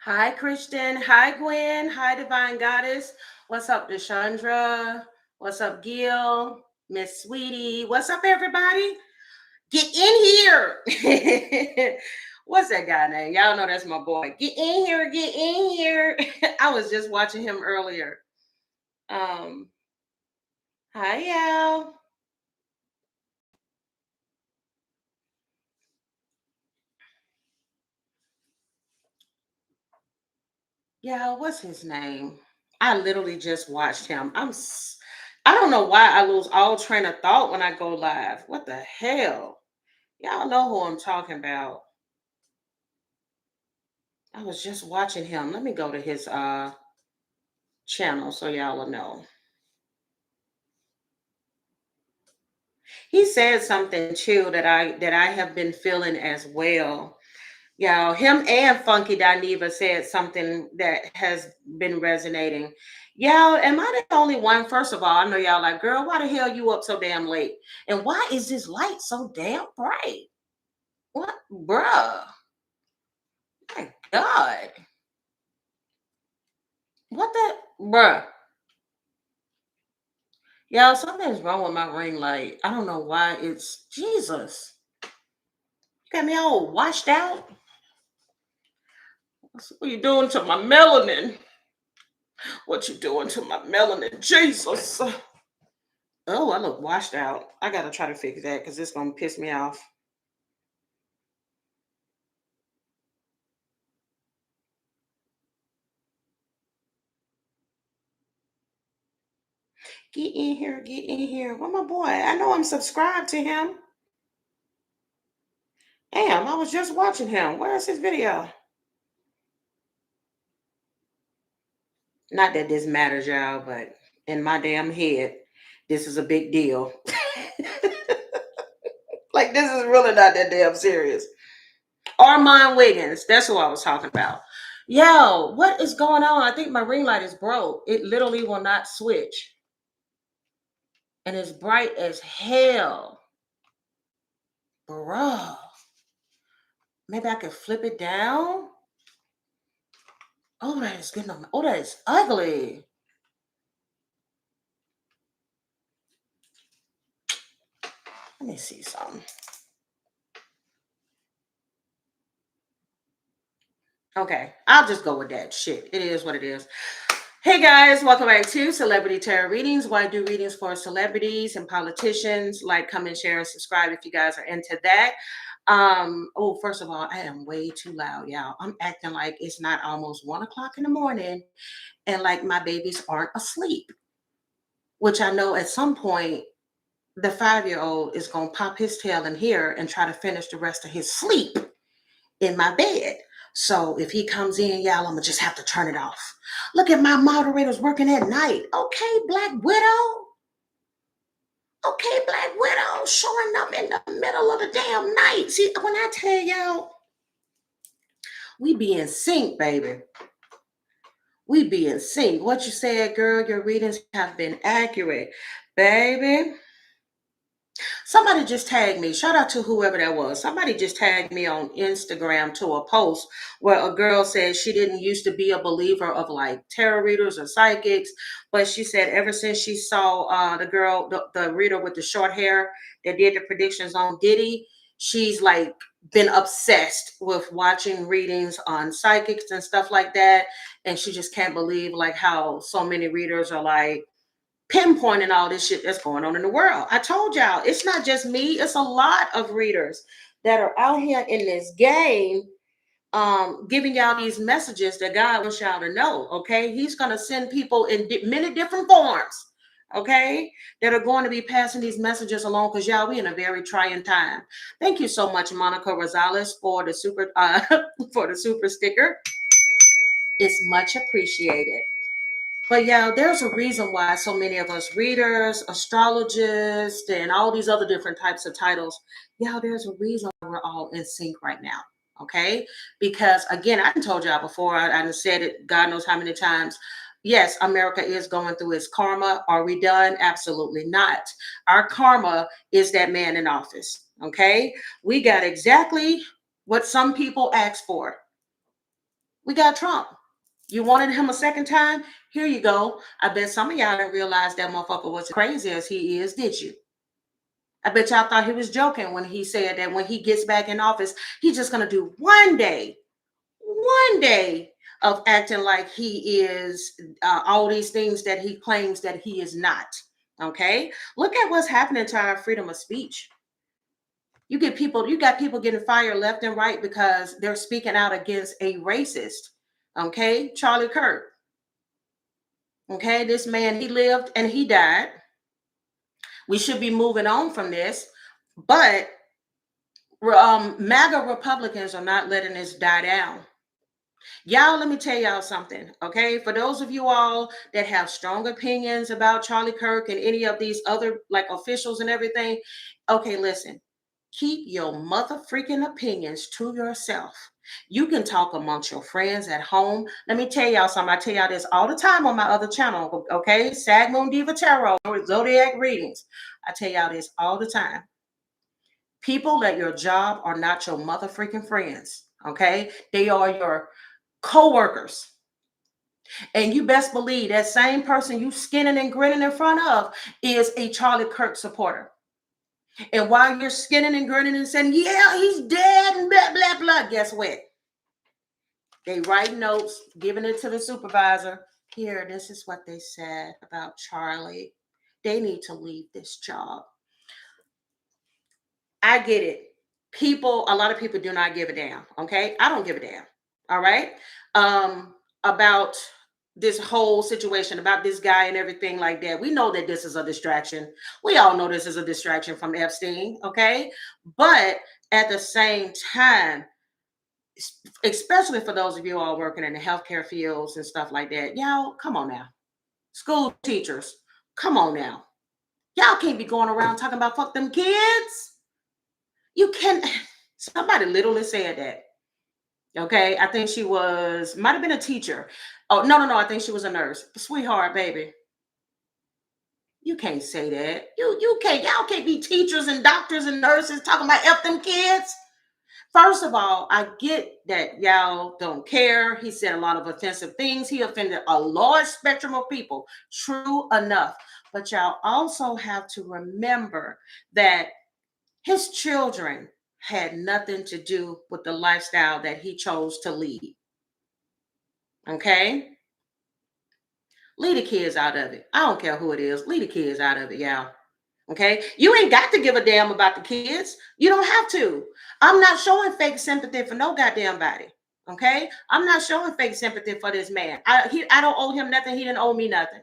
Hi, Christian. Hi, Gwen. Hi, Divine Goddess. What's up, Deshandra? What's up, Gil? Miss Sweetie. What's up, everybody? Get in here. What's that guy name? Y'all know that's my boy. Get in here. Get in here. I was just watching him earlier. Um, Hi, y'all. Yeah, what's his name? I literally just watched him. I don't know why I lose all train of thought when I go live. What the hell? Y'all know who I'm talking about. I was just watching him. Let me go to his channel so y'all will know. He said something too that I have been feeling as well. Y'all, him and Funky Diva said something that has been resonating. Y'all, am I the only one? First of all, I know y'all like, girl, why the hell you up so damn late? And why is this light so damn bright? What, bruh? My God. What the, bruh? Y'all, something's wrong with my ring light. I don't know why it's, Jesus. You got me all washed out. What you doing to my melanin? What you doing to my melanin? Jesus. Oh, I look washed out. I gotta try to fix that because it's gonna piss me off. Get in here, get in here. Where my boy? I know I'm subscribed to him. Damn, I was just watching him. Where's his video? Not that this matters, y'all, but in my damn head, this is a big deal. Like, this is really not that damn serious. Armand Wiggins, that's who I was talking about. Yo, what is going on? I think my ring light is broke. It literally will not switch. And it's bright as hell. Bruh. Maybe I could flip it down. Oh, that is getting on. Oh, that is ugly. Let me see something. Okay, I'll just go with that. Shit, it is what it is. Hey guys, welcome back to Celebrity Tarot Readings, where I do readings for celebrities and politicians. Like, comment, share, and subscribe if you guys are into that. Oh, first of all, I am way too loud, y'all. I'm acting like it's not almost 1 o'clock in the morning and like my babies aren't asleep, which I know at some point the 5-year-old is gonna pop his tail in here and try to finish the rest of his sleep in my bed. So if he comes in, y'all, I'm gonna just have to turn it off. Look at my moderators working at night. Okay, Black Widow. Okay, Black Widow showing up in the middle of the damn night. See, when I tell y'all, we be in sync, baby. We be in sync. What you said, girl, your readings have been accurate. Baby, somebody just tagged me. Shout out to whoever that was. Somebody just tagged me on Instagram to a post where a girl said she didn't used to be a believer of like tarot readers or psychics, but she said ever since she saw the girl, the reader with the short hair that did the predictions on Diddy, she's like been obsessed with watching readings on psychics and stuff like that. And she just can't believe like how so many readers are like pinpointing all this shit that's going on in the world. I told y'all, it's not just me, it's a lot of readers that are out here in this game giving y'all these messages that God wants y'all to know. Okay, He's going to send people in many different forms, okay, that are going to be passing these messages along, because y'all, we in a very trying time. Thank you so much, Monica Rosales, for the super for the super sticker. It's much appreciated. But yeah, there's a reason why so many of us readers, astrologists, and all these other different types of titles, yeah, there's a reason why we're all in sync right now. Okay. Because again, I told y'all before, I said it God knows how many times. Yes, America is going through its karma. Are we done? Absolutely not. Our karma is that man in office. Okay. We got exactly what some people asked for. We got Trump. You wanted him a second time? Here you go. I bet some of y'all didn't realize that motherfucker was crazy as he is, did you? I bet y'all thought he was joking when he said that when he gets back in office, he's just going to do one day of acting like he is all these things that he claims that he is not. Okay? Look at what's happening to our freedom of speech. You got people getting fired left and right because they're speaking out against a racist. Okay? Charlie Kirk. Okay, this man, he lived and he died. We should be moving on from this, but MAGA Republicans are not letting this die down. Y'all, let me tell y'all something, okay? For those of you all that have strong opinions about Charlie Kirk and any of these other like officials and everything, okay, listen. Keep your mother freaking opinions to yourself. You can talk amongst your friends at home. Let me tell y'all something. I tell y'all this all the time on my other channel, okay? Sag Moon Diva Tarot or Zodiac readings. I tell y'all this all the time. People at your job are not your mother freaking friends, okay? They are your co-workers. And you best believe that same person you skinning and grinning in front of is a Charlie Kirk supporter. And while you're skinning and grinning and saying, yeah, he's dead and blah, blah, blah, guess what? They write notes, giving it to the supervisor. Here, this is what they said about Charlie. They need to leave this job. I get it. A lot of people do not give a damn. Okay. I don't give a damn. All right. About this whole situation, about this guy and everything like that. We know that this is a distraction. We all know this is a distraction from Epstein. Okay. But at the same time, especially for those of you all working in the healthcare fields and stuff like that, y'all, come on now. School teachers, come on now. Y'all can't be going around talking about fuck them kids. You can. Somebody literally said that. Okay, I think she might have been a teacher. Oh, no, I think she was a nurse. Sweetheart, baby. You can't say that. You can't, y'all can't be teachers and doctors and nurses talking about F them kids. First of all, I get that y'all don't care. He said a lot of offensive things. He offended a large spectrum of people. True enough. But y'all also have to remember that his children had nothing to do with the lifestyle that he chose to lead. Okay? Leave the kids out of it. I don't care who it is. Leave the kids out of it, y'all. Okay? You ain't got to give a damn about the kids. You don't have to. I'm not showing fake sympathy for no goddamn body. Okay? I'm not showing fake sympathy for this man. I don't owe him nothing. He didn't owe me nothing.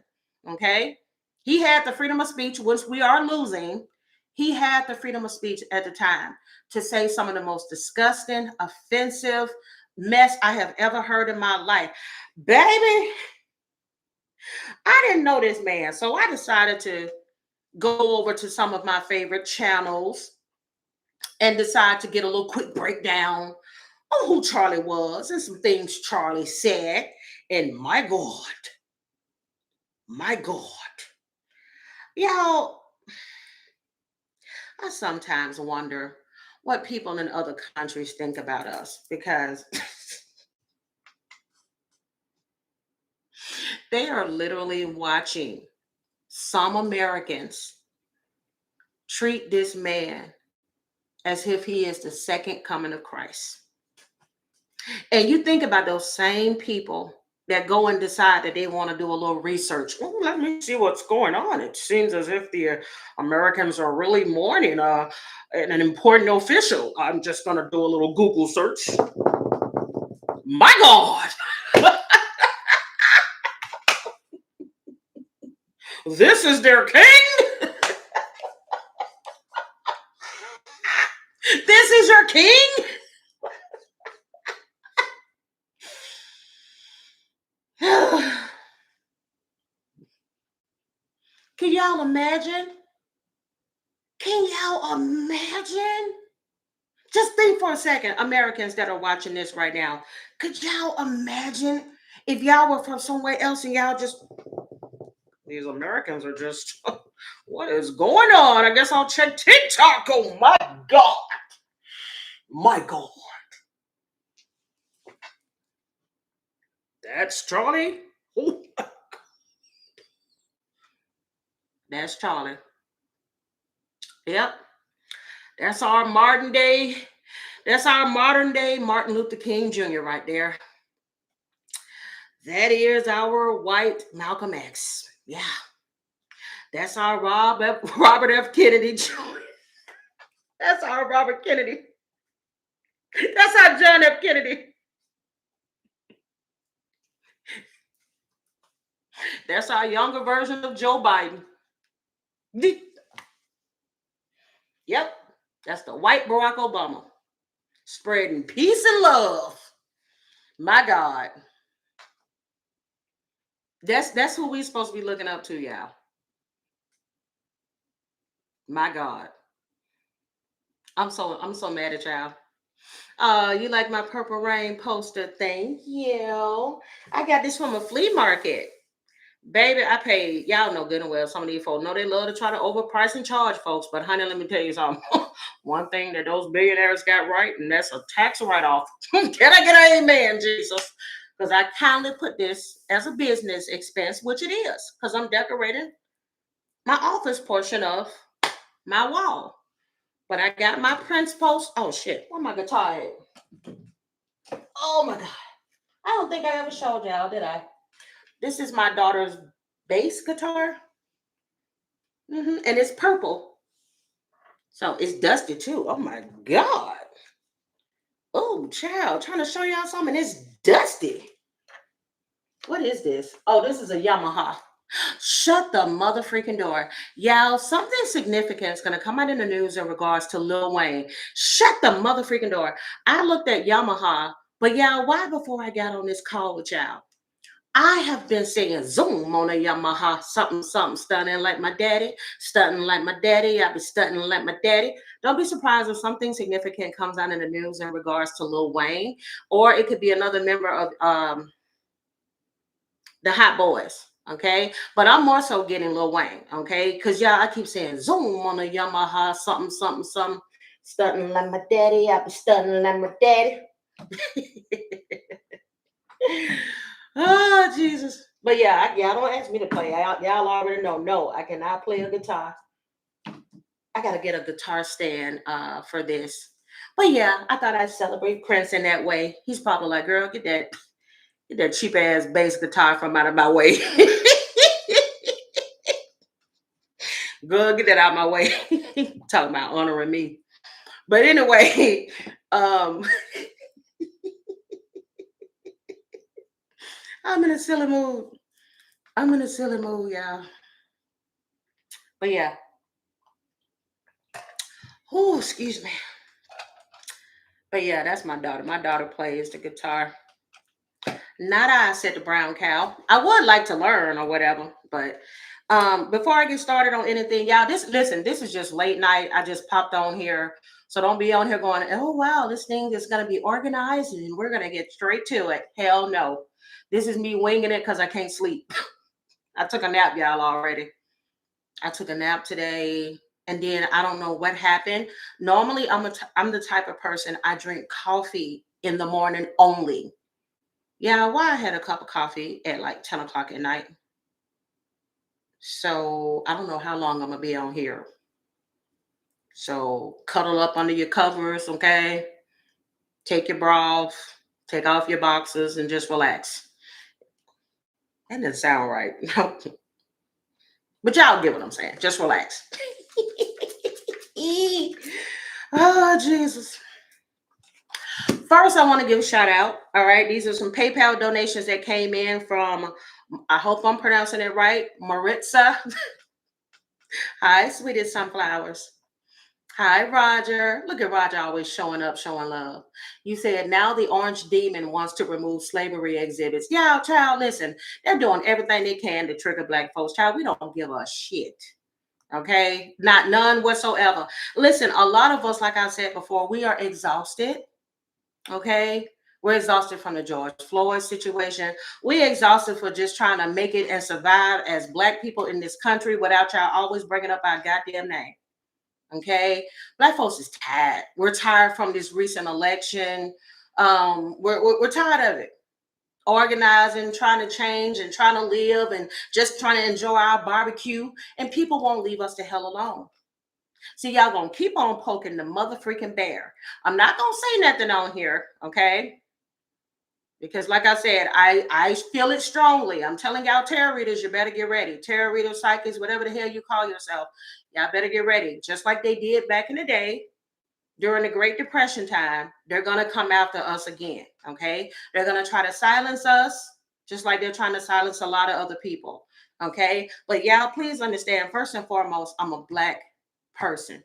Okay? He had the freedom of speech, which we are losing. He had the freedom of speech at the time to say some of the most disgusting, offensive mess I have ever heard in my life. Baby, I didn't know this man, so I decided to go over to some of my favorite channels and decide to get a little quick breakdown on who Charlie was and some things Charlie said. And my God, y'all, I sometimes wonder what people in other countries think about us, because they are literally watching some Americans treat this man as if he is the second coming of Christ. And you think about those same people that go and decide that they want to do a little research. Oh, let me see what's going on. It seems as if the Americans are really mourning an important official. I'm just going to do a little Google search. My God. This is their king? This is your king? Can y'all imagine? Can y'all imagine? Just think for a second, Americans that are watching this right now. Could y'all imagine if y'all were from somewhere else and y'all just, these Americans are just, what is going on? I guess I'll check TikTok. Oh my God. My God. That's Charlie. Ooh. That's Charlie. Yep. That's our modern day. That's our modern day Martin Luther King Jr. right there. That is our white Malcolm X. Yeah. That's our Robert F. Kennedy Jr. That's our Robert Kennedy. That's our John F. Kennedy. That's our younger version of Joe Biden. Yep. That's the white Barack Obama. Spreading peace and love. My God. That's who we supposed to be looking up to, y'all. My God. I'm so mad at y'all. You like my Purple Rain poster? Thank you. I got this from a flea market. Baby, I paid, y'all know good and well, some of these folks know they love to try to overprice and charge folks. But honey, let me tell you something. One thing that those billionaires got right, and that's a tax write-off. Can I get an amen, Jesus? Because I kindly put this as a business expense, which it is, because I'm decorating my office portion of my wall. But I got my Prince post. Oh shit, where my guitar at? Oh my God. I don't think I ever showed y'all, did I? This is my daughter's bass guitar. And it's purple. So it's dusty too. Oh my God. Oh, child, trying to show y'all something. It's dusty. What is this? Oh, this is a Yamaha. Shut the mother freaking door. Y'all, something significant is going to come out in the news in regards to Lil Wayne. Shut the mother freaking door. I looked at Yamaha, but y'all, why before I got on this call with y'all? I have been saying zoom on a Yamaha, something, stunning like my daddy, stunting like my daddy. I be stunting like my daddy. Don't be surprised if something significant comes out in the news in regards to Lil Wayne, or it could be another member of the Hot Boys. Okay, but I'm more so getting Lil Wayne. Okay, because y'all, I keep saying zoom on a Yamaha, something, stunting like my daddy. I be stunting like my daddy. Oh, Jesus. But yeah, y'all don't ask me to play. Y'all already know. No, I cannot play a guitar. I got to get a guitar stand for this. But yeah, I thought I'd celebrate Prince in that way. He's probably like, girl, get that cheap ass bass guitar from out of my way. Girl, get that out of my way. Talking about honoring me. But anyway, I'm in a silly mood. I'm in a silly mood, y'all. But yeah. Oh, excuse me. But yeah, that's my daughter. My daughter plays the guitar. Not I, said the brown cow. I would like to learn or whatever, but before I get started on anything, y'all, this is just late night. I just popped on here. So don't be on here going, oh wow, this thing is gonna be organized and we're gonna get straight to it. Hell no. This is me winging it because I can't sleep. I took a nap, y'all, already. I took a nap today. And then I don't know what happened. Normally, I'm the type of person, I drink coffee in the morning only. Yeah, why I had a cup of coffee at like 10 o'clock at night. So I don't know how long I'm gonna be on here. So cuddle up under your covers, okay? Take your bra off, take off your boxes, and just relax. That doesn't sound right. But y'all get what I'm saying. Just relax. Oh, Jesus. First, I want to give a shout out. All right. These are some PayPal donations that came in from, I hope I'm pronouncing it right, Maritza. Hi, sweetest sunflowers. Hi, Roger. Look at Roger always showing up, showing love. You said now the orange demon wants to remove slavery exhibits. Yeah, child, listen, they're doing everything they can to trigger Black folks. Child, we don't give a shit. Okay? Not none whatsoever. Listen, a lot of us, like I said before, we are exhausted. Okay? We're exhausted from the George Floyd situation. We're exhausted for just trying to make it and survive as Black people in this country without y'all always bringing up our goddamn name. Okay, Black folks is tired. We're tired from this recent election. We're tired of it. organizing, trying to change and trying to live and just trying to enjoy our barbecue, and people won't leave us the hell alone. See, y'all gonna keep on poking the mother freaking bear. I'm not gonna say nothing on here, okay? Because like I said, I feel it strongly. I'm telling y'all tarot readers, you better get ready. Tarot readers, psychics, whatever the hell you call yourself, y'all better get ready. Just like they did back in the day during the Great Depression time, they're gonna come after us again, okay? They're gonna try to silence us, just like they're trying to silence a lot of other people, okay? But y'all, please understand, first and foremost, I'm a Black person.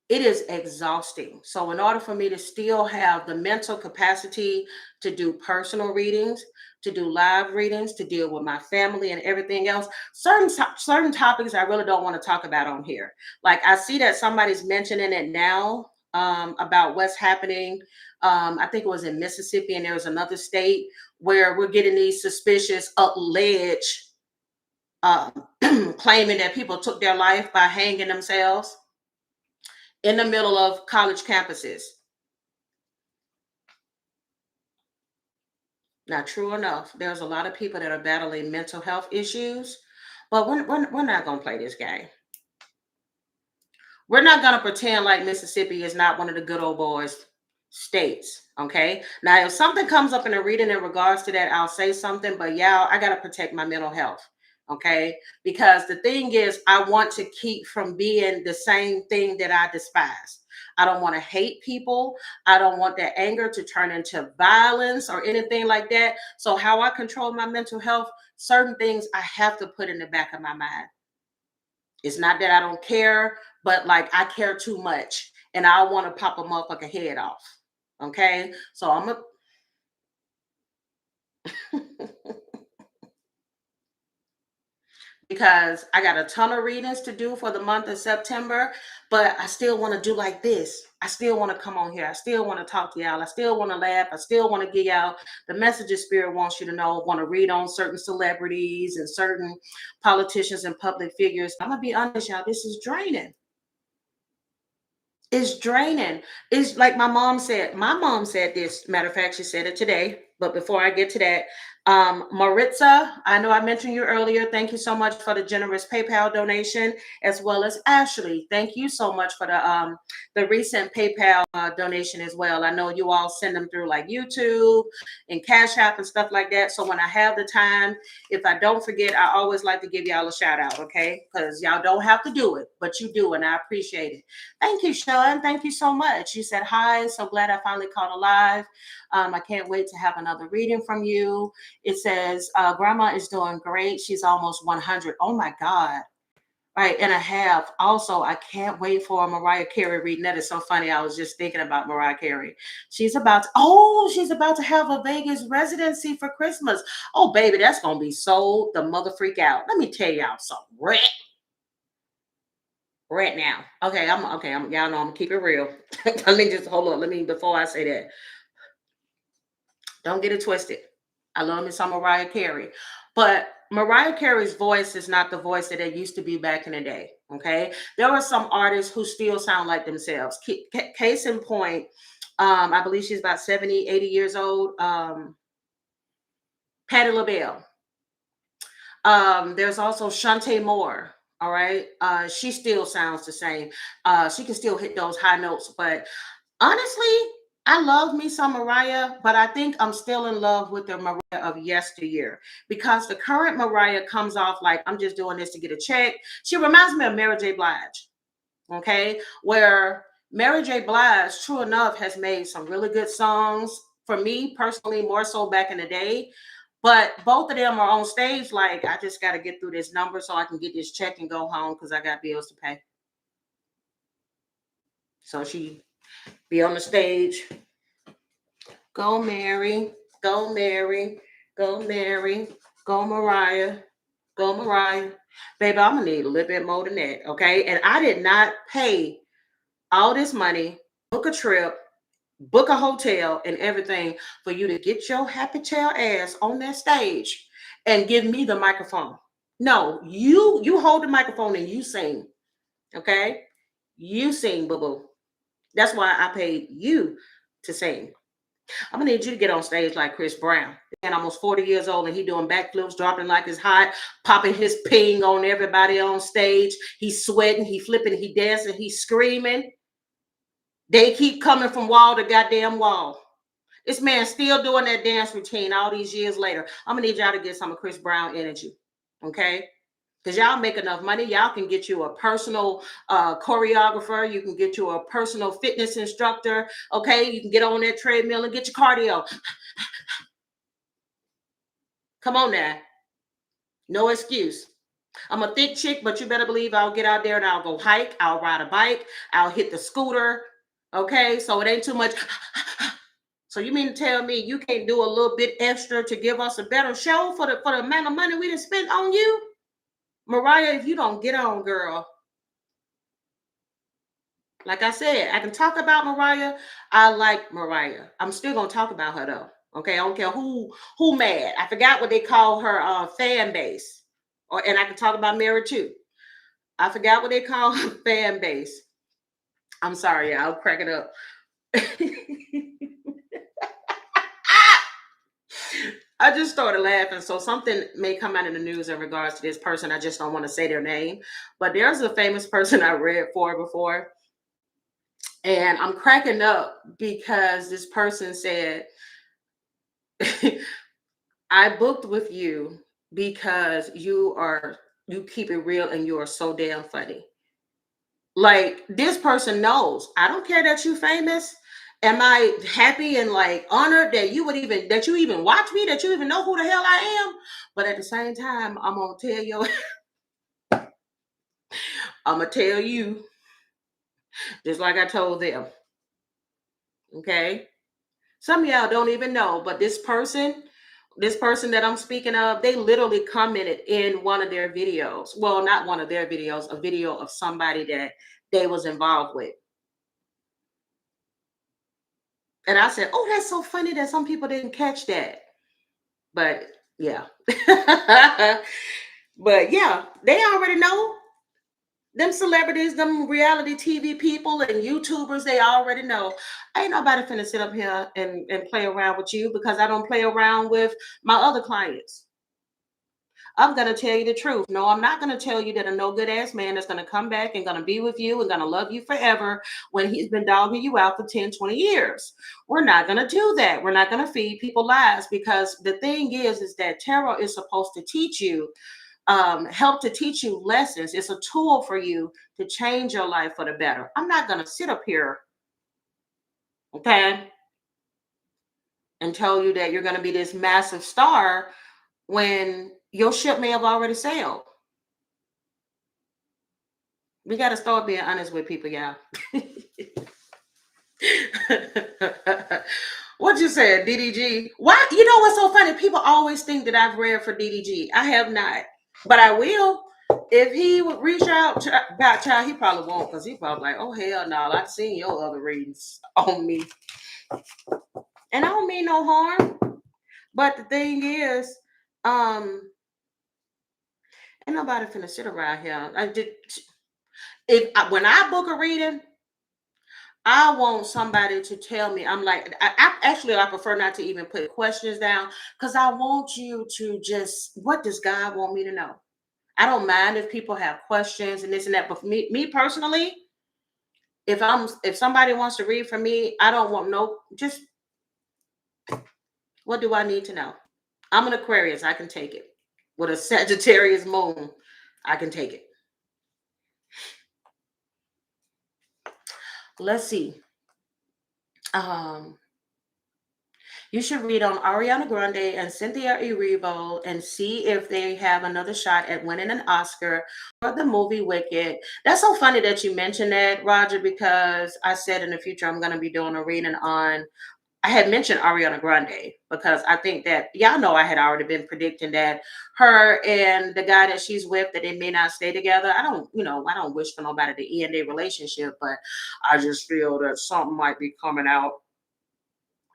It is exhausting. So in order for me to still have the mental capacity to do personal readings, to do live readings, to deal with my family and everything else, certain topics I really don't want to talk about on here. Like I see that somebody's mentioning it now, about what's happening. I think it was in Mississippi, and there was another state where we're getting these suspicious alleged claiming that people took their life by hanging themselves in the middle of college campuses. Now, true enough, there's a lot of people that are battling mental health issues, but we're not going to play this game. We're not going to pretend like Mississippi is not one of the good old boys states. Okay. Now, if something comes up in a reading in regards to that, I'll say something, but y'all, I got to protect my mental health. Okay. Because the thing is, I want to keep from being the same thing that I despise. I don't want to hate people. I don't want that anger to turn into violence or anything like that. So, how I control my mental health, certain things I have to put in the back of my mind. It's not that I don't care, but like I care too much and I want to pop a motherfucker head off. Okay. So I'm a because I got a ton of readings to do for the month of September, but I still want to do like this. I still want to come on here. I still want to talk to y'all. I still want to laugh. I still want to give y'all the messages Spirit wants you to know. Want to read on certain celebrities and certain politicians and public figures. I'm going to be honest, y'all. This is draining. It's draining. It's like my mom said. My mom said this. Matter of fact, she said it today. But before I get to that, Maritza, I know I mentioned you earlier. Thank you so much for the generous PayPal donation, as well as Ashley. Thank you so much for the recent PayPal donation as well. I know you all send them through like YouTube and Cash App and stuff like that. So when I have the time, if I don't forget, I always like to give y'all a shout out, okay? Because y'all don't have to do it, but you do, and I appreciate it. Thank you, Sean. Thank you so much. You said hi. So glad I finally caught alive. I can't wait to have another reading from you. It says, Grandma is doing great. She's almost 100. Oh my God. Right. And a half. Also, I can't wait for a Mariah Carey reading. That is so funny. I was just thinking about Mariah Carey. She's about to have a Vegas residency for Christmas. Oh, baby, that's going to be so the mother freak out. Let me tell y'all something. Right now. Okay, y'all know I'm gonna keep it real. Let me just hold on. Before I say that. Don't get it twisted. I love me some Mariah Carey. But Mariah Carey's voice is not the voice that it used to be back in the day. Okay. There are some artists who still sound like themselves. Case in point, I believe she's about 70, 80 years old. Patti LaBelle. There's also Shantae Moore. All right. She still sounds the same. She can still hit those high notes. But honestly, I love me some Mariah, but I think I'm still in love with the Mariah of yesteryear because the current Mariah comes off like I'm just doing this to get a check. She reminds me of Mary J. Blige. Okay. Where Mary J. Blige, true enough, has made some really good songs for me personally, more so back in the day. But both of them are on stage like, I just got to get through this number so I can get this check and go home because I got bills to pay. So she be on the stage. Go Mary, go Mary, go Mary, go Mariah, go Mariah. Baby, I'm going to need a little bit more than that, okay? And I did not pay all this money, book a trip, book a hotel and everything for you to get your happy tail ass on that stage and give me the microphone. No, you hold the microphone and you sing. Okay? You sing, boo-boo. That's why I paid you to sing. I'm gonna need you to get on stage like Chris Brown. And almost 40 years old and he doing backflips, dropping like it's hot, popping his ping on everybody on stage. He's sweating, he flipping, he dancing, he's screaming. They keep coming from wall to goddamn wall. This man still doing that dance routine all these years later. I'm gonna need y'all to get some of Chris Brown energy. Okay? Because y'all make enough money, y'all can get you a personal choreographer. You can get you a personal fitness instructor. Okay, you can get on that treadmill and get your cardio. Come on now, no excuse. I'm a thick chick, but you better believe I'll get out there and I'll go hike. I'll ride a bike. I'll hit the scooter. Okay, so it ain't too much. So you mean to tell me you can't do a little bit extra to give us a better show for the amount of money we done spent on you? Mariah, if you don't get on, girl. Like I said, I can talk about Mariah. I like Mariah. I'm still gonna talk about her though. Okay, I don't care who mad. I forgot what they call her fan base. Or and I can talk about Mary too. I forgot what they call her fan base. I'm sorry, I'll crack it up. I just started laughing. So something may come out in the news in regards to this person. I just don't want to say their name. But there's a famous person I read for before. And I'm cracking up because this person said, I booked with you because you keep it real and you are so damn funny. Like this person knows. I don't care that you famous. Am I happy and like honored that you even watch me, that you even know who the hell I am? But at the same time, I'm gonna tell you, I'm gonna tell you, just like I told them. Okay. Some of y'all don't even know, but this person that I'm speaking of, they literally commented in one of their videos. Well, not one of their videos, a video of somebody that they was involved with. And I said, "Oh, that's so funny that some people didn't catch that." But yeah. But yeah, they already know. Them celebrities, them reality TV people and YouTubers, they already know. Ain't nobody finna sit up here and play around with you because I don't play around with my other clients. I'm gonna tell you the truth. No, I'm not gonna tell you that a no good ass man is gonna come back and gonna be with you and gonna love you forever when he's been dogging you out for 10, 20 years. We're not gonna do that. We're not gonna feed people lies because the thing is that tarot is supposed to teach you, help to teach you lessons. It's a tool for you to change your life for the better. I'm not gonna sit up here, okay, and tell you that you're gonna be this massive star when your ship may have already sailed. We got to start being honest with people, y'all. What you said, DDG? Why? You know what's so funny? People always think that I've read for DDG. I have not, but I will. If he would reach out about child, he probably won't because he probably like, oh hell no, I've seen your other readings on me, and I don't mean no harm. But the thing is, um, ain't nobody finna sit around here. I did if when I book a reading. I want somebody to tell me. I'm like, I prefer not to even put questions down because I want you to just, what does God want me to know? I don't mind if people have questions and this and that, but for me personally, if somebody wants to read for me, I don't want no, just what do I need to know? I'm an Aquarius, I can take it. With a Sagittarius moon, I can take it. Let's see. Um, You should read on Ariana Grande and Cynthia Erivo and see if they have another shot at winning an Oscar for the movie Wicked. That's so funny that you mentioned that, Roger, because I said in the future I'm going to be doing a reading on. I had mentioned Ariana Grande because I think that y'all know I had already been predicting that her and the guy that she's with that they may not stay together. I don't wish for nobody to end their relationship, but I just feel that something might be coming out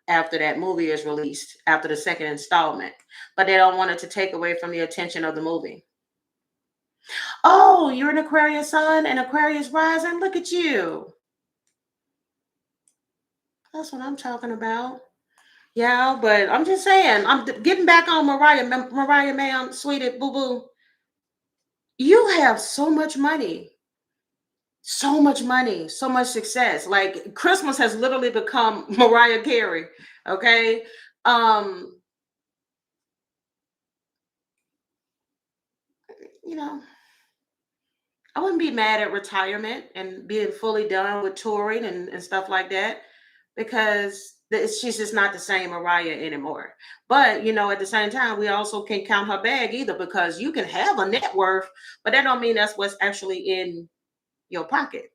after that movie is released, after the second installment. But they don't want it to take away from the attention of the movie. Oh, you're an Aquarius sun and Aquarius rising? Look at you. That's what I'm talking about. Yeah, but I'm just saying, getting back on Mariah, Mariah, ma'am, sweetie, boo boo. You have so much money, so much success. Like Christmas has literally become Mariah Carey. Okay. Um, you know, I wouldn't be mad at retirement and being fully done with touring and stuff like that because she's just not the same Mariah anymore. But at the same time, we also can't count her bag either because you can have a net worth, but that don't mean that's what's actually in your pocket.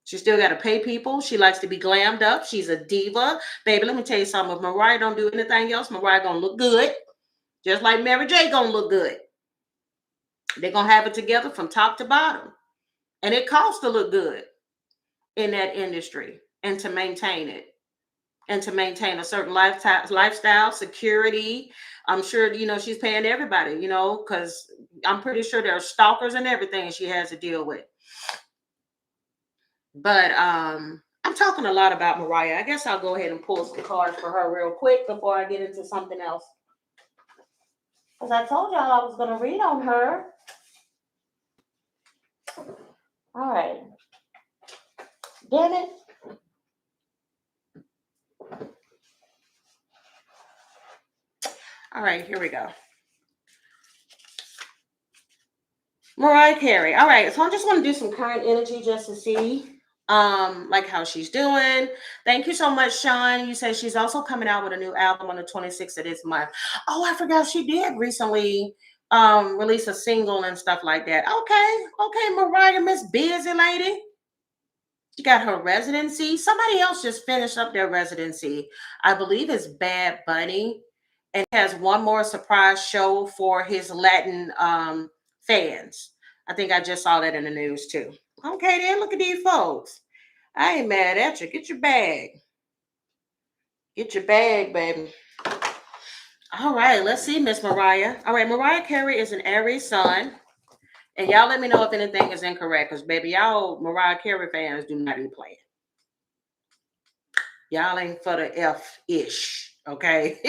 She still got to pay people. She likes to be glammed up. She's a diva. Baby, let me tell you something. If Mariah don't do anything else, Mariah gonna look good. Just like Mary J gonna look good. They're gonna have it together from top to bottom. And it costs to look good in that industry and to maintain it and to maintain a certain lifestyle, security. I'm sure, she's paying everybody, because I'm pretty sure there are stalkers and everything she has to deal with. But I'm talking a lot about Mariah. I guess I'll go ahead and pull some cards for her real quick before I get into something else. Because I told y'all I was going to read on her. All right. Damn it. All right, here we go. Mariah Carey. All right, so I just want to do some current energy just to see like how she's doing. Thank you so much, Sean. You said she's also coming out with a new album on the 26th of this month. Oh, I forgot she did recently release a single and stuff like that. Okay, Mariah, Miss Busy Lady. She got her residency. Somebody else just finished up their residency. I believe it's Bad Bunny, and has one more surprise show for his Latin fans. I think I just saw that in the news too. Okay, then look at these folks. I ain't mad at you. Get your bag. Get your bag, baby. All right, let's see, Miss Mariah. All right, Mariah Carey is an Aries sun. And y'all let me know if anything is incorrect, because baby, y'all Mariah Carey fans do not be playing. Y'all ain't for the F-ish, okay?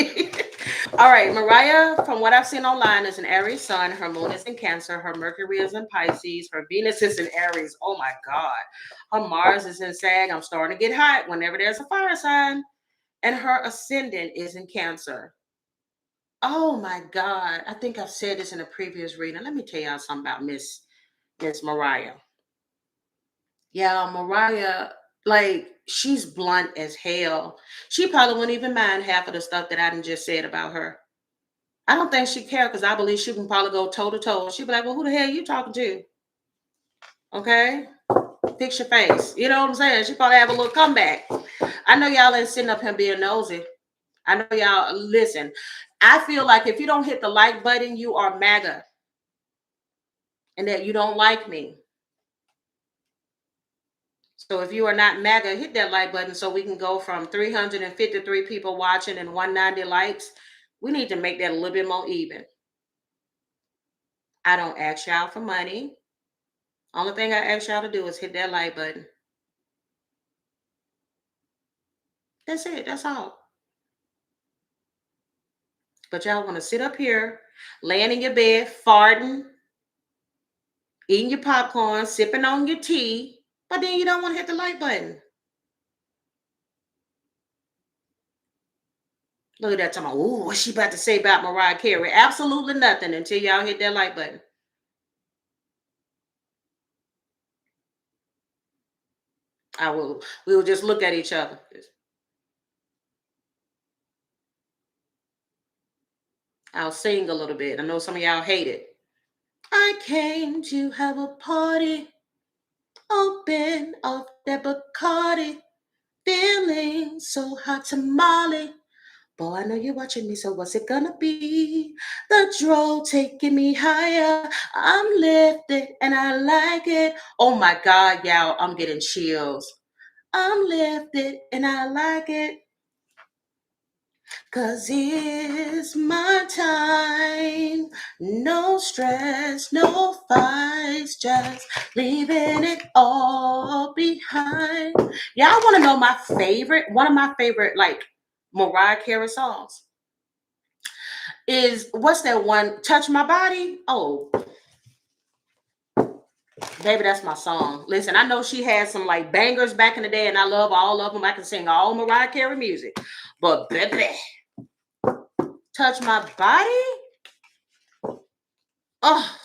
All right, Mariah, from what I've seen online, is an Aries sun. Her moon is in Cancer. Her Mercury is in Pisces. Her Venus is in Aries. Oh my God. Her Mars is in Sag. I'm starting to get hot whenever there's a fire sign. And her ascendant is in Cancer. Oh my God. I think I've said this in a previous reading. Let me tell y'all something about Miss Mariah. Yeah, Mariah, like, she's blunt as hell. She probably wouldn't even mind half of the stuff that I done just said about her. I don't think she care because I believe she can probably go toe to toe. She'd be like, well, who the hell are you talking to? Okay? Fix your face. You know what I'm saying? She probably have a little comeback. I know y'all ain't sitting up here being nosy. I know y'all, listen, I feel like if you don't hit the like button, you are MAGA. And that you don't like me. So if you are not MAGA, hit that like button so we can go from 353 people watching and 190 likes. We need to make that a little bit more even. I don't ask y'all for money. Only thing I ask y'all to do is hit that like button. That's it. That's all. But y'all want to sit up here, laying in your bed, farting, eating your popcorn, sipping on your tea, but then you don't want to hit the like button. Look at that talking about, ooh, what's she about to say about Mariah Carey? Absolutely nothing until y'all hit that like button. We will just look at each other. I'll sing a little bit. I know some of y'all hate it. I came to have a party, open up that Bacardi, feeling so hot tamale. Boy, I know you're watching me, so what's it gonna be? The draw taking me higher. I'm lifted and I like it. Oh my God, y'all, I'm getting chills. I'm lifted and I like it. 'Cause it's my time. No stress, no fights, just leaving it all behind. Y'all want to know my favorite, one of my favorite, like, Mariah Carey songs. Is what's that one? Touch My Body? Oh, baby, that's my song. Listen, I know she had some like bangers back in the day, and I love all of them. I can sing all Mariah Carey music. But baby, Touch My Body? Oh,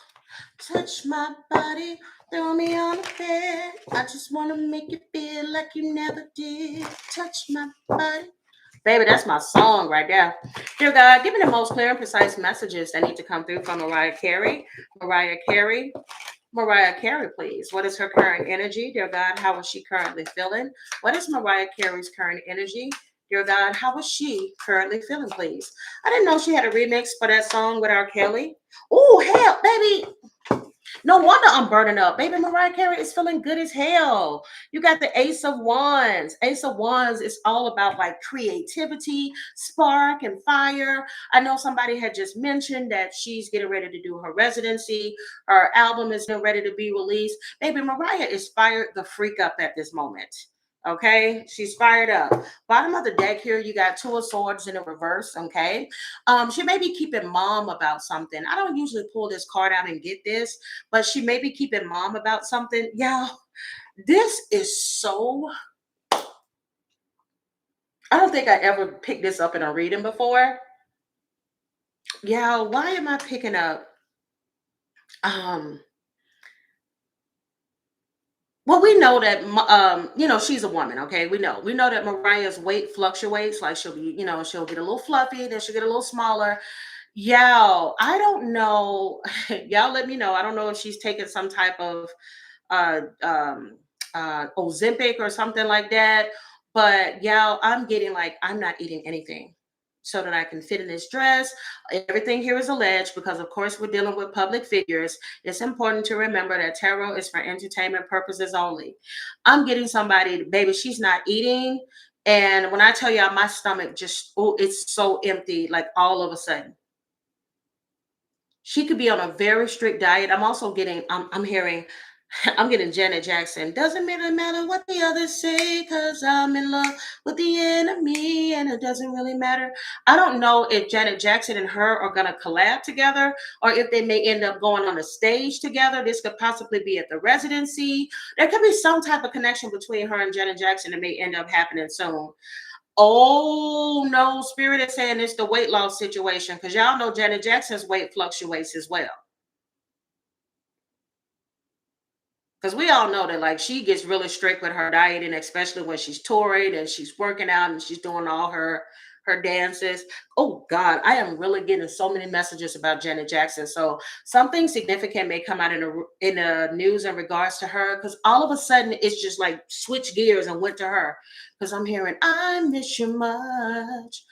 touch my body, throw me on the bed. I just want to make you feel like you never did. Touch my body. Baby, that's my song right there. Dear God, give me the most clear and precise messages that need to come through from Mariah Carey. Mariah Carey. Mariah Carey, please. What is her current energy? Dear God, how is she currently feeling? What is Mariah Carey's current energy? Dear God, how is she currently feeling, please? I didn't know she had a remix for that song with R. Kelly. Oh, hell, baby. No wonder I'm burning up. Baby, Mariah Carey is feeling good as hell. You got the Ace of Wands. Ace of Wands is all about like creativity, spark, and fire. I know somebody had just mentioned that she's getting ready to do her residency. Her album is getting ready to be released. Baby, Mariah is fired the freak up at this moment. Okay, she's fired up. Bottom of the deck here, you got Two of Swords in the reverse. Okay, she may be keeping mom about something. I don't usually pull this card out and get this, but she may be keeping mom about something. Yeah, this is so. I don't think I ever picked this up in a reading before. Yeah, why am I picking up? Um, well, we know that she's a woman. Okay, we know that Mariah's weight fluctuates. Like she'll be, she'll get a little fluffy, then she'll get a little smaller. Yeah, I don't know. Y'all let me know. I don't know if she's taking some type of uh, um, Ozempic or something like that. But yeah, I'm getting like I'm not eating anything so that I can fit in this dress. Everything here is alleged because, of course, we're dealing with public figures. It's important to remember that tarot is for entertainment purposes only. I'm getting somebody, baby, she's not eating. And when I tell y'all, my stomach just, oh, it's so empty, like all of a sudden. She could be on a very strict diet. I'm also getting, I'm hearing, I'm getting Janet Jackson. Doesn't really matter what the others say, because I'm in love with the enemy, and it doesn't really matter. I don't know if Janet Jackson and her are going to collab together, or if they may end up going on a stage together. This could possibly be at the residency. There could be some type of connection between her and Janet Jackson that may end up happening soon. Oh no, Spirit is saying it's the weight loss situation because y'all know Janet Jackson's weight fluctuates as well. Because we all know that like she gets really strict with her diet, and especially when she's touring and she's working out and she's doing all her dances. Oh God, I am really getting so many messages about Janet Jackson. So something significant may come out in the news in regards to her, because all of a sudden it's just like switch gears and went to her. Because I'm hearing I miss you much.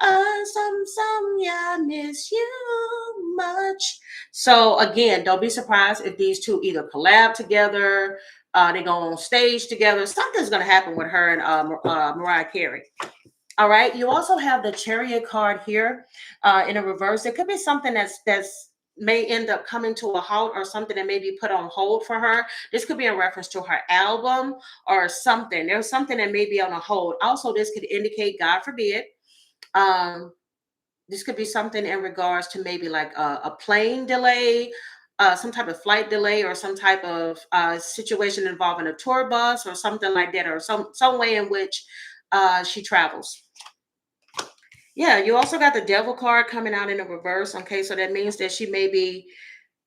Yeah, I miss you much. So again, don't be surprised if these two either collab together, they go on stage together. Something's gonna happen with her and Mariah Carey. All right. You also have the Chariot card here in a reverse. It could be something that's may end up coming to a halt, or something that may be put on hold for her. This could be in reference to her album or something. There's something that may be on a hold. Also, this could indicate, God forbid, um, this could be something in regards to maybe like a plane delay, some type of flight delay, or some type of situation involving a tour bus or something like that, or some way in which she travels. Yeah, you also got the devil card coming out in the reverse. Okay, so that means that she may be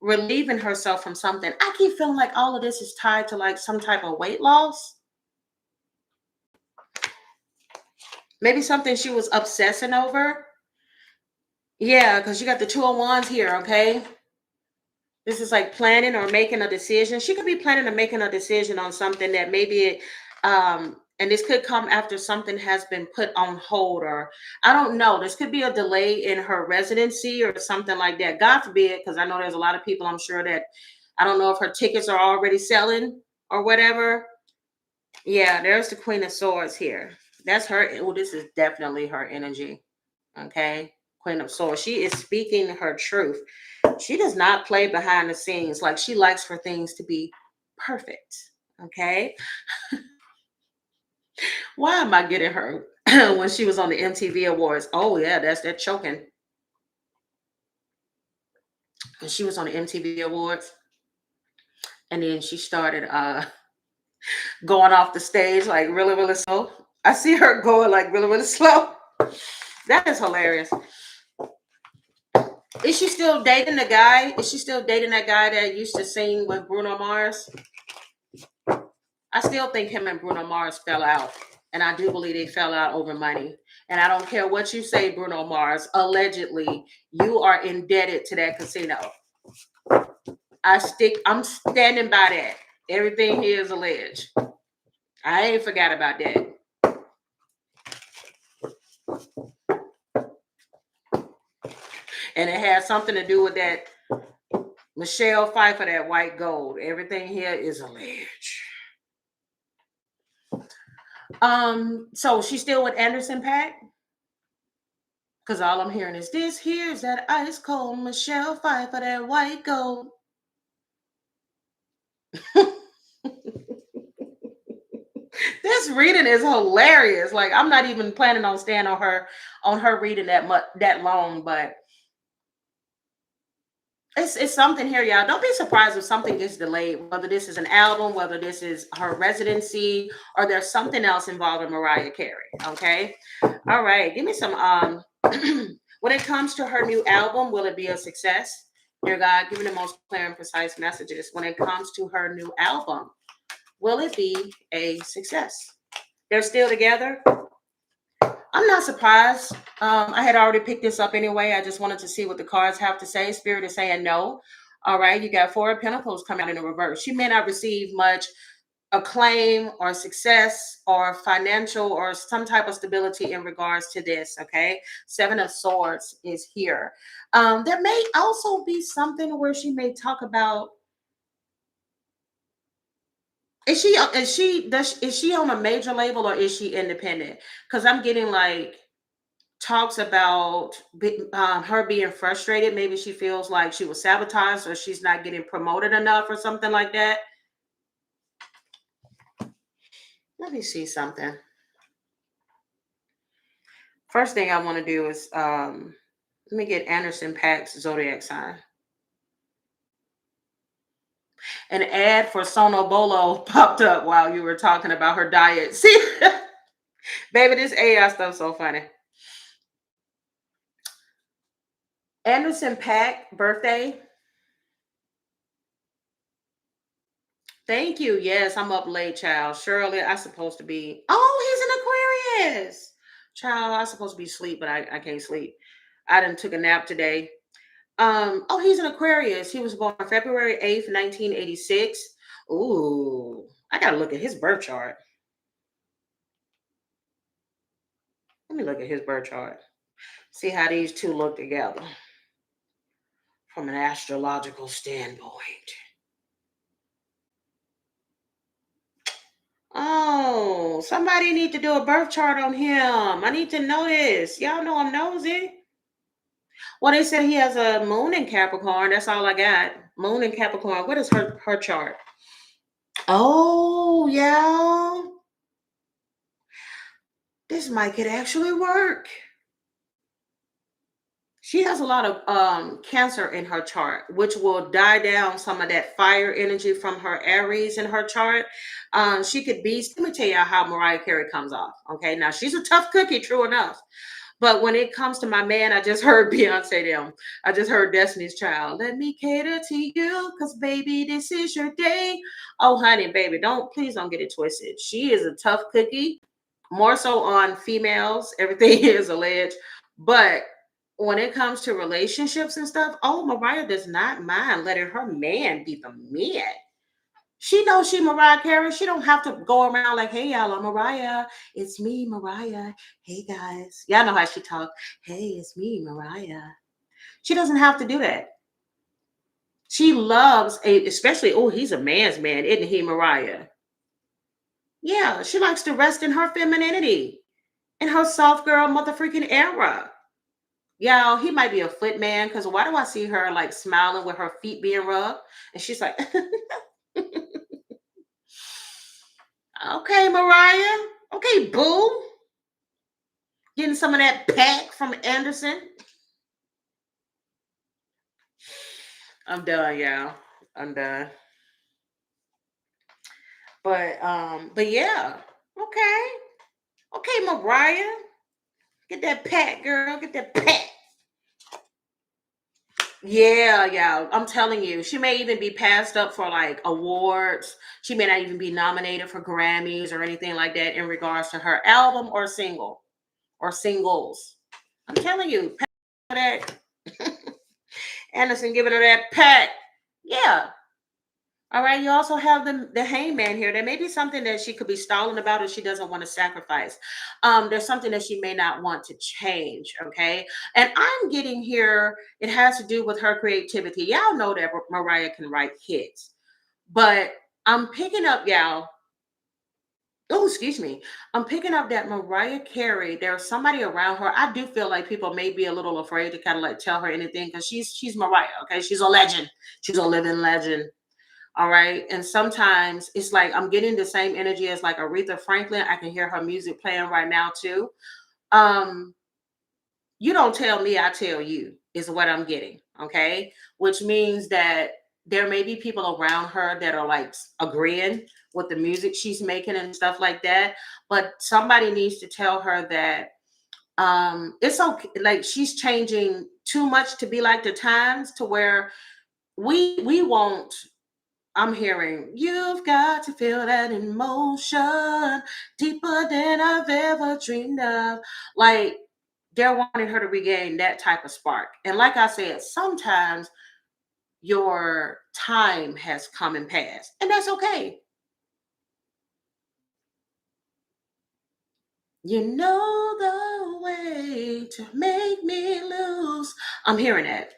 relieving herself from something. I keep feeling like all of this is tied to like some type of weight loss. Maybe something she was obsessing over. Yeah, because you got the two of wands here, okay? This is like planning or making a decision. She could be planning or making a decision on something that maybe, and this could come after something has been put on hold, or I don't know. This could be a delay in her residency or something like that. God forbid, because I know there's a lot of people, I'm sure, that I don't know if her tickets are already selling or whatever. Yeah, there's the Queen of Swords here. That's her. Oh, this is definitely her energy. Okay. Queen of Swords. She is speaking her truth. She does not play behind the scenes. Like she likes for things to be perfect. Okay. Why am I getting her? when she was on the MTV Awards. Oh yeah, that's that choking. And she was on the MTV Awards, and then she started going off the stage like really, really slow. I see her going like really, really slow. That is hilarious. Is she still dating the guy? Is she still dating that guy that used to sing with Bruno Mars? I still think him and Bruno Mars fell out. And I do believe they fell out over money. And I don't care what you say, Bruno Mars. Allegedly, you are indebted to that casino. I'm standing by that. Everything here is alleged. I ain't forgot about that. And it has something to do with that Michelle Pfeiffer, that white gold. Everything here is alleged. So she's still with Anderson Paak? Because all I'm hearing is this here's that ice cold Michelle Pfeiffer, that white gold. This reading is hilarious. Like, I'm not even planning on staying on her reading that long, but it's something here, y'all. Don't be surprised if something gets delayed, whether this is an album, whether this is her residency, or there's something else involving Mariah Carey. Okay. All right. Give me some when it comes to her new album, will it be a success? Dear God, give me the most clear and precise messages when it comes to her new album. Will it be a success? They're still together. I'm not surprised. I had already picked this up anyway. I just wanted to see what the cards have to say. Spirit is saying no. All right, you got Four of Pentacles coming out in the reverse. She may not receive much acclaim or success or financial or some type of stability in regards to this. Okay, Seven of Swords is here. There may also be something where she may talk about. Is she on a major label or is she independent? Because I'm getting like talks about her being frustrated. Maybe she feels like she was sabotaged or she's not getting promoted enough or something like that. Let me see something. First thing I want to do is let me get Anderson Paak's zodiac sign. An ad for Sono Bolo popped up while you were talking about her diet. See, baby, this AI stuff's so funny. Anderson Paak birthday. Thank you. Yes, I'm up late, child. Shirley, I supposed to be. Oh, he's an Aquarius. Child, I supposed to be asleep, but I can't sleep. I done took a nap today. Oh, he's an Aquarius. He was born February 8th, 1986. Ooh, I gotta look at his birth chart. Let me look at his birth chart. See how these two look together from an astrological standpoint. Oh, somebody need to do a birth chart on him. I need to know this. Y'all know I'm nosy. Well, they said he has a moon in Capricorn. That's all I got. Moon in Capricorn. What is her chart? Oh, yeah. This might could actually work. She has a lot of Cancer in her chart, which will die down some of that fire energy from her Aries in her chart. She could be. Let me tell you how Mariah Carey comes off. Okay, now she's a tough cookie, true enough. But when it comes to my man, I just heard Beyonce them. I just heard Destiny's Child. Let me cater to you, cause baby, this is your day. Oh, honey, baby, please don't get it twisted. She is a tough cookie, more so on females. Everything is alleged, but when it comes to relationships and stuff, oh, Mariah does not mind letting her man be the man. She knows she Mariah Carey. She don't have to go around like, hey, y'all, I'm Mariah. It's me, Mariah. Hey, guys. Y'all know how she talk. Hey, it's me, Mariah. She doesn't have to do that. She loves, especially, oh, he's a man's man, isn't he, Mariah? Yeah, she likes to rest in her femininity, in her soft girl motherfucking era. Y'all, he might be a foot man because why do I see her like smiling with her feet being rubbed? And she's like, okay, Mariah. Okay, boo. Getting some of that Paak from Anderson. I'm done, y'all. I'm done. But yeah. Okay. Okay, Mariah. Get that Paak, girl. Get that Paak. Yeah, yeah. I'm telling you, she may even be passed up for like awards. She may not even be nominated for Grammys or anything like that in regards to her album or single or singles. I'm telling you, that Anderson giving her that Paak. Yeah. All right. You also have the hangman here. There may be something that she could be stalling about, or she doesn't want to sacrifice. There's something that she may not want to change. Okay. And I'm getting here. It has to do with her creativity. Y'all know that Mariah can write hits, but I'm picking up, y'all. Oh, excuse me. I'm picking up that Mariah Carey, there's somebody around her. I do feel like people may be a little afraid to kind of like tell her anything because she's Mariah, okay? She's a legend. She's a living legend. All right. And sometimes it's like I'm getting the same energy as like Aretha Franklin. I can hear her music playing right now too. Um, you don't tell me, I tell you, is what I'm getting. Okay. Which means that there may be people around her that are like agreeing with the music she's making and stuff like that. But somebody needs to tell her that it's okay, like she's changing too much to be like the times to where we won't. I'm hearing you've got to feel that emotion deeper than I've ever dreamed of. Like they're wanting her to regain that type of spark. And like I said, sometimes your time has come and passed, and that's okay. You know the way to make me lose. I'm hearing that.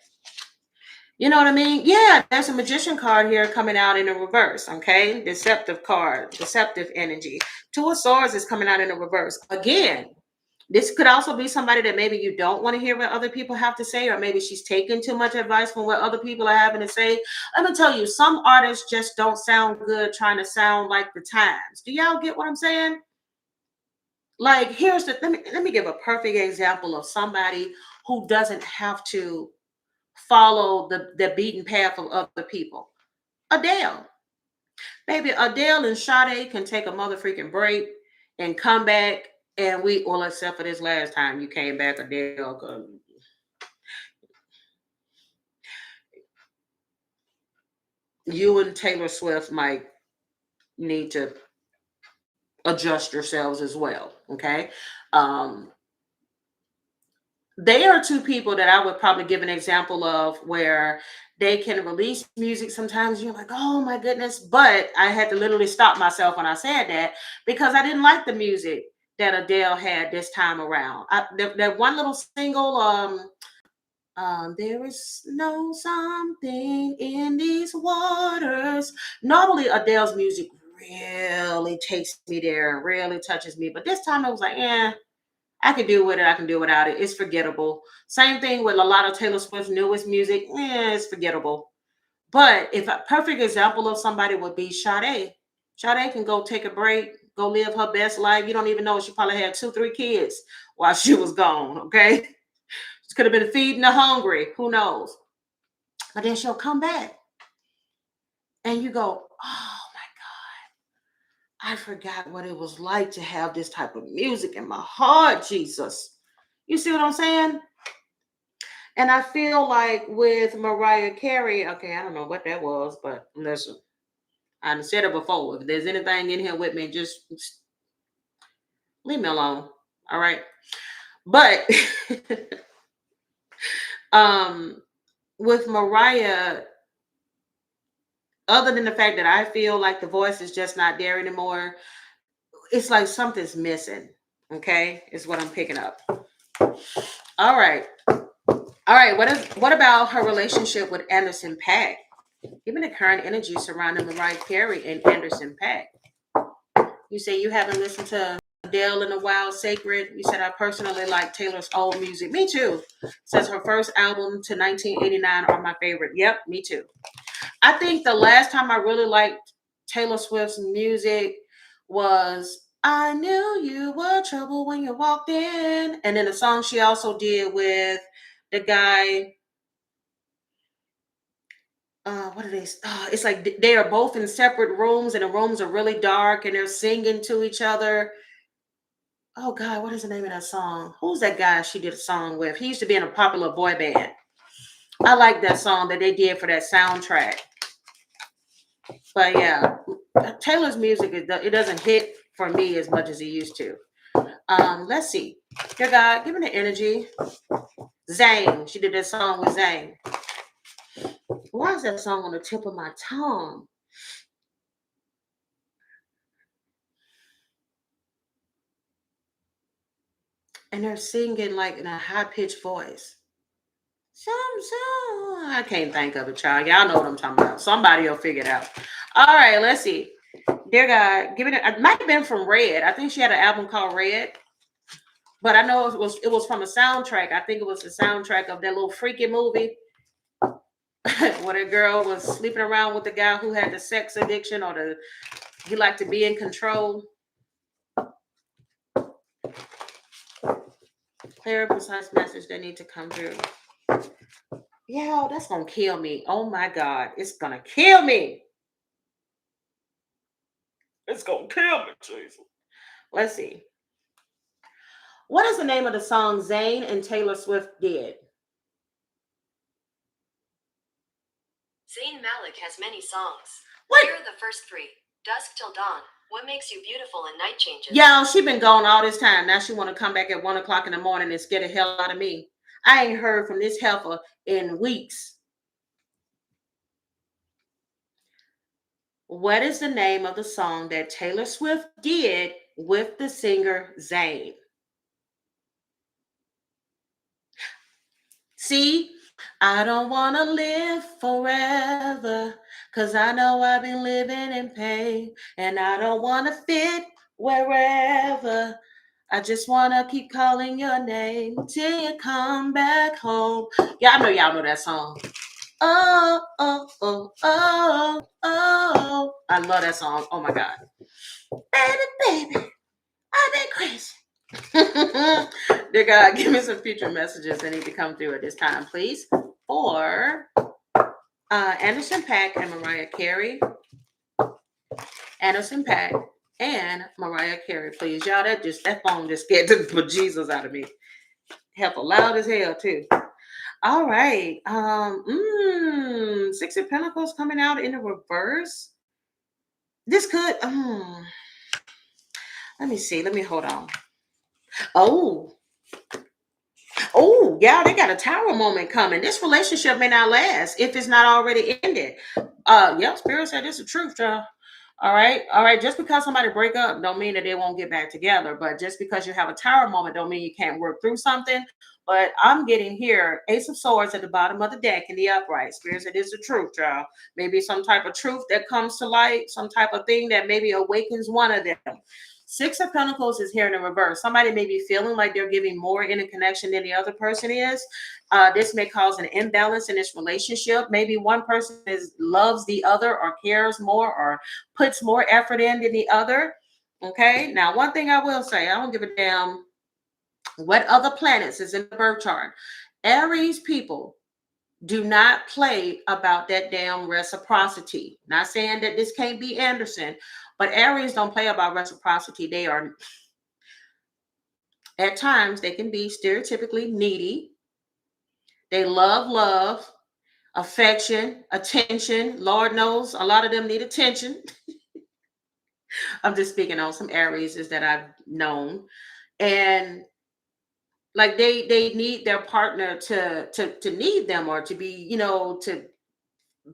You know what I mean? Yeah, there's a magician card here coming out in the reverse. Okay, deceptive card, deceptive energy. Two of Swords is coming out in the reverse again. This could also be somebody that maybe you don't want to hear what other people have to say, or maybe she's taking too much advice from what other people are having to say. Let me tell you, some artists just don't sound good trying to sound like the times. Do y'all get what I'm saying? Like, here's the let me give a perfect example of somebody who doesn't have to follow the beaten path of other people. Adele. Baby, Adele and Sade can take a motherfucking break and come back. And we, well, except for this last time you came back, Adele, you and Taylor Swift might need to adjust yourselves as well. Okay. Um, they are two people that I would probably give an example of where they can release music. Sometimes you're like, oh my goodness. But I had to literally stop myself when I said that because I didn't like the music that Adele had this time around. That one little single, there is no something in these waters. Normally, Adele's music really takes me there, really touches me. But this time it was like, I can do with it. I can do without it. It's forgettable. Same thing with a lot of Taylor Swift's newest music. It's forgettable. But if a perfect example of somebody would be Sade. Sade can go take a break, go live her best life. You don't even know she probably had 2, 3 kids while she was gone. Okay, she could have been feeding the hungry. Who knows? But then she'll come back, and you go, "Oh my God, I forgot what it was like to have this type of music in my heart." Jesus, you see what I'm saying? And I feel like with Mariah Carey, okay, I don't know what that was, but listen, I've said it before. If there's anything in here with me, just leave me alone. All right. But um with Mariah, other than the fact that I feel like the voice is just not there anymore, it's like something's missing. Okay, is what I'm picking up. All right. All right. What about her relationship with Anderson Paak? Give me the current energy surrounding Mariah Carey and Anderson Paak. You say you haven't listened to Adele in a while, Sacred. You said I personally like Taylor's old music. Me too. Says her first album to 1989 are my favorite. Yep, me too. I think the last time I really liked Taylor Swift's music was I knew you were trouble when you walked in. And then the song she also did with the guy, what are they? It's like they are both in separate rooms and the rooms are really dark and they're singing to each other. Oh God, what is the name of that song? Who's that guy she did a song with? He used to be in a popular boy band. I like that song that they did for that soundtrack. But yeah, Taylor's music, it doesn't hit for me as much as it used to. Let's see. Dear God, give me the energy. Zayn. She did that song with Zayn. Why is that song on the tip of my tongue? And they're singing like in a high-pitched voice. I can't think of it, child. Y'all know what I'm talking about. Somebody will figure it out. All right, let's see. Dear God, give it. It might have been from Red. I think she had an album called Red. But I know it was from a soundtrack. I think it was the soundtrack of that little freaky movie where the girl was sleeping around with the guy who had the sex addiction or he liked to be in control. Clear, precise message that need to come through. Yeah, that's gonna kill me. Oh my God, it's gonna kill me. It's gonna kill me, Jesus. Let's see. What is the name of the song Zayn and Taylor Swift did? Zayn Malik has many songs. What? Here are the first three. Dusk Till Dawn. What Makes You Beautiful and Night Changes. Y'all, she been gone all this time. Now she want to come back at 1 o'clock in the morning and scare the hell out of me. I ain't heard from this heifer in weeks. What is the name of the song that Taylor Swift did with the singer Zayn? See, I don't want to live forever because I know I've been living in pain and I don't want to fit wherever. I just want to keep calling your name till you come back home. Y'all know that song. Oh, oh, oh, oh, oh. I love that song. Oh my God. Baby, baby, I've been crazy. Dear God, give me some future messages that need to come through at this time, please. For Anderson Paak and Mariah Carey. Anderson Paak and Mariah Carey, please. Y'all, that phone just scared the bejesus out of me. Hell, loud as hell, too. All right. Six of Pentacles coming out in the reverse. This could let me see. Let me hold on. Oh, yeah, they got a tower moment coming. This relationship may not last if it's not already ended. Yeah, Spirit said this is the truth, y'all. All right. Just because somebody break up don't mean that they won't get back together. But just because you have a tower moment don't mean you can't work through something. But I'm getting here Ace of Swords at the bottom of the deck in the upright. Spirit said this is the truth, y'all. Maybe some type of truth that comes to light, some type of thing that maybe awakens one of them. Six of Pentacles is here in the reverse. Somebody may be feeling like they're giving more in a connection than the other person is. This may cause an imbalance in this relationship. Maybe one person loves the other or cares more or puts more effort in than the other. Okay. Now, one thing I will say, I don't give a damn what other planets is in the birth chart. Aries people do not play about that damn reciprocity. Not saying that this can't be Anderson, but Aries don't play about reciprocity. They are, at times, they can be stereotypically needy. They love, affection, attention. Lord knows a lot of them need attention. I'm just speaking on some Aries that I've known. And like they need their partner to need them or to be, to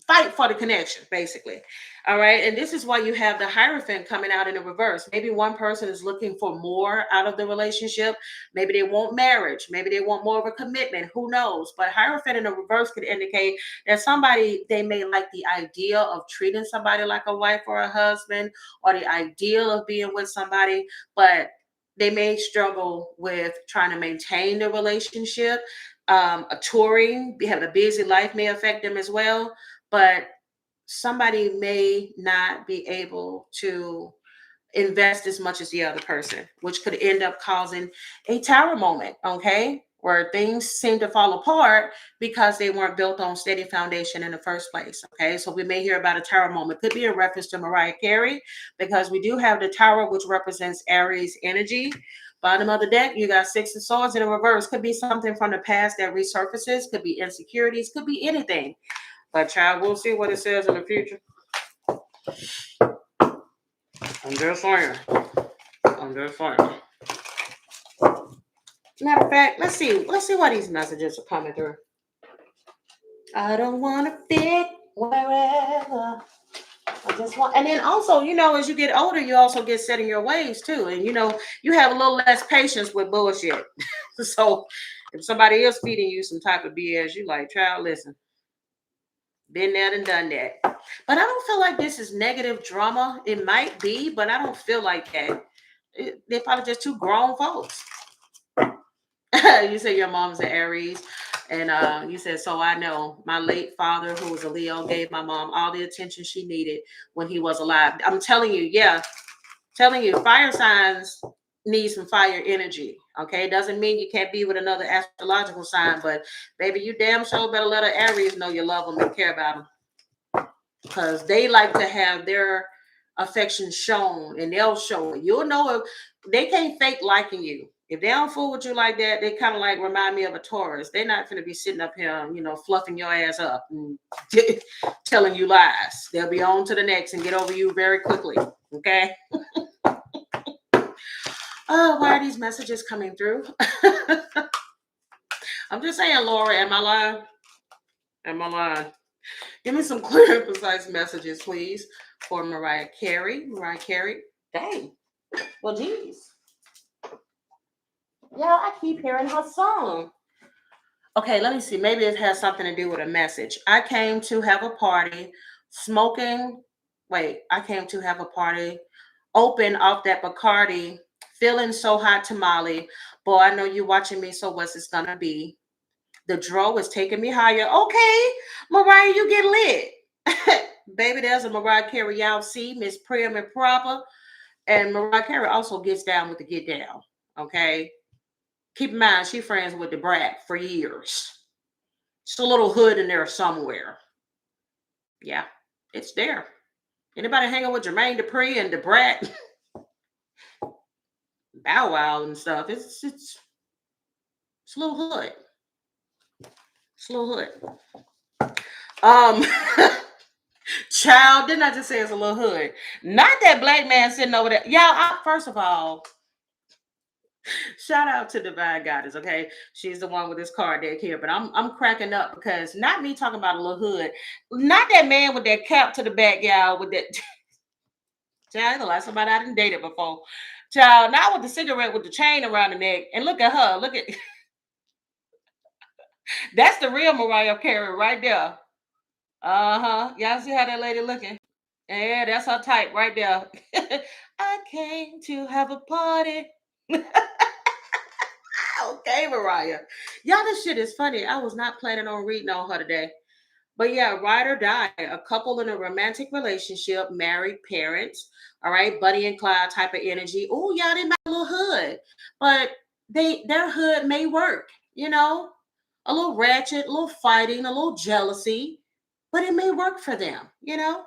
fight for the connection, basically. All right. And this is why you have the Hierophant coming out in the reverse. Maybe one person is looking for more out of the relationship. Maybe they want marriage. Maybe they want more of a commitment. Who knows? But Hierophant in the reverse could indicate that somebody, they may like the idea of treating somebody like a wife or a husband, or the ideal of being with somebody, but they may struggle with trying to maintain the relationship. A touring, having a busy life may affect them as well. But somebody may not be able to invest as much as the other person, which could end up causing a tower moment, okay? Where things seem to fall apart because they weren't built on steady foundation in the first place, okay? So we may hear about a tower moment. Could be a reference to Mariah Carey because we do have the tower, which represents Aries energy. Bottom of the deck, you got Six of Swords in the reverse. Could be something from the past that resurfaces. Could be insecurities. Could be anything. But child, we'll see what it says in the future. I'm just saying. I'm just saying. Matter of fact, let's see. Let's see why these messages are coming through. I don't want to fit wherever. I just want, and then also, you know, as you get older, you also get set in your ways too, and you know, you have a little less patience with bullshit. So, if somebody is feeding you some type of BS, you like, child, listen, been there and done that. But I don't feel like this is negative drama. It might be, but I don't feel like that. They're probably just two grown folks. You say your mom's an Aries, and you said, so I know my late father, who was a Leo, gave my mom all the attention she needed when he was alive. I'm telling you, yeah, telling you, fire signs need some fire energy. Okay, doesn't mean you can't be with another astrological sign, but baby, you damn sure better let an Aries know you love them and care about them, because they like to have their affection shown, and they'll show it. You'll know if they can't fake liking you. If they don't fool with you like that, they kind of like remind me of a Taurus. They're not going to be sitting up here, you know, fluffing your ass up and telling you lies. They'll be on to the next and get over you very quickly. Okay. Oh, why are these messages coming through? I'm just saying, Laura, am I lying? Am I lying? Give me some clear and precise messages, please, for Mariah Carey. Mariah Carey. Dang. Well, geez. Yeah, I keep hearing her song. Okay, let me see. Maybe it has something to do with a message. I came to have a party, smoking. Wait, I came to have a party, open off that Bacardi, feeling so hot tamale. Boy, I know you watching me, so what's this gonna be? The draw is taking me higher. Okay, Mariah, you get lit. Baby, there's a Mariah Carey, y'all see, Miss Prim and Proper. And Mariah Carey also gets down with the get down. Okay. Keep in mind, she friends with the brat for years. It's a little hood in there somewhere. Yeah, it's there. Anybody hanging with Jermaine Dupri and the brat, Bow Wow and stuff? It's a little hood. It's a little hood. Um, child, didn't I just say it's a little hood? Not that black man sitting over there. Y'all, first of all, shout out to Divine Goddess, okay? She's the one with this card deck here, but I'm cracking up because not me talking about a little hood, not that man with that cap to the back, y'all, with that child, like somebody I didn't dated before. Child, not with the cigarette with the chain around the neck. And look at her. Look at that's the real Mariah Carey right there. Uh-huh. Y'all see how that lady looking? Yeah, that's her type right there. I came to have a party. Okay, Mariah. Y'all, this shit is funny. I was not planning on reading on her today. But yeah, ride or die, a couple in a romantic relationship, married parents, all right, Buddy and Clyde type of energy. Oh, yeah, they might be a little hood, but their hood may work, you know, a little ratchet, a little fighting, a little jealousy, but it may work for them, you know.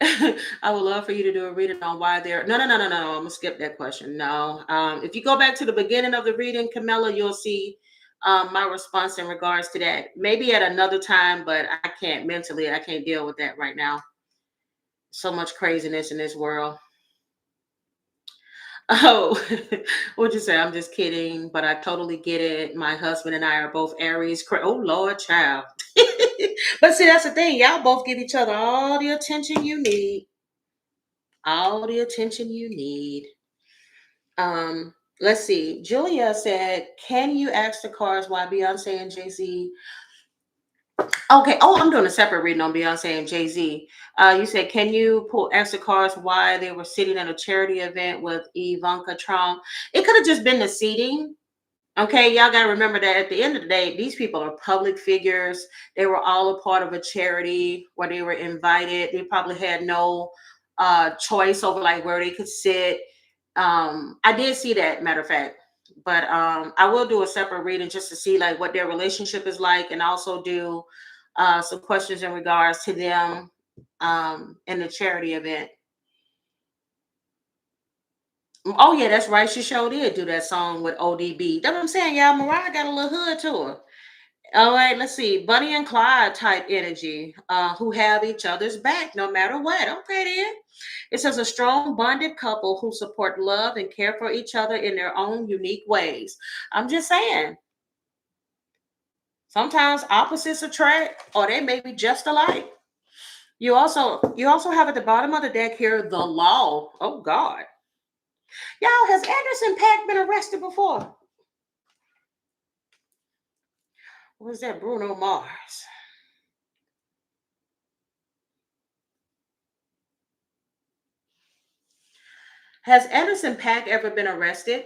I would love for you to do a reading on why they're no. I'm gonna skip that question. No. If you go back to the beginning of the reading, Camilla, you'll see my response in regards to that. Maybe at another time, but I can't mentally, I can't deal with that right now. So much craziness in this world. Oh, what'd you say? I'm just kidding, but I totally get it. My husband and I are both Aries. Oh Lord, child. But see, that's the thing. Y'all both give each other all the attention you need. All the attention you need. Let's see. Julia said, "Can you ask the cars why Beyonce and Jay Z?" Okay. Oh, I'm doing a separate reading on Beyonce and Jay Z. You said, "Can you ask the cars why they were sitting at a charity event with Ivanka Trump?" It could have just been the seating. Okay, y'all got to remember that at the end of the day, these people are public figures. They were all a part of a charity where they were invited. They probably had no choice over like where they could sit. I did see that, matter of fact. But I will do a separate reading just to see like what their relationship is like, and also do some questions in regards to them in the charity event. Oh yeah, that's right. She sure did do that song with ODB. That's what I'm saying, y'all. Mariah got a little hood to her. All right, let's see. Bunny and Clyde type energy, who have each other's back no matter what. Okay, then. It says a strong bonded couple who support love and care for each other in their own unique ways. I'm just saying, sometimes opposites attract, or they may be just alike. You also have at the bottom of the deck here the law. Oh God. Y'all, has Anderson Paak been arrested before? Was that Bruno Mars? Has Anderson Paak ever been arrested?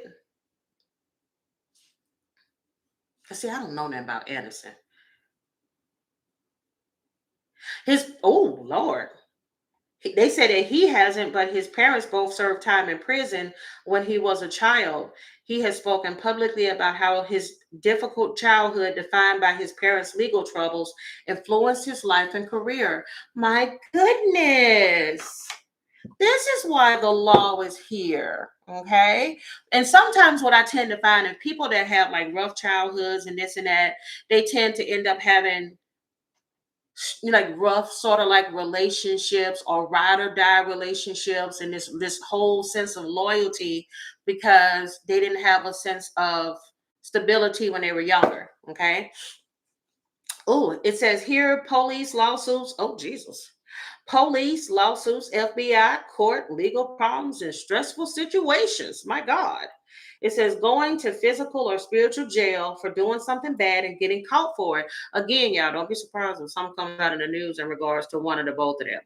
See, I don't know nothing about Anderson. Oh Lord. They said that he hasn't, but his parents both served time in prison when he was a child. He has spoken publicly about how his difficult childhood, defined by his parents' legal troubles, influenced his life and career. My goodness. This is why the law is here. Okay. And sometimes what I tend to find in people that have like rough childhoods and this and that, they tend to end up having like rough sort of like relationships or ride or die relationships, and this whole sense of loyalty because they didn't have a sense of stability when they were younger. Okay. Oh, it says here police lawsuits. Oh, Jesus. Police lawsuits, FBI, court, legal problems, and stressful situations. My God. It says going to physical or spiritual jail for doing something bad and getting caught for it. Again, y'all, don't be surprised if something comes out in the news in regards to one of the both of them.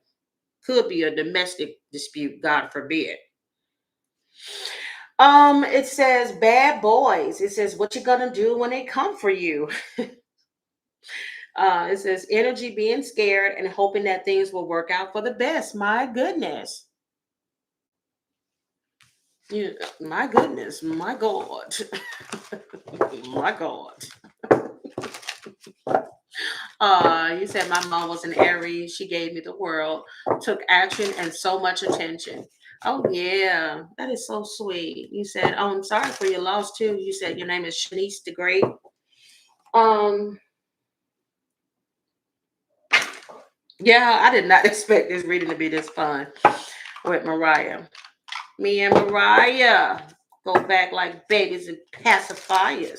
Could be a domestic dispute, God forbid. It says bad boys. It says what you gonna do when they come for you. It says energy being scared and hoping that things will work out for the best. My goodness. Yeah, my goodness, my God. My God. You said my mom was an Aries. She gave me the world, took action and so much attention. Oh yeah, that is so sweet. You said, "Oh, I'm sorry for your loss too." You said your name is Shanice the Great. Um, yeah, I did not expect this reading to be this fun with Mariah. Me and Mariah go back like babies and pacifiers.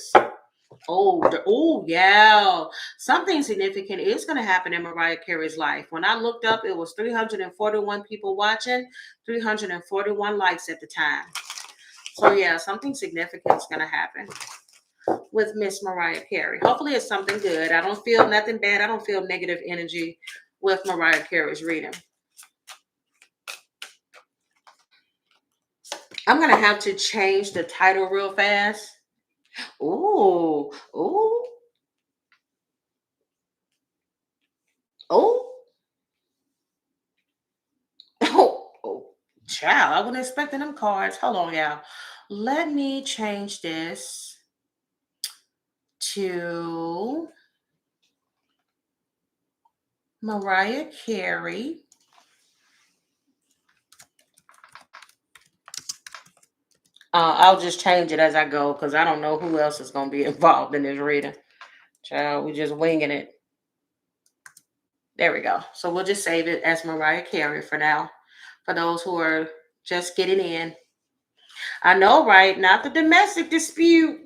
Oh, yeah. Something significant is going to happen in Mariah Carey's life. When I looked up, it was 341 people watching, 341 likes at the time. So, yeah, something significant is going to happen with Miss Mariah Carey. Hopefully, it's something good. I don't feel nothing bad. I don't feel negative energy with Mariah Carey's reading. I'm going to have to change the title real fast. Ooh, ooh, oh. Oh, child, I wasn't expecting them cards. Hold on, y'all. Let me change this to Mariah Carey. I'll just change it as I go because I don't know who else is going to be involved in this reading. Child, we just winging it. There we go. So we'll just save it as Mariah Carey for now. For those who are just getting in. I know, right? Not the domestic dispute.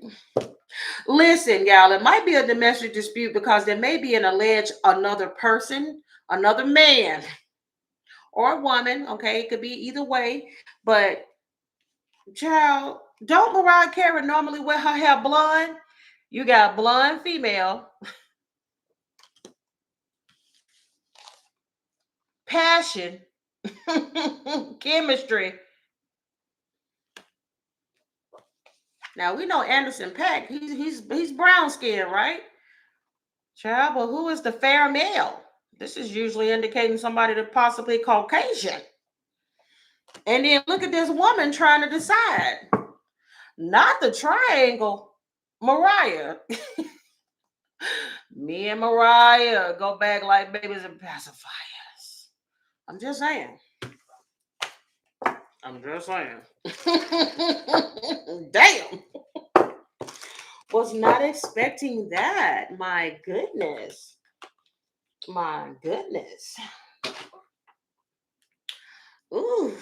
Listen, y'all, it might be a domestic dispute because there may be an alleged another person, another man, or a woman. Okay, it could be either way. But, child, don't Mariah Carey normally wear her hair blonde? You got blonde female, passion, chemistry. Now we know Anderson Paak. He's brown skinned, right? Child, but who is the fair male? This is usually indicating somebody that possibly Caucasian. And then look at this woman trying to decide. Not the triangle. Mariah. Me and Mariah go back like babies and pacifiers. I'm just saying. Damn. Was not expecting that. My goodness. My goodness. Ooh.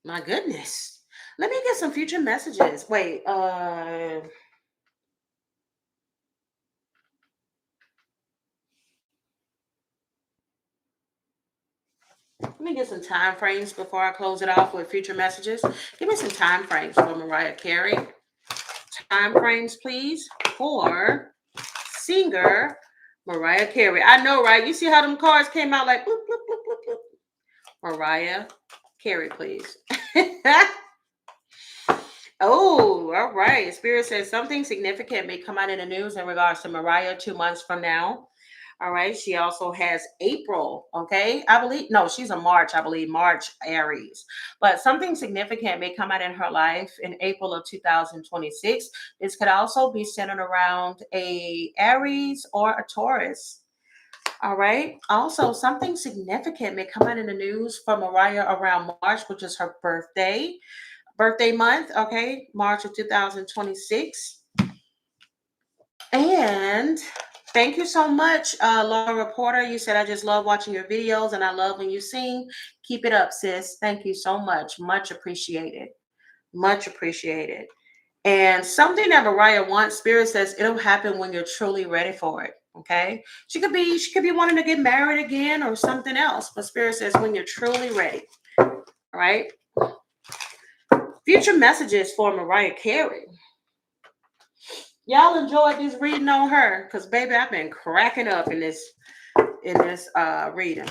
My goodness. Let me get some future messages. Wait, let me get some time frames before I close it off with future messages. Give me some time frames for Mariah Carey. Time frames, please, for singer Mariah Carey. I know, right? You see how them cards came out like bloop, bloop, bloop, bloop, bloop. Mariah Carey, please. Oh, all right. Spirit says something significant may come out in the news in regards to Mariah 2 months from now. All right. She also has April. Okay. I believe, no, she's a March, I believe, March Aries. But something significant may come out in her life in April of 2026. This could also be centered around a Aries or a Taurus. All right. Also, something significant may come out in the news for Mariah around March, which is her birthday month. Okay. March of 2026. And thank you so much, Laura Reporter. You said, I just love watching your videos and I love when you sing. Keep it up, sis. Thank you so much. Much appreciated. Much appreciated. And something that Mariah wants, Spirit says it'll happen when you're truly ready for it. Okay. She could be wanting to get married again or something else. But Spirit says when you're truly ready. All right. Future messages for Mariah Carey. Y'all enjoyed this reading on her, because baby, I've been cracking up in this reading.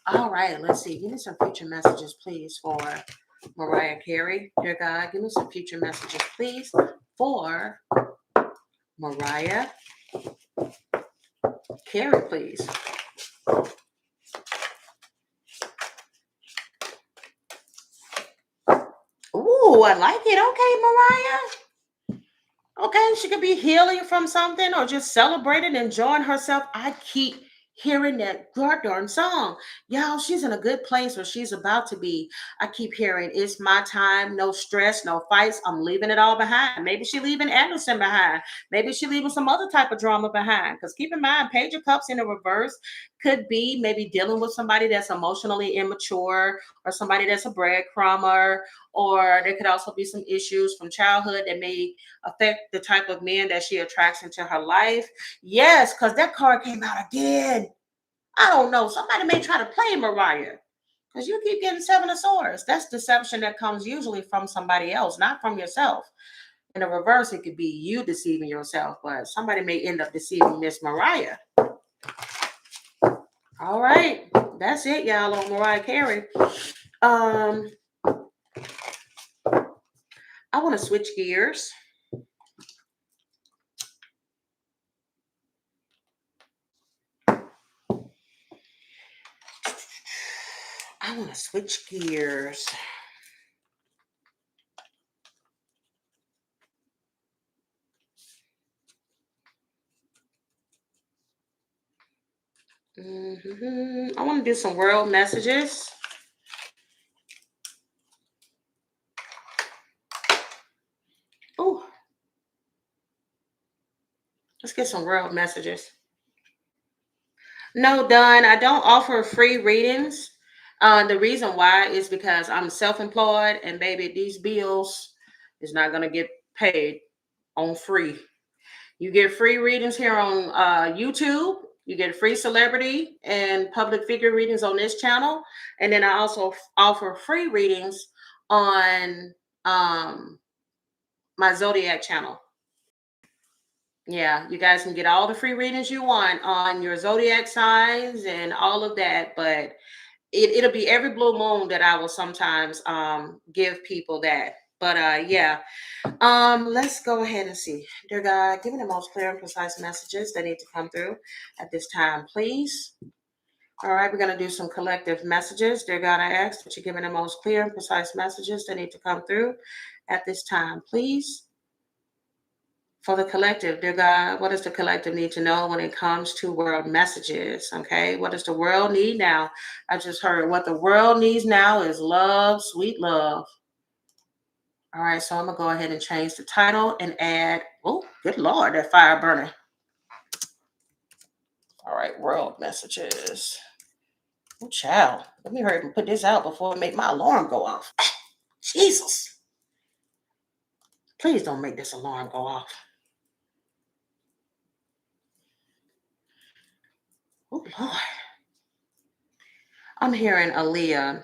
All right, let's see. Give me some future messages, please, for Mariah Carey. Dear God, give me some future messages, please, for Mariah Carey, please. Ooh, I like it. Okay, Mariah. Okay, she could be healing from something or just celebrating, enjoying herself. I keep hearing that darn song. Y'all, she's in a good place where she's about to be. I keep hearing, it's my time, no stress, no fights. I'm leaving it all behind. Maybe she leaving Anderson behind. Maybe she leaving some other type of drama behind. Because keep in mind, Page of Cups in the reverse could be maybe dealing with somebody that's emotionally immature or somebody that's a breadcrumber, or there could also be some issues from childhood that may affect the type of men that she attracts into her life. Yes, because that card came out again. I don't know. Somebody may try to play Mariah because you keep getting Seven of Swords. That's deception that comes usually from somebody else, not from yourself. In the reverse, it could be you deceiving yourself, but somebody may end up deceiving Miss Mariah. All right. That's it, y'all, on Mariah Carey. I want to switch gears. I want to switch gears. I want to do some world messages. Oh, let's get some world messages. No, Don, I don't offer free readings. The reason why is because I'm self-employed and baby, these bills is not going to get paid on free. You get free readings here on YouTube. You get free celebrity and public figure readings on this channel. And then I also offer free readings on my Zodiac channel. Yeah, you guys can get all the free readings you want on your Zodiac signs and all of that. But it'll be every blue moon that I will sometimes give people that. But yeah. Let's go ahead and see. Dear God, give me the most clear and precise messages that need to come through at this time, please. All right, we're going to do some collective messages. Dear God, I ask that you give me the most clear and precise messages that need to come through at this time, please. For the collective, dear God, what does the collective need to know when it comes to world messages? Okay, what does the world need now? I just heard what the world needs now is love, sweet love. All right, so I'm going to go ahead and change the title and add, oh, good Lord, that fire burning. All right, world messages. Oh, child, let me hurry up and put this out before I make my alarm go off. Jesus. Please don't make this alarm go off. Oh, Lord. I'm hearing Aaliyah.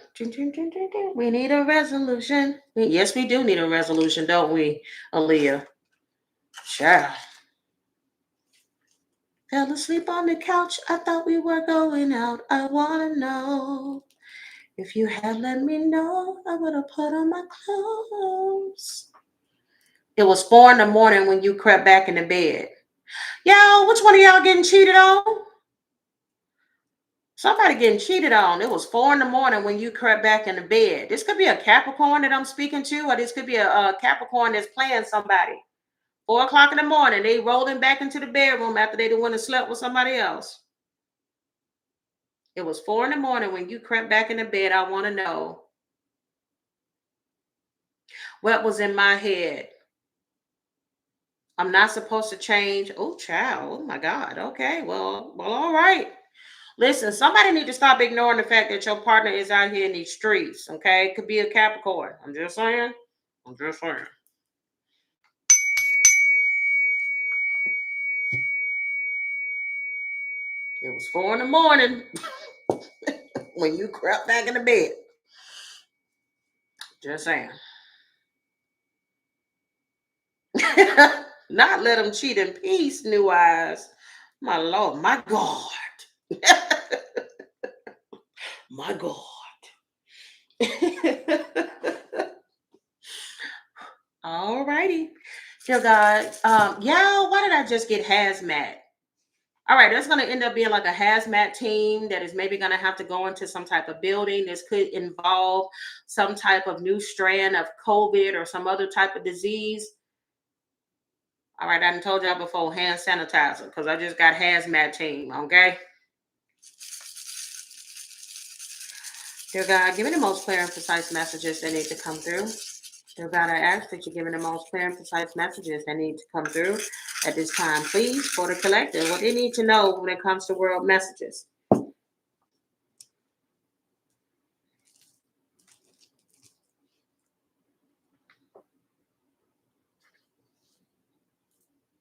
We need a resolution. Yes, we do need a resolution, don't we, Aaliyah? Sure. Fell asleep on the couch. I thought we were going out. I want to know. If you had let me know, I would have put on my clothes. It was 4 a.m. when you crept back in the bed. Y'all, which one of y'all getting cheated on? Somebody getting cheated on. It was 4 a.m. when you crept back in the bed. This could be a Capricorn that I'm speaking to, or this could be a Capricorn that's playing somebody. 4 o'clock in the morning, they rolling back into the bedroom after they went and slept with somebody else. It was 4 a.m. when you crept back in the bed. I want to know what was in my head. I'm not supposed to change. Oh, child. Oh, my God. Okay. Well, all right. Listen, somebody need to stop ignoring the fact that your partner is out here in these streets, okay? It could be a Capricorn. I'm just saying. It was 4 a.m. when you crept back in the bed. Just saying. Not let them cheat in peace, New Eyes. My Lord, my God. My God. All righty. Dear God, y'all, why did I just get hazmat? All right, that's going to end up being like a hazmat team that is maybe going to have to go into some type of building. This could involve some type of new strand of COVID or some other type of disease. All right, I done told y'all before, hand sanitizer, because I just got hazmat team, okay? Dear God, give me the most clear and precise messages that need to come through. Dear God, I ask that you give me the most clear and precise messages that need to come through at this time, please, for the collective. What they need to know when it comes to world messages.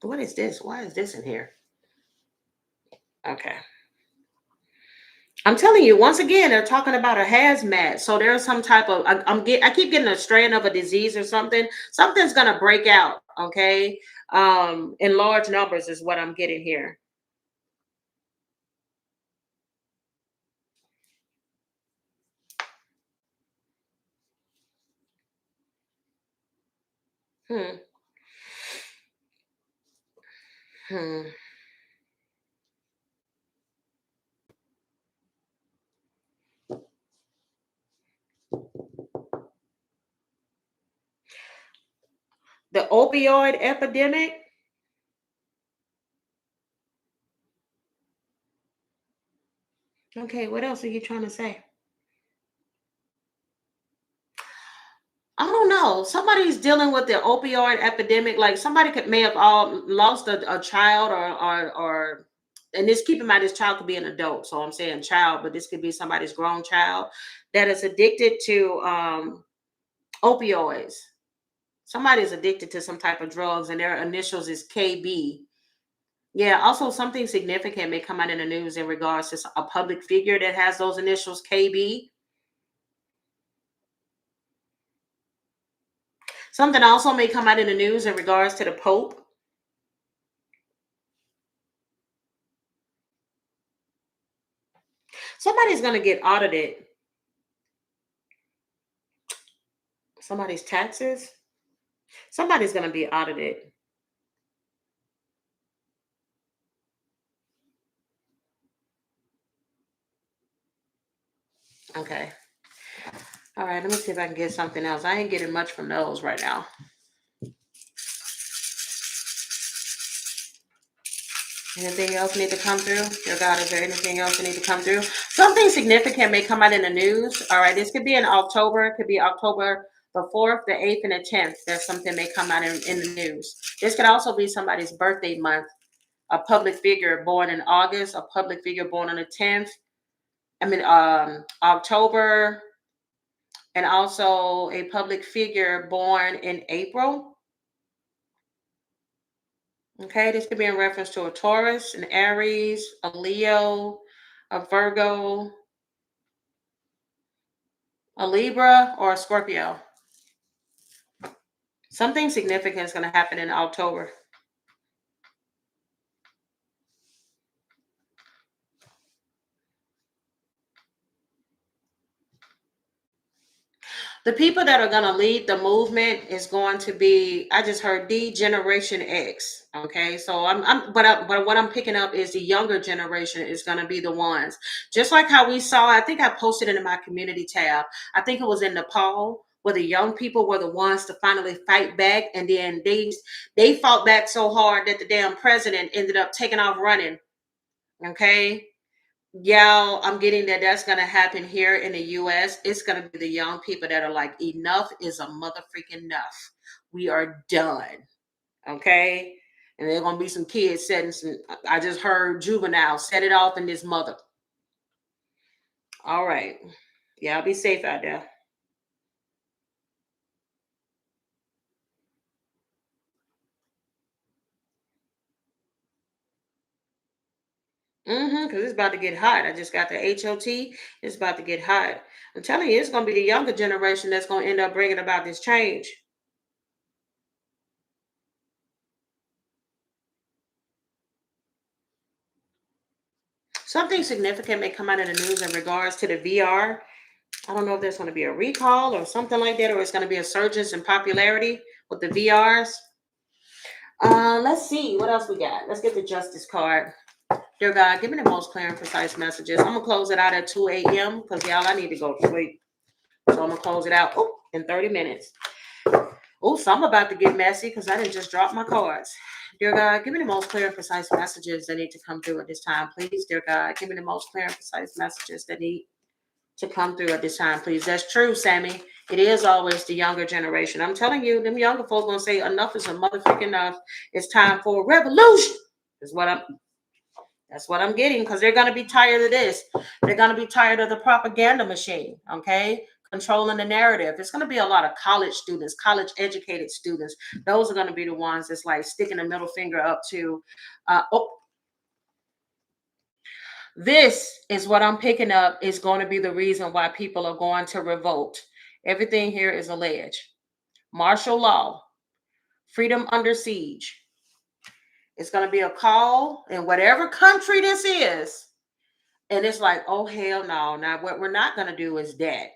What is this? Why is this in here? Okay. I'm telling you, once again, they're talking about a hazmat. So there's some type of I keep getting a strand of a disease or something. Something's gonna break out, okay? In large numbers is what I'm getting here. Hmm. Hmm. The opioid epidemic. Okay, what else are you trying to say? I don't know. Somebody's dealing with the opioid epidemic. Like somebody may have all lost a child or and this keep in mind this child could be an adult. So I'm saying child, but this could be somebody's grown child that is addicted to opioids. Somebody's addicted to some type of drugs and their initials is KB. Yeah, also something significant may come out in the news in regards to a public figure that has those initials KB. Something also may come out in the news in regards to the Pope. Somebody's going to get audited. Somebody's taxes. Somebody's going to be audited. Okay. All right, let me see if I can get something else. I ain't getting much from those right now. Anything else need to come through? Dear God, is there anything else that need to come through? Something significant may come out in the news. All right, this could be in October. It could be October the 4th, the 8th, and the 10th. There's something may come out in the news. This could also be somebody's birthday month. A public figure born in August, a public figure born on the 10th. October, and also a public figure born in April. Okay, this could be in reference to a Taurus, an Aries, a Leo, a Virgo, a Libra, or a Scorpio. Something significant is going to happen in October. The people that are going to lead the movement is going to be, I just heard D Generation X. Okay, so but what I'm picking up is the younger generation is going to be the ones, just like how we saw. I think I posted it in my community tab. I think it was in Nepal, where the young people were the ones to finally fight back, and then they fought back so hard that the damn president ended up taking off running. Okay, yeah, I'm getting that that's going to happen here in the US. It's going to be the young people that are like, enough is a motherfucking enough. We are done. Okay. And there's going to be some kids setting some, I just heard juvenile set it off in this mother. All right. Yeah, I'll be safe out there. Because it's about to get hot. I just got the HOT. It's about to get hot. I'm telling you, it's going to be the younger generation that's going to end up bringing about this change. Something significant may come out of the news in regards to the VR. I don't know if there's going to be a recall or something like that, or it's going to be a surge in popularity with the VRs. Let's see what else we got. Let's get the justice card. Dear God, give me the most clear and precise messages. I'm gonna close it out at 2 a.m. because y'all, I need to go to sleep. So I'm gonna close it out in 30 minutes. Oh, so I'm about to get messy because I didn't just drop my cards. Dear God, give me the most clear and precise messages that need to come through at this time, please. Dear God, give me the most clear and precise messages that need to come through at this time, please. That's true, Sammy. It is always the younger generation. I'm telling you, them younger folks gonna say enough is a motherfucking enough. It's time for a revolution. That's what I'm getting, because they're gonna be tired of this. They're gonna be tired of the propaganda machine, okay? Controlling the narrative. It's gonna be a lot of college students, college educated students. Those are gonna be the ones that's like sticking the middle finger up to this is what I'm picking up is going to be the reason why people are going to revolt. Everything here is alleged. Martial law, freedom under siege. It's going to be a call in whatever country this is. And it's like, oh, hell no. Now, what we're not going to do is that.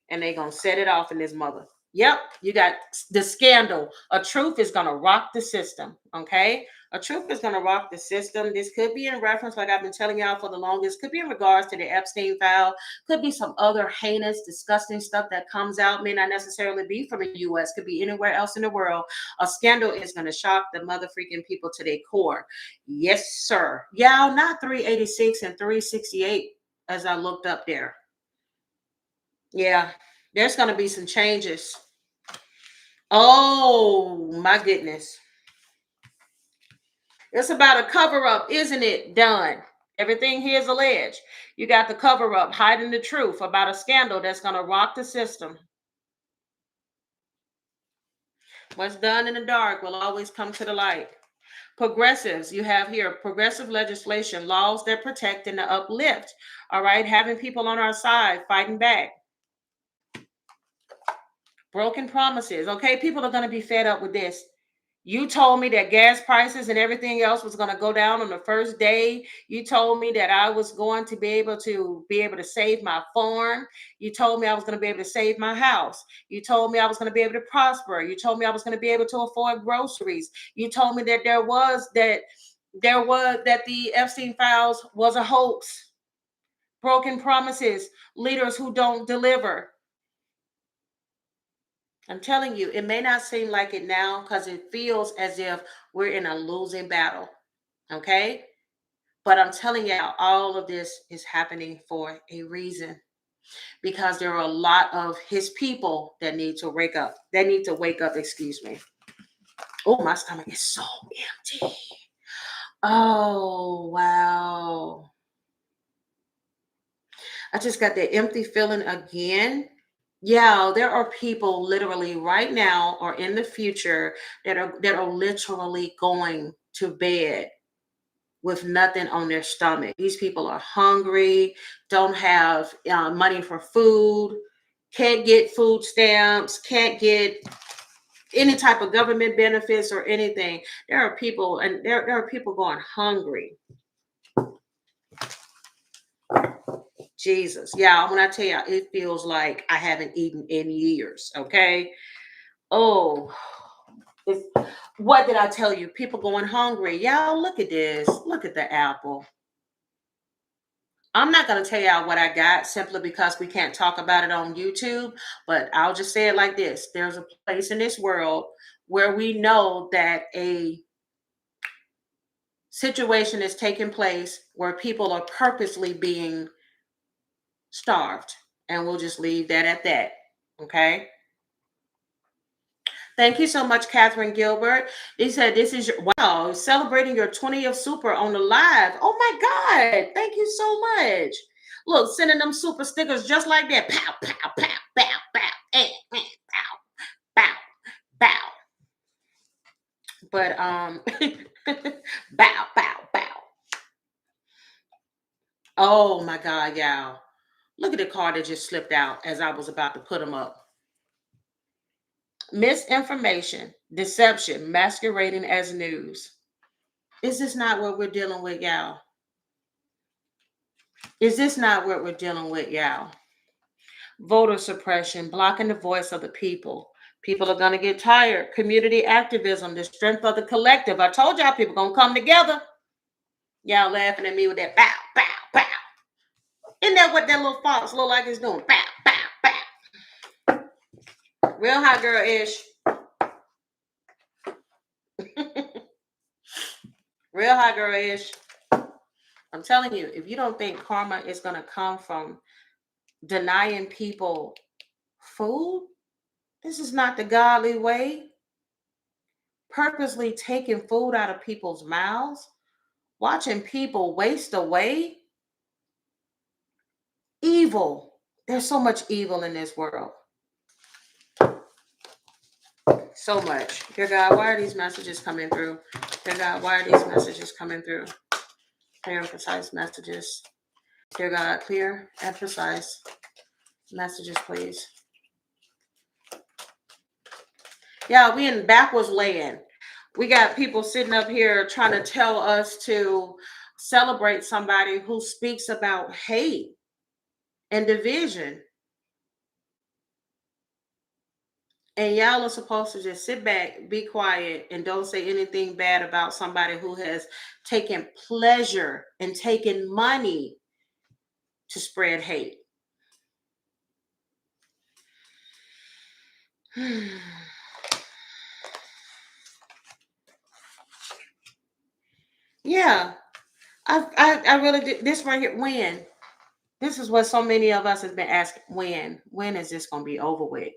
And they're going to set it off in this mother. Yep, you got the scandal. A truth is going to rock the system, okay? A truth is going to rock the system. This could be in reference, like I've been telling y'all for the longest, could be in regards to the Epstein file, could be some other heinous, disgusting stuff that comes out, may not necessarily be from the U.S., could be anywhere else in the world. A scandal is going to shock the mother freaking people to their core. Yes, sir. Y'all, not 386 and 368 as I looked up there. Yeah, there's going to be some changes. Oh, my goodness. It's about a cover up, isn't it? Done. Everything here is alleged. You got the cover up, hiding the truth about a scandal that's going to rock the system. What's done in the dark will always come to the light. Progressives, you have here progressive legislation, laws that protect and uplift. All right, having people on our side fighting back. Broken promises. Okay, people are going to be fed up with this. You told me that gas prices and everything else was going to go down on the first day. You told me that I was going to be able to save my farm. You told me I was going to be able to save my house. You told me I was going to be able to prosper. You told me I was going to be able to afford groceries. You told me that that the Epstein files was a hoax. broken promises, leaders who don't deliver. I'm telling you, it may not seem like it now because it feels as if we're in a losing battle. Okay? But I'm telling you, all of this is happening for a reason because there are a lot of his people that need to wake up. They need to wake up, excuse me. Oh, my stomach is so empty. Oh, wow. I just got that empty feeling again. Yeah, there are people literally right now or in the future that are literally going to bed with nothing on their stomach. These people are hungry, don't have money for food, can't get food stamps, can't get any type of government benefits or anything. There are people, and there are people going hungry. Jesus. Yeah, when I tell you, it feels like I haven't eaten in years. Okay. Oh, it's, what did I tell you? People going hungry. Y'all, look at this. Look at the apple. I'm not going to tell y'all what I got simply because we can't talk about it on YouTube, but I'll just say it like this. There's a place in this world where we know that a situation is taking place where people are purposely being starved. And we'll just leave that at that. Okay. Thank you so much, Catherine Gilbert. He said, this is your, wow, celebrating your 20th super on the live. Oh my God. Thank you so much. Look, sending them super stickers just like that. Pow, pow, pow, pow, pow, pow, pow, pow. But, bow, bow, bow. Oh my God, y'all. Look at the card that just slipped out as I was about to put them up. Misinformation, deception, masquerading as news. Is this not what we're dealing with, y'all? Is this not what we're dealing with, y'all? Voter suppression, blocking the voice of the people. People are going to get tired. Community activism, the strength of the collective. I told y'all people going to come together. Y'all laughing at me with that bow, bow, bow. Isn't that what that little fox look like it's doing? Bow, bow, bow. Real hot girl ish. Real hot girl ish. I'm telling you, if you don't think karma is going to come from denying people food, this is not the godly way. Purposely taking food out of people's mouths, watching people waste away. Evil. There's so much evil in this world. So much. Dear God, why are these messages coming through? Dear God, why are these messages coming through? Clear and precise messages. Dear God, clear and precise messages, please. Yeah, we in backwards land. We got people sitting up here trying to tell us to celebrate somebody who speaks about hate and division. And y'all are supposed to just sit back, be quiet, and don't say anything bad about somebody who has taken pleasure and taken money to spread hate. Yeah, I really did this right here. When? This is what so many of us has been asking. When is this going to be over with?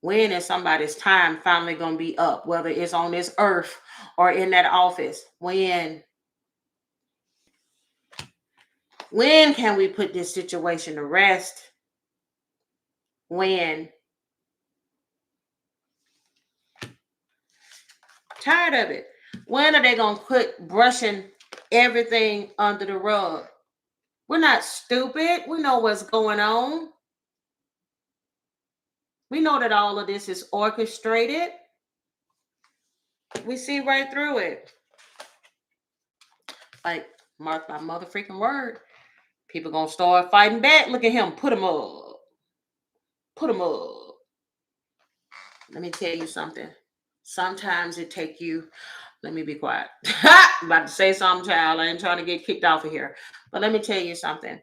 When is somebody's time finally going to be up, whether it's on this earth or in that office? When can we put this situation to rest? When? Tired of it. When are they going to quit brushing everything under the rug? We're not stupid. We know what's going on. We know that all of this is orchestrated. We see right through it. Like, mark my mother freaking word. People gonna start fighting back. Look at him. Put him up. Put him up. Let me tell you something. Sometimes it take you Let me be quiet. I'm about to say something, child. I ain't trying to get kicked off of here. But let me tell you something.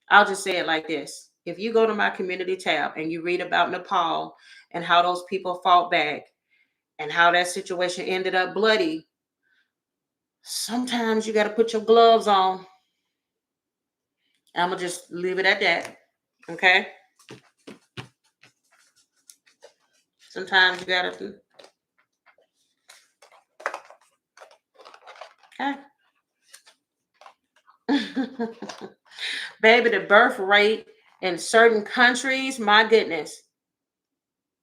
I'll just say it like this. If you go to my community tab and you read about Nepal and how those people fought back and how that situation ended up bloody, sometimes you got to put your gloves on. I'm going to just leave it at that. Okay? Sometimes you got to. Okay. Baby, the birth rate in certain countries, my goodness,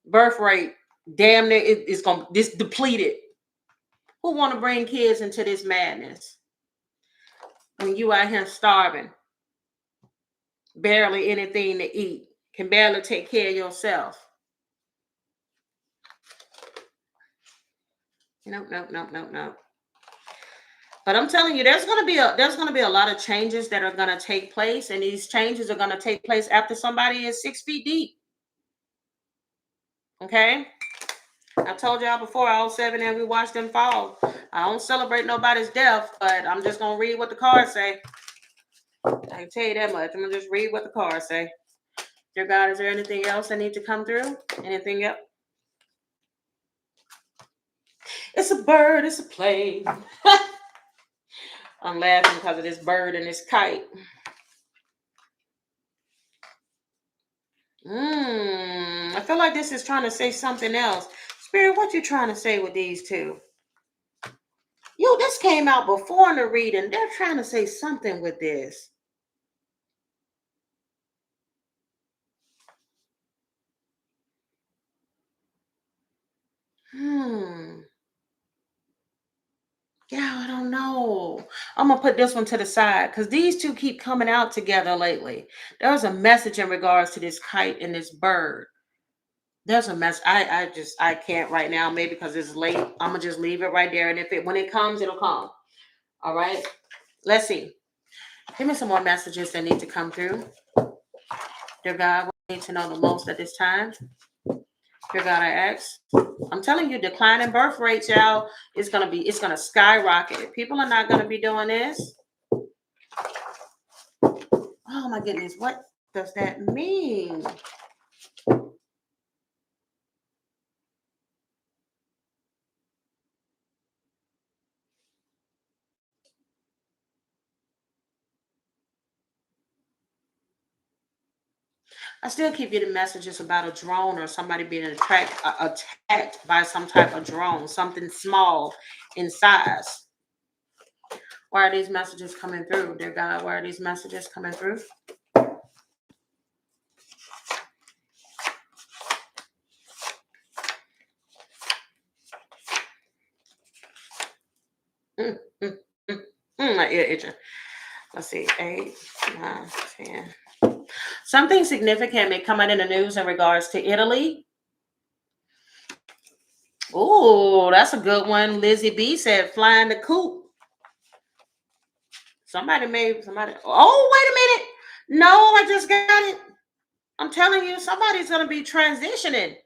birth rate, damn near it's gonna this depleted. Who want to bring kids into this madness when you out here starving, barely anything to eat, can barely take care of yourself? Nope, nope, nope, nope, nope. But I'm telling you, there's gonna be a lot of changes that are gonna take place, and these changes are gonna take place after somebody is 6 feet deep. Okay. I told y'all before, all 7 and we watched them fall. I don't celebrate nobody's death, but I'm just gonna read what the cards say. I can tell you that much. I'm gonna just read what the cards say. Dear God, is there anything else that need to come through? Anything else? It's a bird, it's a plane. I'm laughing because of this bird and this kite. I feel like this is trying to say something else. Spirit, what you trying to say with these two? Yo, this came out before in the reading. They're trying to say something with this. Yeah, I don't know. I'm gonna put this one to the side because these two keep coming out together lately. There's a message in regards to this kite and this bird. There's a mess. I can't right now, maybe because it's late. I'm gonna just leave it right there. And when it comes, it'll come. All right. Let's see. Give me some more messages that need to come through. Dear God, we need to know the most at this time. Dear God, I ask. I'm telling you, declining birth rates, y'all, it's gonna skyrocket. People are not gonna be doing this. Oh my goodness, what does that mean? I still keep getting messages about a drone or somebody being attacked by some type of drone, something small in size. Why are these messages coming through, dear God? Why are these messages coming through? My ear itching. Let's see, 8, 9, 10. Something significant may come out in the news in regards to Italy. Oh, that's a good one. Lizzie B said flying the coop. Somebody. Oh, wait a minute. No, I just got it. I'm telling you, somebody's going to be transitioning.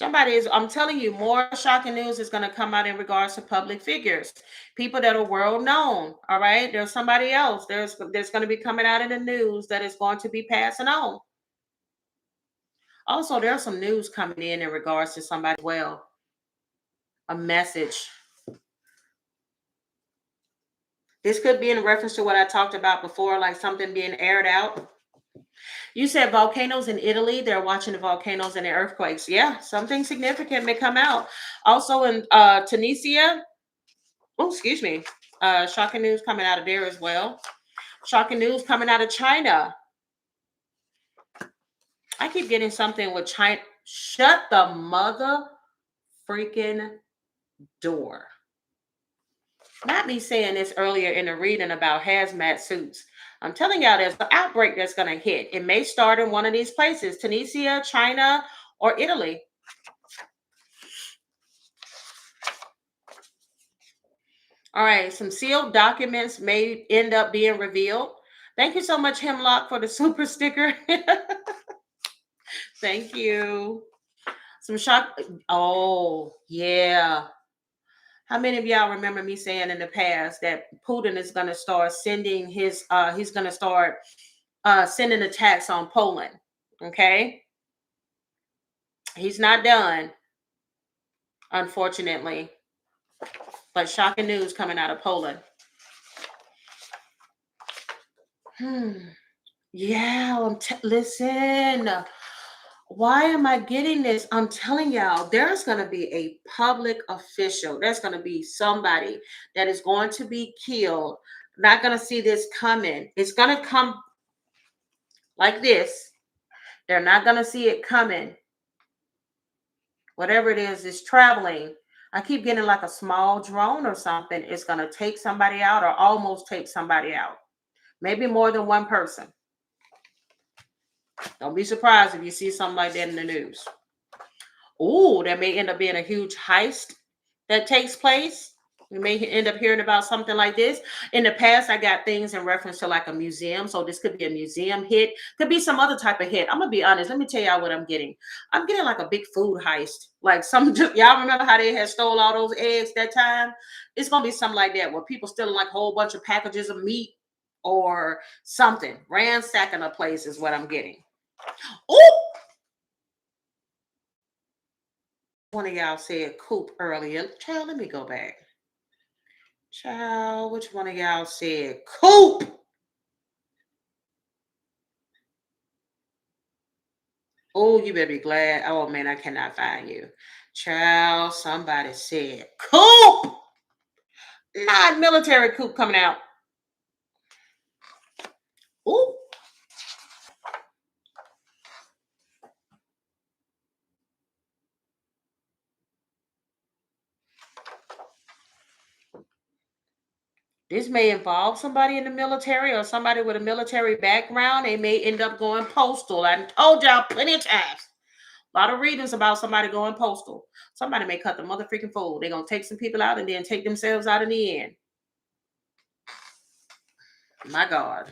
I'm telling you, more shocking news is going to come out in regards to public figures, people that are world known. All right. There's somebody else. There's going to be coming out in the news that is going to be passing on. Also, there's some news coming in regards to somebody as well. A message. This could be in reference to what I talked about before, like something being aired out. You said volcanoes in Italy. They're watching the volcanoes and the earthquakes. Yeah, something significant may come out. Also in Tunisia. Oh, excuse me. Shocking news coming out of there as well. Shocking news coming out of China. I keep getting something with China. Shut the mother freaking door. Not me saying this earlier in the reading about hazmat suits. I'm telling y'all there's an outbreak that's going to hit. It may start in one of these places, Tunisia, China, or Italy. All right, some sealed documents may end up being revealed. Thank you so much, Hemlock, for the super sticker. Thank you. Some shock. Oh, yeah. How many of y'all remember me saying in the past that Putin is going to start sending he's going to start sending attacks on Poland? Okay. He's not done, unfortunately. But shocking news coming out of Poland. Yeah, listen. Why am I getting this? I'm telling y'all, there's going to be a public official. There's going to be somebody that is going to be killed. Not going to see this coming. It's going to come like this. They're not going to see it coming. Whatever it is traveling. I keep getting like a small drone or something. It's going to take somebody out or almost take somebody out. Maybe more than one person. Don't be surprised if you see something like that in the news. Oh, there may end up being a huge heist that takes place. We may end up hearing about something like this. In the past, I got things in reference to like a museum. So this could be a museum hit. Could be some other type of hit. I'm going to be honest. Let me tell y'all what I'm getting. I'm getting like a big food heist. Like y'all remember how they had stole all those eggs that time? It's going to be something like that where people stealing like a whole bunch of packages of meat or something. Ransacking a place is what I'm getting. Oh! One of y'all said coop earlier. Child, let me go back. Child, which one of y'all said coop? Oh, you better be glad. Oh, man, I cannot find you. Child, somebody said coop. Not military coop coming out. Ooh. This may involve somebody in the military or somebody with a military background. They may end up going postal. I told y'all plenty of times. A lot of readings about somebody going postal. Somebody may cut the mother freaking fold. They're going to take some people out and then take themselves out in the end. My God.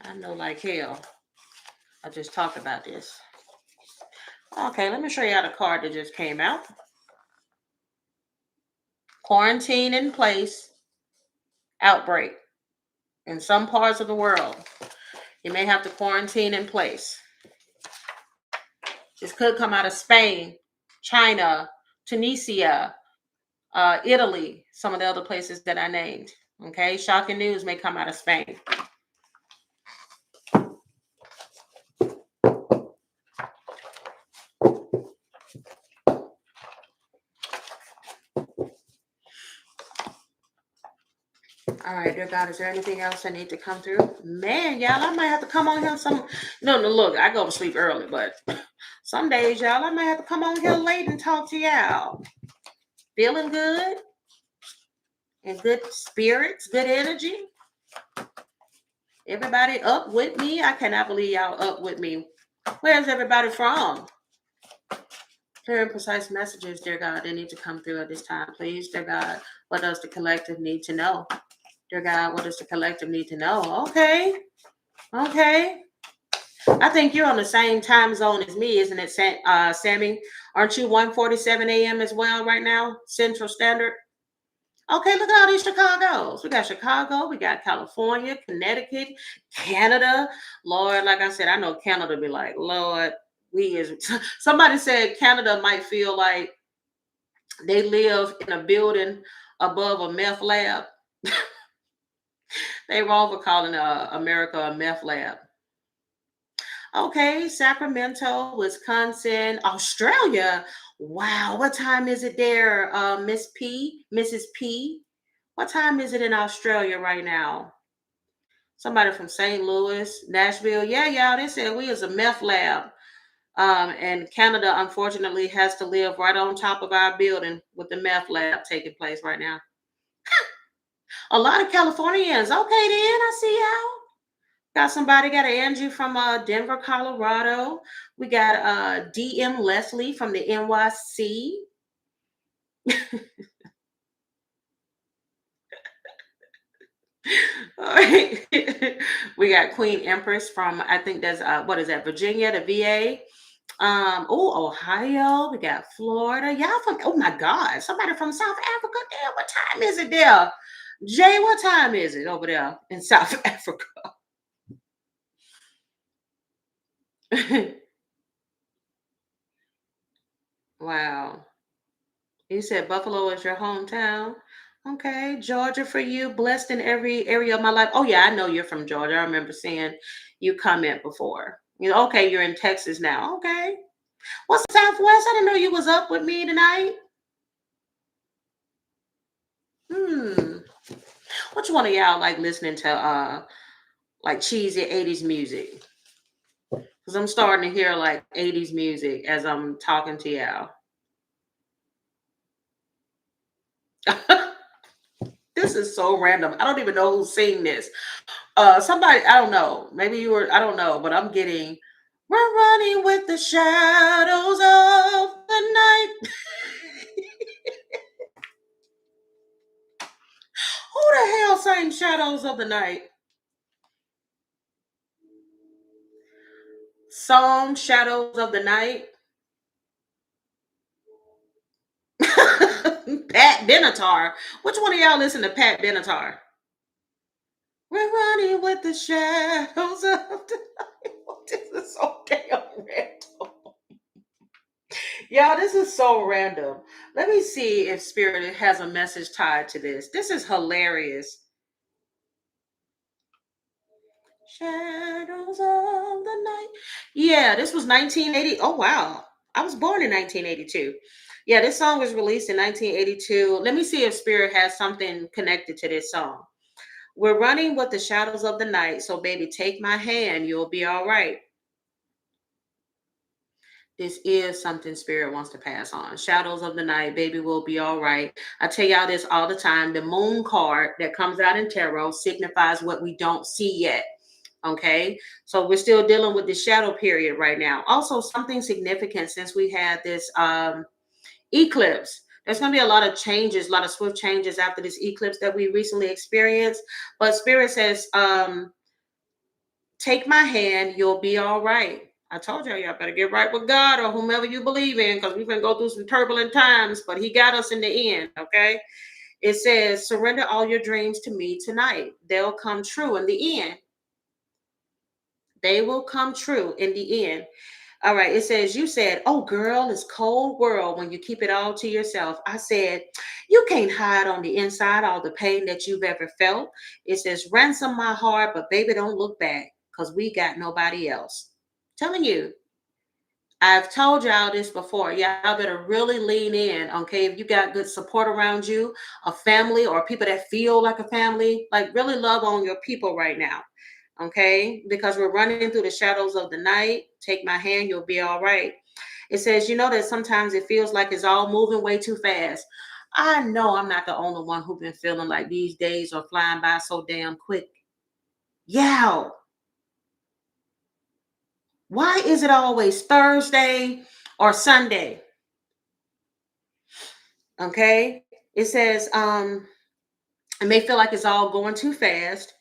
I know like hell. I just talked about this. Okay, let me show you how the card that just came out. Quarantine in place. Outbreak. In some parts of the world, you may have to quarantine in place. This could come out of Spain, China, Tunisia, Italy, some of the other places that I named. Okay, shocking news may come out of Spain. All right, dear God, is there anything else I need to come through? Man, y'all, I might have to come on here No, look, I go to sleep early, but some days, y'all, I might have to come on here late and talk to y'all. Feeling good? And good spirits, good energy? Everybody up with me? I cannot believe y'all up with me. Where's everybody from? Clear and precise messages, dear God, they need to come through at this time, please. Dear God, what does the collective need to know? Dear God, what does the collective need to know? Okay. I think you're on the same time zone as me, isn't it, Sammy? Aren't you 1:47 a.m. as well right now, Central Standard? Okay, look at all these Chicagos. We got Chicago, we got California, Connecticut, Canada. Lord, like I said, I know Canada be like, Lord, somebody said Canada might feel like they live in a building above a meth lab. They wrong for calling America a meth lab. Okay, Sacramento, Wisconsin, Australia. Wow, what time is it there, Mrs. P? What time is it in Australia right now? Somebody from St. Louis, Nashville. Yeah, y'all, they said we is a meth lab. And Canada, unfortunately, has to live right on top of our building with the meth lab taking place right now. A lot of Californians. Okay, then, I see y'all. Got Angie from Denver, Colorado. We got DM Leslie from the NYC. All right. We got Queen Empress from, I think that's what is that, Virginia, the VA. Oh, Ohio. We got Florida. Y'all from, oh my God, somebody from South Africa. Damn, what time is it there? Jay, what time is it over there in South Africa? Wow. You said Buffalo is your hometown. Okay, Georgia for you. Blessed in every area of my life. Oh yeah, I know you're from Georgia. I remember seeing you comment before. You know, okay, you're in Texas now. Okay. What's Southwest? I didn't know you was up with me tonight. Hmm. Which one of y'all like listening to like cheesy 80s music? Because I'm starting to hear like 80s music as I'm talking to y'all. This is so random. I don't even know who's singing this. Somebody, I don't know. Maybe you were, I don't know, but I'm getting we're running with the shadows of the night. Who the hell sang Shadows of the Night? Song Shadows of the Night. Pat Benatar. Which one of y'all listen to Pat Benatar? We're running with the shadows of the night. This is so damn random. Y'all, this is so random. Let me see if Spirit has a message tied to this. This is hilarious. Shadows of the night. Yeah, this was 1980. Oh, wow. I was born in 1982. Yeah, this song was released in 1982. Let me see if Spirit has something connected to this song. We're running with the shadows of the night. So, baby, take my hand. You'll be all right. This is something Spirit wants to pass on. Shadows of the night, baby, will be all right. I tell y'all this all the time. The moon card that comes out in tarot signifies what we don't see yet. Okay, so we're still dealing with the shadow period right now. Also, something significant since we had this eclipse. There's going to be a lot of changes, a lot of swift changes after this eclipse that we recently experienced. But Spirit says, take my hand, you'll be all right. I told y'all better get right with God or whomever you believe in, because we're going to go through some turbulent times, but He got us in the end. Okay, it says, surrender all your dreams to me tonight. They'll come true in the end. They will come true in the end. All right. It says, you said, oh, girl, it's cold world when you keep it all to yourself. I said, you can't hide on the inside all the pain that you've ever felt. It says, ransom my heart, but baby, don't look back because we got nobody else. Telling you, I've told y'all this before. Y'all better really lean in. Okay. If you got good support around you, a family or people that feel like a family, like really love on your people right now. Okay, because we're running through the shadows of the night. Take my hand, you'll be all right. It says, you know that sometimes it feels like it's all moving way too fast. I know I'm not the only one who's been feeling like these days are flying by so damn quick. Yeah. Why is it always Thursday or Sunday? Okay. It says, it may feel like it's all going too fast.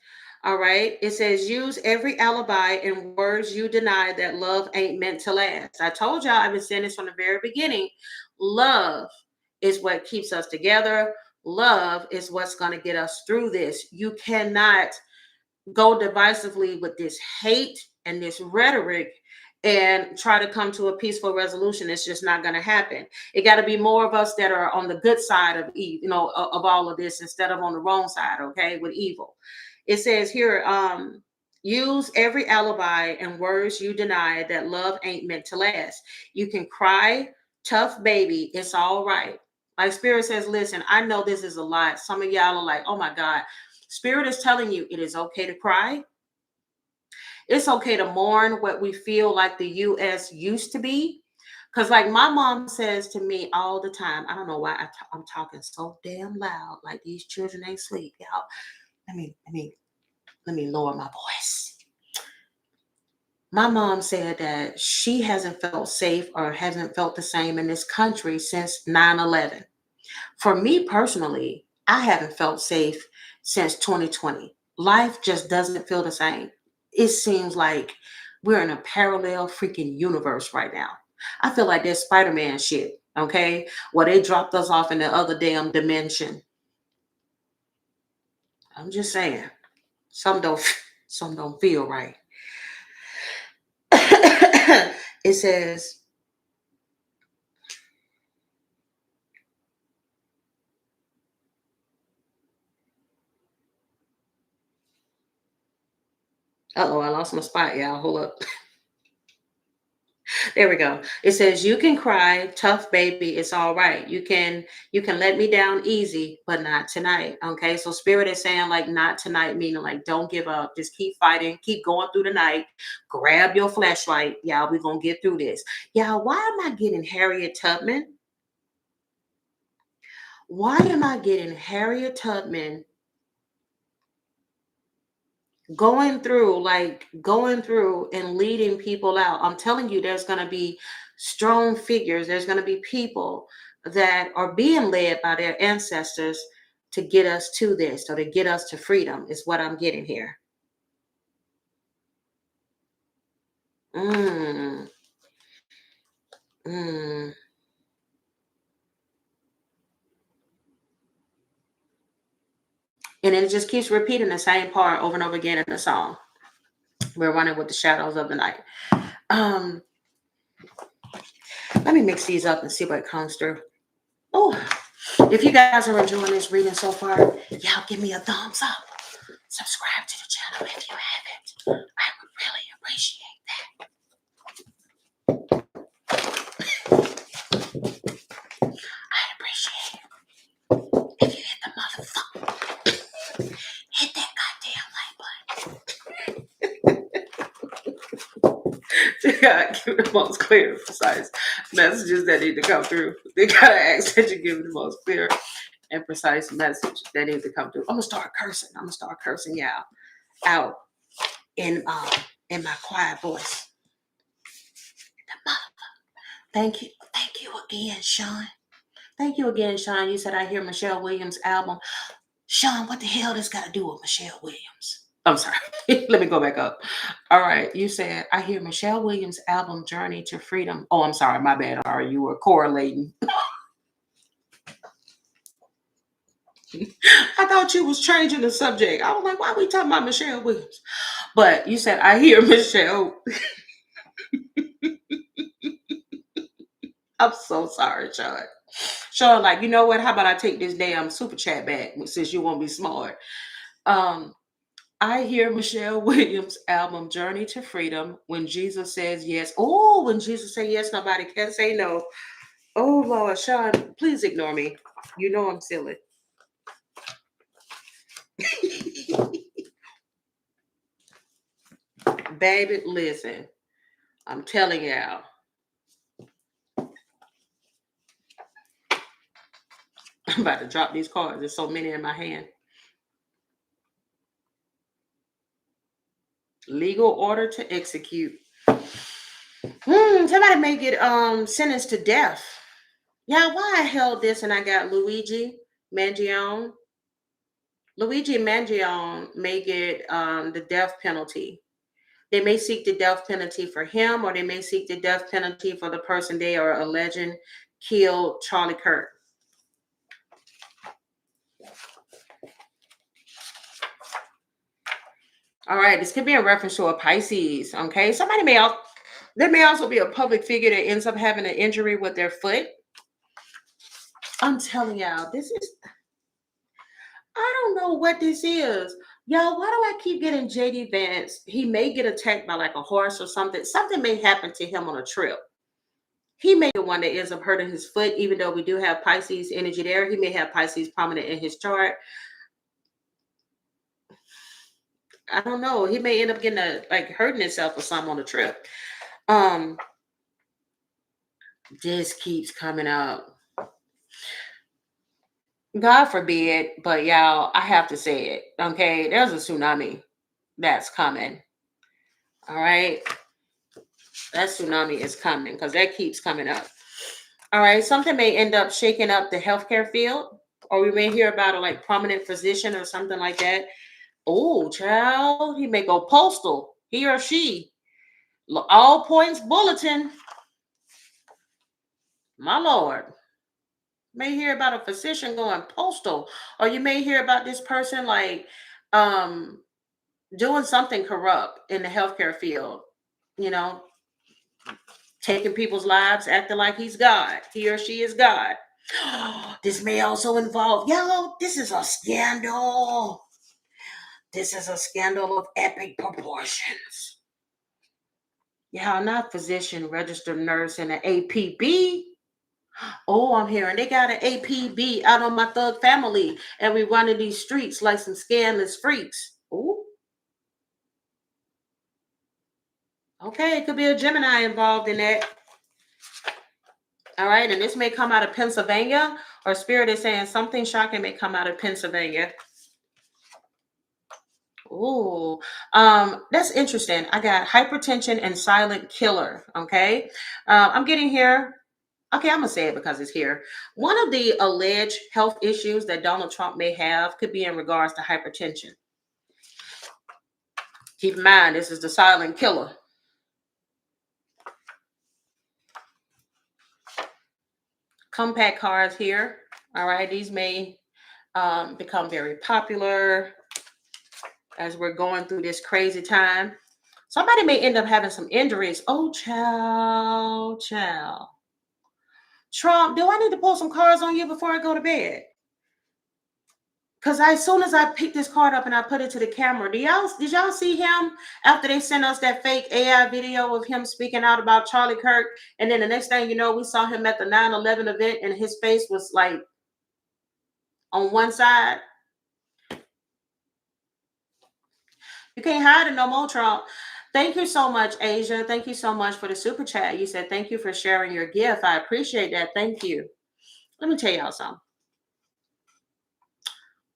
All right. It says use every alibi and words you deny that love ain't meant to last. I told y'all, I've been saying this from the very beginning. Love is what keeps us together. Love is what's going to get us through this. You cannot go divisively with this hate and this rhetoric and try to come to a peaceful resolution. It's just not going to happen. It got to be more of us that are on the good side of of all of this instead of on the wrong side, okay, with evil. It says here, use every alibi and words you deny that love ain't meant to last. You can cry, tough baby, it's all right. Like Spirit says, listen, I know this is a lot. Some of y'all are like, oh my God. Spirit is telling you it is okay to cry. It's okay to mourn what we feel like the U.S. used to be. Because, like my mom says to me all the time, I don't know why I'm talking so damn loud, like these children ain't sleep, y'all. Let me let me lower my voice. My mom said that she hasn't felt safe or hasn't felt the same in this country since 9/11. For me personally, I haven't felt safe since 2020. Life just doesn't feel the same. It seems like we're in a parallel freaking universe right now. I feel like there's Spider-Man shit, okay? Well, they dropped us off in the other damn dimension. I'm just saying, some don't, some don't feel right. It says, uh-oh, I lost my spot, y'all. Hold up. There we go. It says you can cry, tough baby, it's all right. You can let me down easy, but not tonight. Okay. So spirit is saying like not tonight, meaning like don't give up. Just keep fighting, keep going through the night. Grab your flashlight. Y'all, we're gonna get through this. Y'all, why am I getting Harriet Tubman? Why am I getting Harriet Tubman going through and leading people out? I'm telling you, there's going to be strong figures, there's going to be people that are being led by their ancestors to get us to this, or to get us to freedom, is what I'm getting here. mm, mm. And it just keeps repeating the same part over and over again in the song. We're running with the shadows of the night. um Let me mix these up and see what comes through. Oh, if you guys are enjoying this reading so far, y'all give me a thumbs up. Subscribe to the channel if you haven't. I would really appreciate that. I'd appreciate it if you hit the motherfucker. Hit that goddamn like button. God, give the most clear and precise messages that need to come through. They gotta ask that you give the most clear and precise message that needs to come through. I'm gonna start cursing y'all out in my quiet voice. Thank you again, Sean. Thank you again, Sean. You said I hear Michelle Williams' album. Sean, what the hell does got to do with Michelle Williams? I'm sorry. Let me go back up. All right. You said I hear Michelle Williams' album Journey to Freedom. Oh, I'm sorry. My bad. Or you were correlating. I thought you was changing the subject. I was like, why are we talking about Michelle Williams? But you said I hear Michelle. I'm so sorry, Sean. Sean, like, you know what? How about I take this damn super chat back since you won't be smart? Um, I hear Michelle Williams' album Journey to Freedom. When Jesus says yes. Oh, when Jesus says yes, nobody can say no. Oh Lord, Sean, please ignore me. You know I'm silly. Baby, listen. I'm telling y'all. I'm about to drop these cards. There's so many in my hand. Legal order to execute. Somebody may get sentenced to death. Yeah, why I held this and I got Luigi Mangione. Luigi Mangione may get the death penalty. They may seek the death penalty for him, or they may seek the death penalty for the person they are alleging killed Charlie Kirk. All right, this could be a reference to a Pisces. Okay, there may also be a public figure that ends up having an injury with their foot. I'm telling y'all, I don't know what this is. Y'all, why do I keep getting JD Vance? He may get attacked by like a horse or something. Something may happen to him on a trip. He may be the one that ends up hurting his foot, even though we do have Pisces energy there. He may have Pisces prominent in his chart. I don't know. He may end up getting hurting himself or something on the trip. Um, this keeps coming up. God forbid, but y'all, I have to say it. Okay, there's a tsunami that's coming. All right, that tsunami is coming because that keeps coming up. All right, something may end up shaking up the healthcare field. Or we may hear about a like prominent physician or something like that. Oh, child, he may go postal. He or she. All points bulletin. My Lord. May hear about a physician going postal. Or you may hear about this person like um doing something corrupt in the healthcare field. You know, taking people's lives, acting like he's God. He or she is God. This may also involve, yo, this is a scandal. This is a scandal of epic proportions. Yeah, not physician, registered nurse, and an APB. Oh, I'm hearing they got an APB out on my thug family, and we running these streets like some scandalous freaks. Ooh, okay, it could be a Gemini involved in that. All right, and this may come out of Pennsylvania, or Spirit is saying something shocking may come out of Pennsylvania. Ooh, that's interesting. I got hypertension and silent killer. Okay, I'm getting here. Okay, I'm gonna say it because it's here. One of the alleged health issues that Donald Trump may have could be in regards to hypertension. Keep in mind, this is the silent killer. Compact cars here. All right, these may become very popular as we're going through this crazy time. Somebody may end up having some injuries. Oh, child. Trump, do I need to pull some cards on you before I go to bed? Because as soon as I picked this card up and I put it to the camera, did y'all see him after they sent us that fake AI video of him speaking out about Charlie Kirk? And then the next thing you know, we saw him at the 9/11 event and his face was like on one side. You can't hide it no more, Trump. Thank you so much, Asia. Thank you so much for the super chat. You said thank you for sharing your gift. I appreciate that. Thank you. Let me tell y'all something.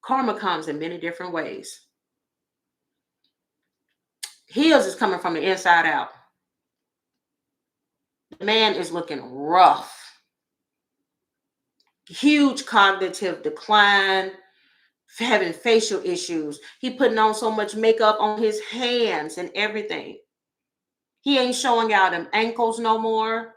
Karma comes in many different ways. His is coming from the inside out. The man is looking rough. Huge cognitive decline, having facial issues. He putting on so much makeup on his hands and everything. He ain't showing out them ankles no more.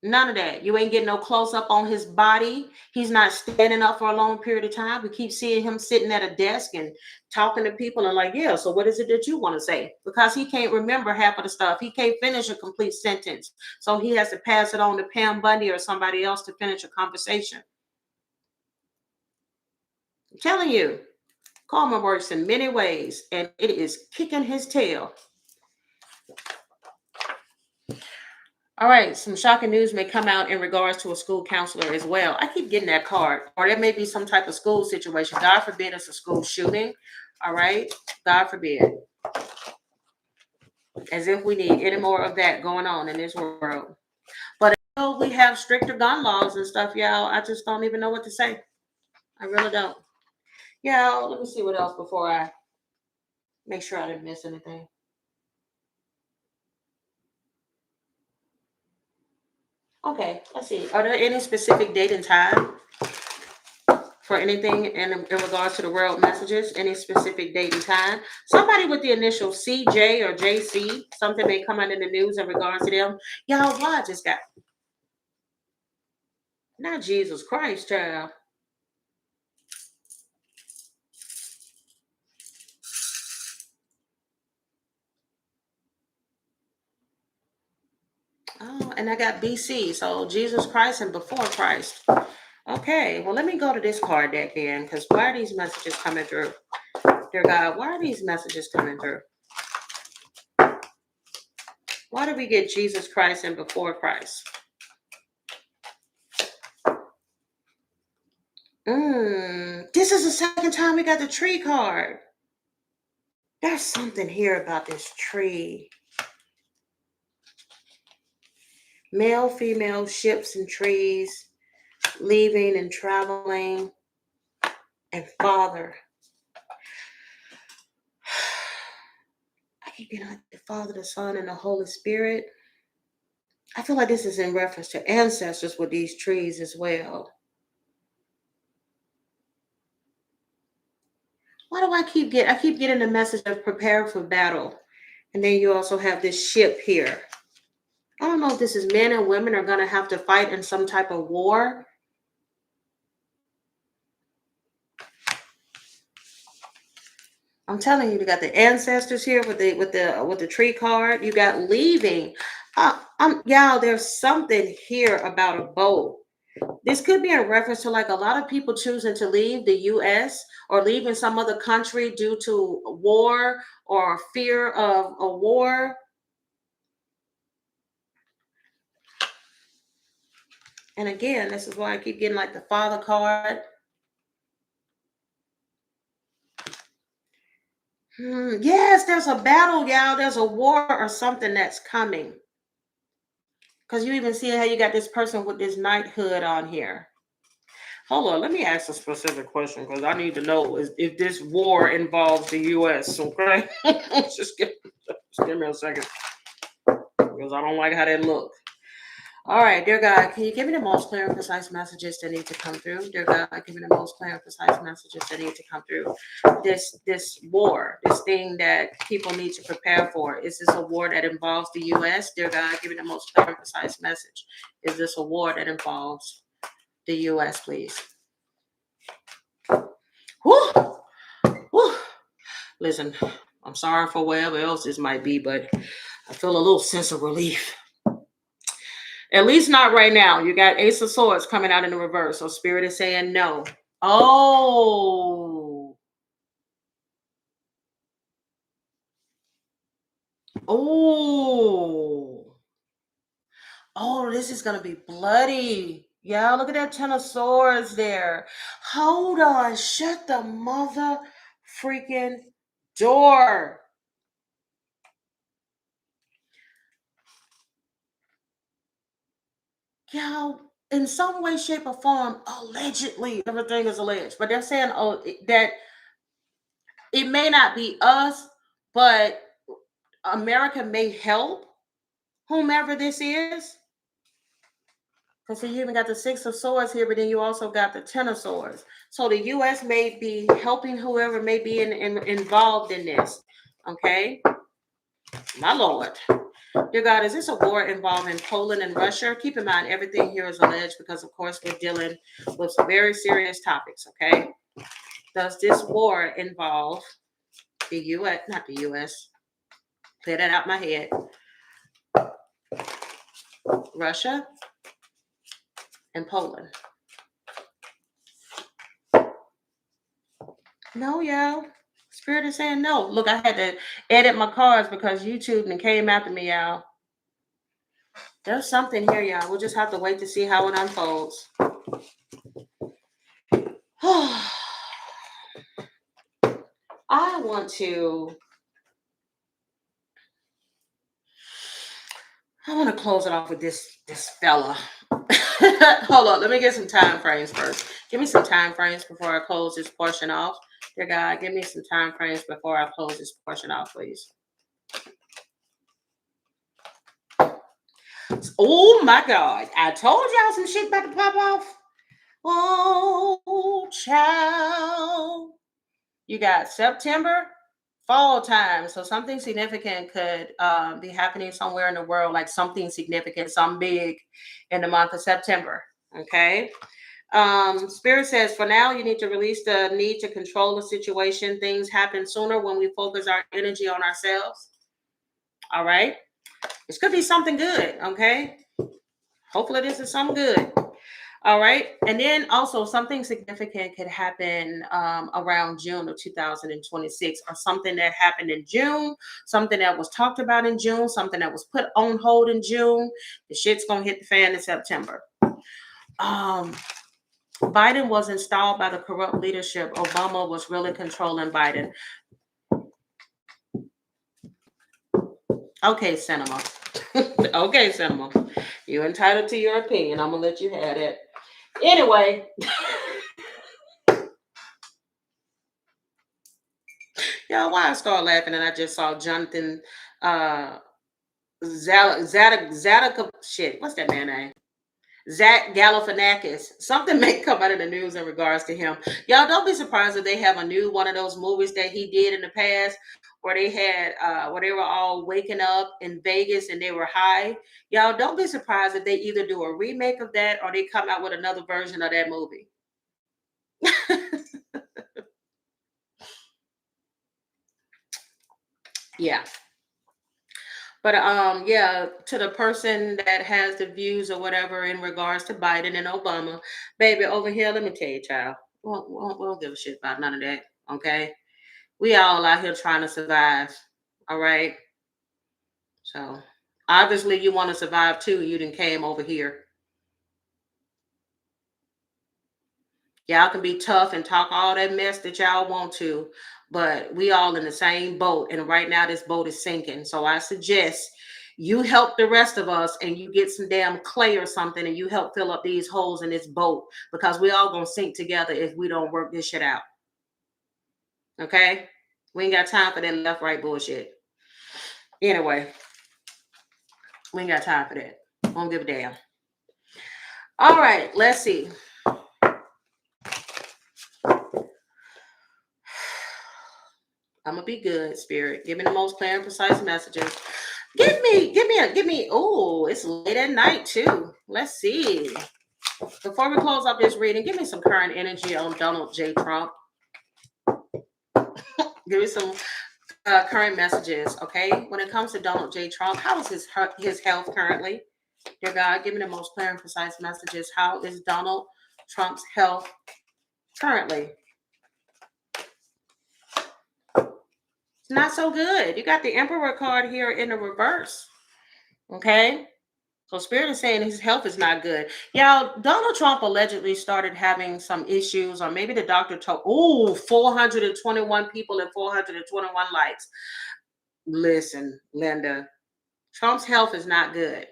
None of that. You ain't getting no close up on his body. He's not standing up for a long period of time. We keep seeing him sitting at a desk and talking to people and like, yeah, so what is it that you want to say? Because he can't remember half of the stuff. He can't finish a complete sentence. So he has to pass it on to Pam Bundy or somebody else to finish a conversation. I'm telling you, karma works in many ways and it is kicking his tail. All right, some shocking news may come out in regards to a school counselor as well. I keep getting that card, or there may be some type of school situation. God forbid it's a school shooting. All right, God forbid. As if we need any more of that going on in this world. But until we have stricter gun laws and stuff, y'all, I just don't even know what to say. I really don't. Y'all, let me see what else before I make sure I didn't miss anything. Okay, let's see. Are there any specific date and time for anything in regards to the world messages? Any specific date and time? Somebody with the initial CJ or JC, something may come out in the news in regards to them. Y'all, why I just got not Jesus Christ, child. Oh, and I got BC, so Jesus Christ and before Christ. Okay, well, let me go to this card deck then, because why are these messages coming through? Dear God, why are these messages coming through? Why do we get Jesus Christ and before Christ? This is the second time we got the tree card. There's something here about this tree. Male, female, ships and trees, leaving and traveling, and Father. I keep getting like the Father, the Son, and the Holy Spirit. I feel like this is in reference to ancestors with these trees as well. Why do I keep getting the message of prepare for battle? And then you also have this ship here. I don't know if this is men and women are going to have to fight in some type of war. I'm telling you, you got the ancestors here with the tree card. You got leaving. Y'all, there's something here about a boat. This could be a reference to like a lot of people choosing to leave the U.S. or leaving some other country due to war or fear of a war. And again, this is why I keep getting like the father card. Yes, there's a battle, y'all. There's a war or something that's coming. Because you even see how you got this person with this knighthood on here. Hold on, let me ask a specific question because I need to know if this war involves the U.S., okay? just give me a second because I don't like how that looks. All right, dear God, can you give me the most clear and precise messages that need to come through? Dear God, give me the most clear and precise messages that need to come through. This war, this thing that people need to prepare for. Is this a war that involves the U.S.? Dear God, give me the most clear and precise message. Is this a war that involves the U.S., please? Woo! Woo! Listen, I'm sorry for whatever else this might be, but I feel a little sense of relief. At least not right now. You got Ace of Swords coming out in the reverse. So Spirit is saying no. Oh. Oh. Oh, this is going to be bloody. Yeah, look at that 10 of Swords there. Hold on. Shut the mother freaking door. Y'all, in some way, shape, or form, allegedly, everything is alleged, but they're saying that it may not be us, but America may help whomever this is. Because you even got the 6 of Swords here, but then you also got the 10 of Swords. So the U.S. may be helping whoever may be involved in this. Okay? My Lord. Dear God, is this a war involving Poland and Russia? Keep in mind, everything here is alleged because, of course, we're dealing with some very serious topics, okay? Does this war involve the U.S., not the U.S., clear that out my head, Russia and Poland? No, y'all. Spirit is saying no. Look, I had to edit my cards because YouTube and came after me, y'all. There's something here, y'all. We'll just have to wait to see how it unfolds. I want to close it off with this fella. Hold on, let me get some time frames first. Give me some time frames before I close this portion off. Dear God, give me some time frames before I close this portion off, please. Oh my God, I told y'all some shit about to pop off. Oh, child. You got September, fall time. So something significant could be happening somewhere in the world, like something significant, something big in the month of September. Okay. Spirit says, for now, you need to release the need to control the situation. Things happen sooner when we focus our energy on ourselves. All right. This could be something good. Okay. Hopefully this is something good. All right. And then also something significant could happen around June of 2026, or something that happened in June, something that was talked about in June, something that was put on hold in June. The shit's going to hit the fan in September. Biden was installed by the corrupt leadership. Obama was really controlling Biden. Okay, Cinema. Okay, Cinema. You're entitled to your opinion. I'm going to let you have it. Anyway. Yeah, why I started laughing and I just saw Jonathan Zadaka shit. What's that man name? Zach Galifianakis. Something may come out of the news in regards to him. Y'all don't be surprised if they have a new one of those movies that he did in the past where they had where they were all waking up in Vegas and they were high. Y'all don't be surprised if they either do a remake of that or they come out with another version of that movie. Yeah. But yeah, to the person that has the views or whatever in regards to Biden and Obama, baby, over here, let me tell you, child, we don't give a shit about none of that. Okay, we all out here trying to survive. All right, so obviously you want to survive too. You didn't came over here. Y'all can be tough and talk all that mess that y'all want to, but we all in the same boat. And right now, this boat is sinking. So I suggest you help the rest of us and you get some damn clay or something and you help fill up these holes in this boat because we all gonna sink together if we don't work this shit out. Okay? We ain't got time for that left right bullshit. Anyway, we ain't got time for that. Won't give a damn. All right, let's see. I'm gonna be good, Spirit. Give me the most clear and precise messages. Give me. Oh, it's late at night too. Let's see. Before we close up this reading, give me some current energy on Donald J. Trump. Give me some current messages, okay? When it comes to Donald J. Trump, how is his health currently? Dear God, give me the most clear and precise messages. How is Donald Trump's health currently? It's not so good. You got the Emperor card here in the reverse, okay? So Spirit is saying his health is not good. Y'all, Donald Trump allegedly started having some issues, or maybe the doctor told, 421 people and 421 likes. Listen, Linda, Trump's health is not good.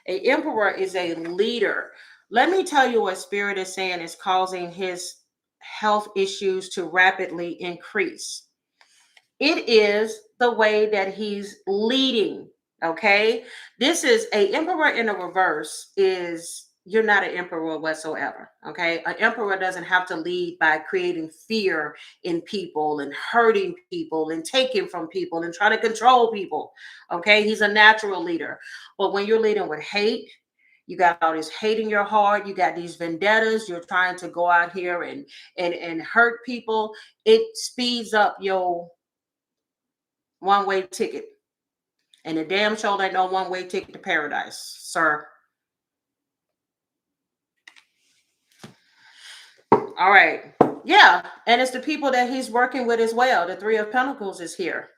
A emperor is a leader. Let me tell you what Spirit is saying is causing his health issues to rapidly increase. It is the way that he's leading. Okay, this is a emperor in a reverse. Is you're not an emperor whatsoever. Okay, an emperor doesn't have to lead by creating fear in people and hurting people and taking from people and trying to control people. Okay, he's a natural leader. But when you're leading with hate, you got all this hate in your heart, you got these vendettas, you're trying to go out here and hurt people, it speeds up your one-way ticket. And the damn show ain't no one-way ticket to paradise, sir. All right. Yeah. And it's the people that he's working with as well. The Three of Pentacles is here.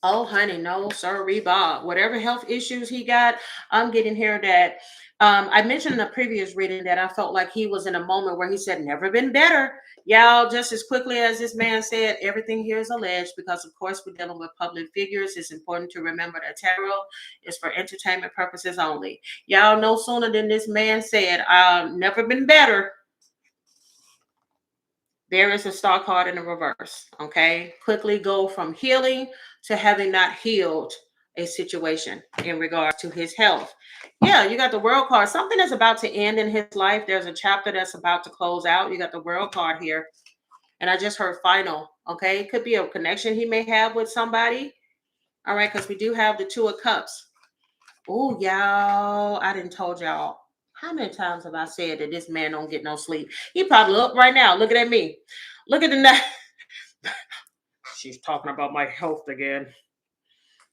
Oh, honey, no, sorry, Bob. Whatever health issues he got, I'm getting here that I mentioned in a previous reading that I felt like he was in a moment where he said, never been better. Y'all, just as quickly as this man said, everything here is alleged because, of course, we're dealing with public figures. It's important to remember that tarot is for entertainment purposes only. Y'all, no sooner than this man said, never been better. There is a star card in the reverse. Okay. Quickly go from healing to having not healed a situation in regard to his health. Yeah, you got the world card. Something is about to end in his life. There's a chapter that's about to close out. You got the world card here. And I just heard final. Okay. It could be a connection he may have with somebody. All right. Because we do have the Two of Cups. Oh, y'all. I didn't told y'all. How many times have I said that this man don't get no sleep? He probably up right now looking at me. Look at the night. She's talking about my health again.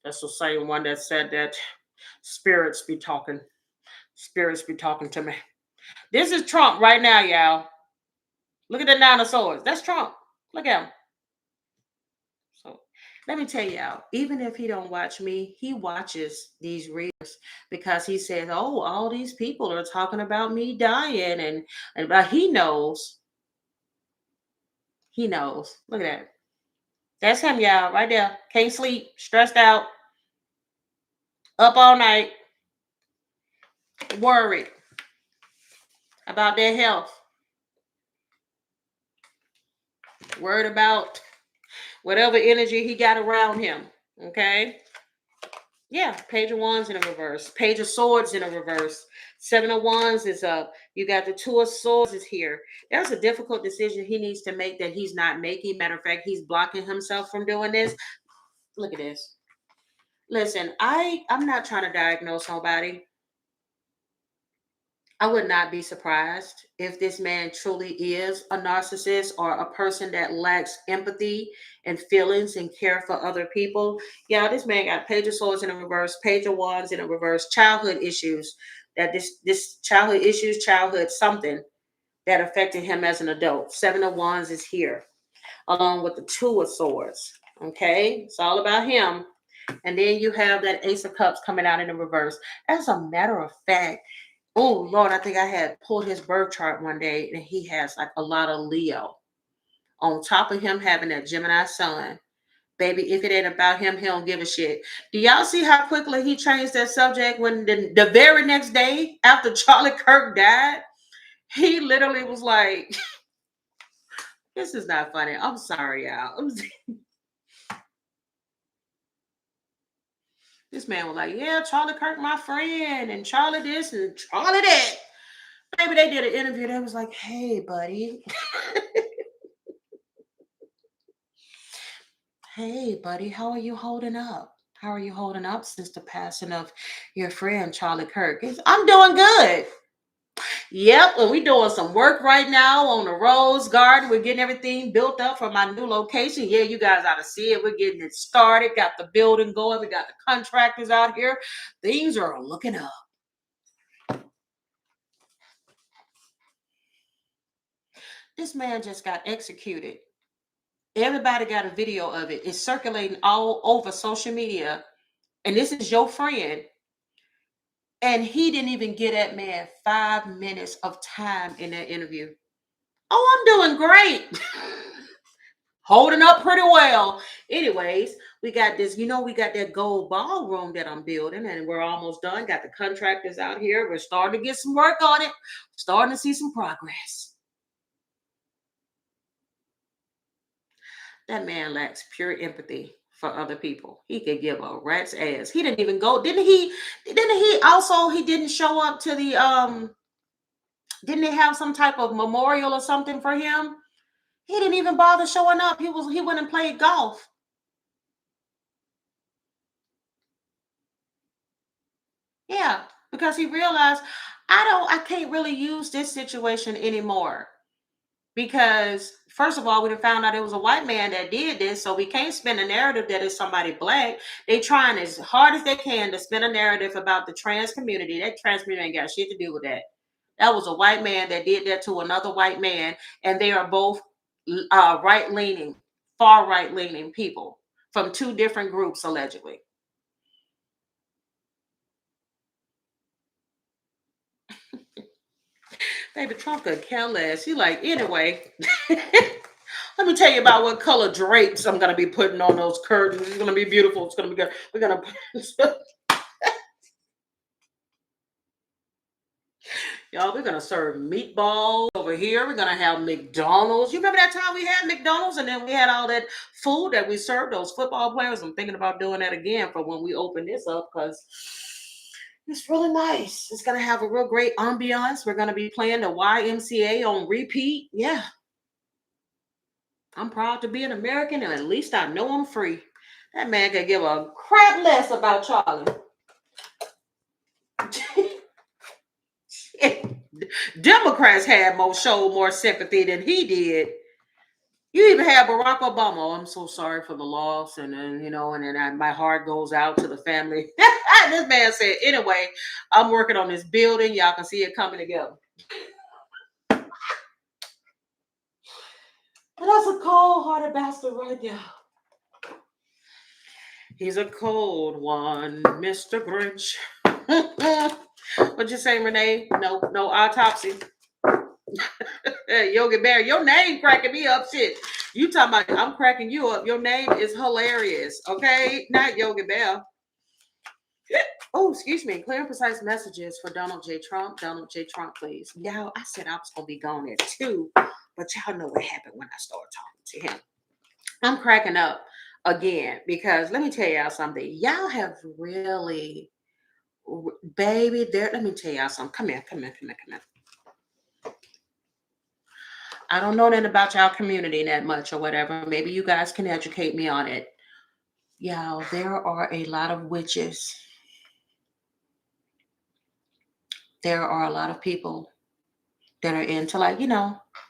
That's the same one that said that spirits be talking. Spirits be talking to me. This is Trump right now, y'all. Look at the Nine of Swords. That's Trump. Look at him. So let me tell y'all, even if he don't watch me, he watches these readers because he says, oh, all these people are talking about me dying. And he knows. He knows. Look at that. That's him, y'all, right there. Can't sleep, stressed out, up all night, worried about their health, worried about whatever energy he got around him. Okay. Yeah, Page of Wands in a reverse. Page of Swords in a reverse. Seven of Wands is up. You got the Two of Swords is here. There's a difficult decision he needs to make that he's not making. Matter of fact, he's blocking himself from doing this. Look at this. Listen, I'm not trying to diagnose nobody. I would not be surprised if this man truly is a narcissist or a person that lacks empathy and feelings and care for other people. Yeah, this man got Page of Swords in a reverse, Page of Wands in a reverse, childhood issues. That this childhood issues, childhood something that affected him as an adult. Seven of Wands is here, along with the Two of Swords. Okay, it's all about him. And then you have that Ace of Cups coming out in the reverse. As a matter of fact, oh Lord, I think I had pulled his birth chart one day and he has like a lot of Leo. On top of him having that Gemini sun. Baby, if it ain't about him, he don't give a shit. Do y'all see how quickly he changed that subject when the very next day after Charlie Kirk died? He literally was like, this is not funny. I'm sorry, y'all. This man was like, yeah, Charlie Kirk, my friend, and Charlie this and Charlie that. Maybe they did an interview. They was like, hey, buddy. Hey, buddy, how are you holding up? How are you holding up since the passing of your friend, Charlie Kirk? I'm doing good. Yep, and we're doing some work right now on the Rose Garden. We're getting everything built up for my new location. Yeah, you guys ought to see it. We're getting it started, got the building going. We got the contractors out here. Things are looking up. This man just got executed. Everybody got a video of it. It's circulating all over social media. And this is your friend. And he didn't even get that man 5 minutes of time in that interview. Oh, I'm doing great. Holding up pretty well. Anyways, we got this, we got that gold ballroom that I'm building and we're almost done. Got the contractors out here. We're starting to get some work on it. Starting to see some progress. That man lacks pure empathy for other people. He could give a rat's ass. He didn't even go. He didn't show up to the didn't they have some type of memorial or something for him? He didn't even bother showing up. He went and played golf. Yeah, because he realized I can't really use this situation anymore. Because first of all, we found out it was a white man that did this, so we can't spin a narrative that is somebody black. They trying as hard as they can to spin a narrative about the trans community. That trans community ain't got shit to do with that. That was a white man that did that to another white man, and they are both right leaning, far right leaning people from two different groups allegedly. Baby Trump could care less. He like anyway. Let me tell you about what color drapes I'm gonna be putting on those curtains. It's gonna be beautiful. It's gonna be good. We're gonna y'all, we're gonna serve meatballs over here. We're gonna have McDonald's. You remember that time we had McDonald's and then we had all that food that we served those football players? I'm thinking about doing that again for when we open this up because it's really nice. It's gonna have a real great ambiance. We're gonna be playing the YMCA on repeat. Yeah, I'm proud to be an American, and at least I know I'm free. That man could give a crap less about Charlie. Democrats had showed more sympathy than he did. You even had Barack Obama. Oh, I'm so sorry for the loss, and then my heart goes out to the family. This man said, anyway, I'm working on this building. Y'all can see it coming together. And that's a cold-hearted bastard right there. He's a cold one, Mr. Grinch. What you say, Renee? No autopsy. Yogi Bear, your name cracking me up. Shit, you talking about? I'm cracking you up. Your name is hilarious. Okay, not Yogi Bear. Oh, excuse me. Clear and precise messages for Donald J. Trump. Donald J. Trump, please. Y'all, I said I was gonna be gone at 2, but y'all know what happened when I started talking to him. I'm cracking up. again, because let me tell y'all something. Y'all have really, baby, there, let me tell y'all something. Come here, come here, come here, come here. I don't know nothing about y'all community that much or whatever. Maybe you guys can educate me on it. Y'all, there are a lot of witches. There are a lot of people that are into, like,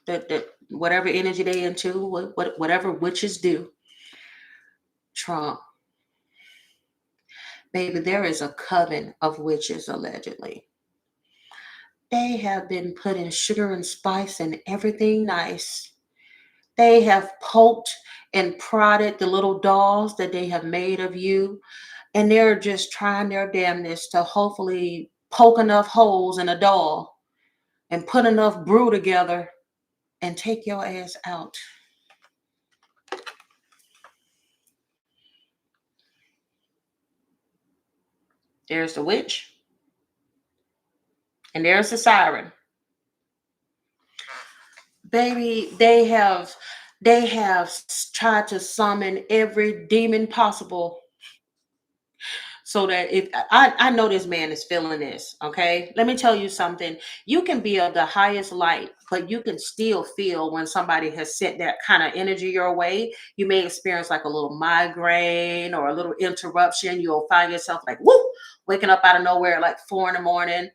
that whatever energy they into, whatever witches do. Trump. Baby, there is a coven of witches allegedly. They have been putting sugar and spice and everything nice. They have poked and prodded the little dolls that they have made of you, and they're just trying their damnness to hopefully poke enough holes in a doll and put enough brew together and take your ass out. There's the witch, and there's the siren. Baby, they have tried to summon every demon possible, so that if I know this man is feeling this, okay? Let me tell you something. You can be of the highest light, but you can still feel when somebody has sent that kind of energy your way. You may experience like a little migraine or a little interruption. You'll find yourself like, whoop, waking up out of nowhere like 4 a.m.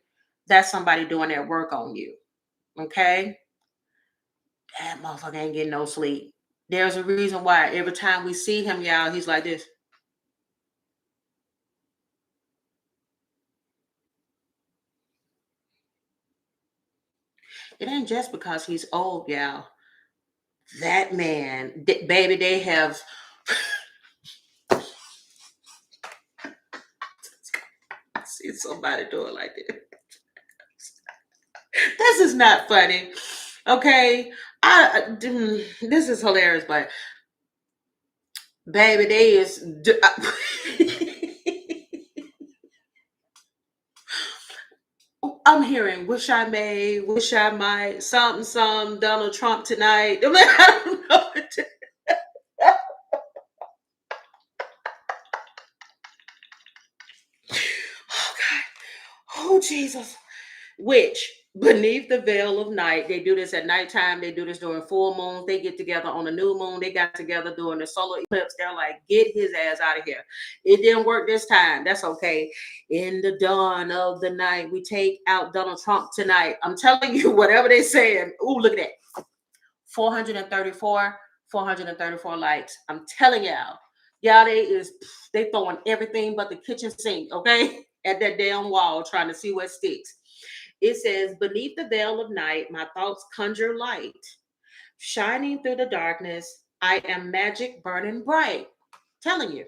That's somebody doing their work on you, okay? That motherfucker ain't getting no sleep. There's a reason why every time we see him, y'all, he's like this. It ain't just because he's old, y'all. That man, baby, they have. I see somebody do it like this. This is not funny, okay? This is hilarious, but baby, they is. I'm hearing wish I may, wish I might, something, some Donald Trump tonight. I don't know what to. Oh God. Oh Jesus. Which beneath the veil of night, they do this at nighttime. They do this during full moons. They get together on the new moon. They got together during the solar eclipse. They're like, get his ass out of here. It didn't work this time. That's okay. In the dawn of the night, we take out Donald Trump tonight. I'm telling you, whatever they saying. Ooh, look at that. 434 likes. I'm telling y'all. Y'all, they throwing everything but the kitchen sink, okay? At that damn wall, trying to see what sticks. It says, beneath the veil of night, my thoughts conjure light. Shining through the darkness, I am magic burning bright. Telling you.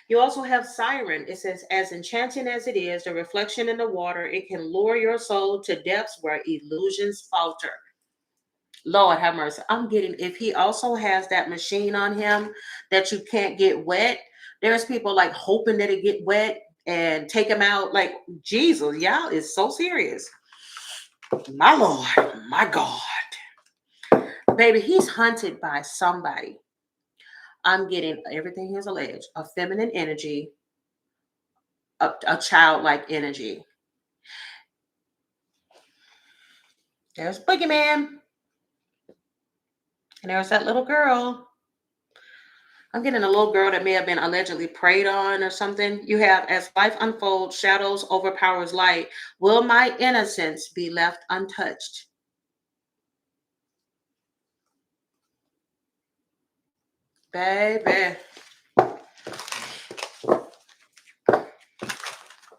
You also have siren. It says, as enchanting as it is, the reflection in the water, it can lure your soul to depths where illusions falter. Lord have mercy. I'm getting, if he also has that machine on him that you can't get wet, there's people like hoping that it get wet and take him out. Like, Jesus, y'all is so serious. My Lord, my God. Baby, he's hunted by somebody. I'm getting everything he's alleged. A feminine energy, a childlike energy. There's Boogeyman. And there's that little girl. I'm getting a little girl that may have been allegedly preyed on or something. You have, as life unfolds, shadows overpowers light. Will my innocence be left untouched? Baby.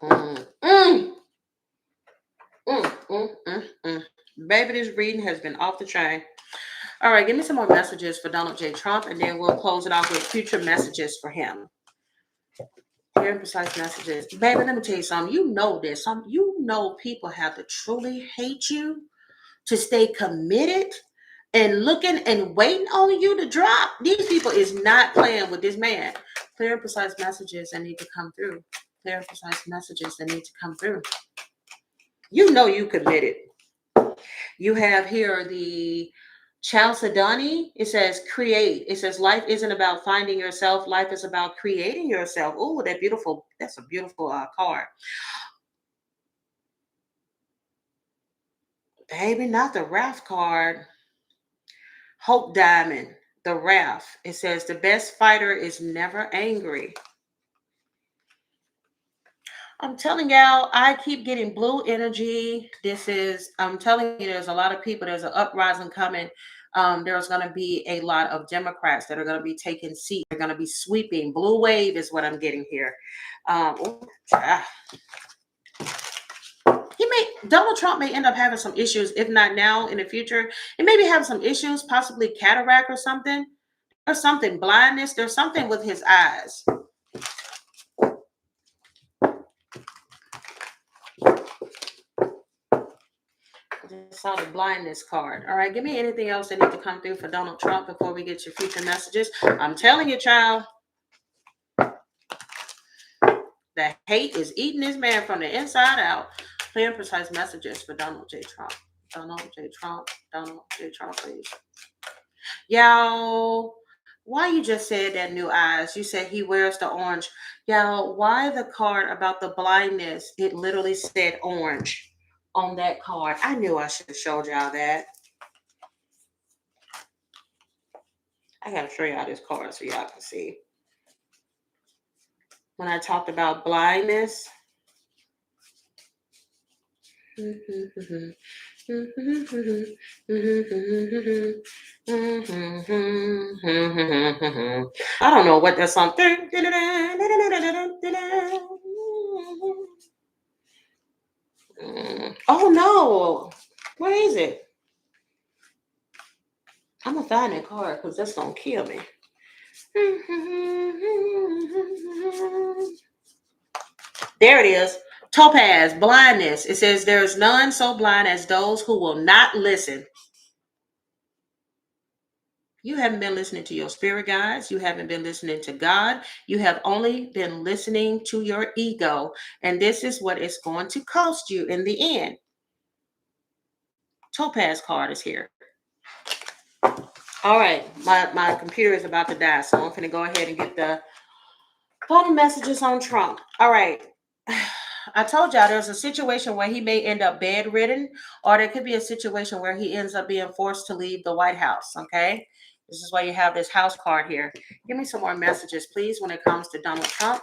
Mm, mm, mm. Baby, this reading has been off the chain. All right, give me some more messages for Donald J. Trump, and then we'll close it off with future messages for him. Clear and precise messages. Baby, let me tell you something. You know this. You know people have to truly hate you to stay committed and looking and waiting on you to drop. These people is not playing with this man. Clear and precise messages that need to come through. Clear and precise messages that need to come through. You know you committed. You have here the Chalcedony, it says create. It says life isn't about finding yourself. Life is about creating yourself. Oh, that's a beautiful card. Baby, not the Wrath card. Hope Diamond, the Wrath. It says the best fighter is never angry. I'm telling y'all, I keep getting blue energy. I'm telling you, there's a lot of people, there's an uprising coming. There's going to be a lot of Democrats that are going to be taking seats. They're going to be sweeping. Blue wave is what I'm getting here. Donald Trump may end up having some issues, if not now, in the future. He may be having some issues, possibly cataract or something. There's something, blindness. There's something with his eyes. I just saw the blindness card. All right, give me anything else that needs to come through for Donald Trump before we get your future messages. I'm telling you, child, the hate is eating this man from the inside out. Clear and precise messages for Donald J. Trump. Donald J. Trump. Donald J. Trump, please. Y'all, why you just said that new eyes? You said he wears the orange. Y'all, why the card about the blindness? It literally said orange on that card. I knew I should have showed y'all that. I gotta show y'all this card so y'all can see. When I talked about blindness. I don't know what that song. Oh no. Where is it? I'm gonna find that card because that's gonna kill me. There it is. Topaz, blindness. It says there is none so blind as those who will not listen. You haven't been listening to your spirit guides. You haven't been listening to God. You have only been listening to your ego. And this is what it's going to cost you in the end. Topaz card is here. All right. My computer is about to die. So I'm going to go ahead and get the final messages on Trump. All right. I told y'all there's a situation where he may end up bedridden, or there could be a situation where he ends up being forced to leave the White House. Okay. This is why you have this house card here. Give me some more messages, please, when it comes to Donald Trump.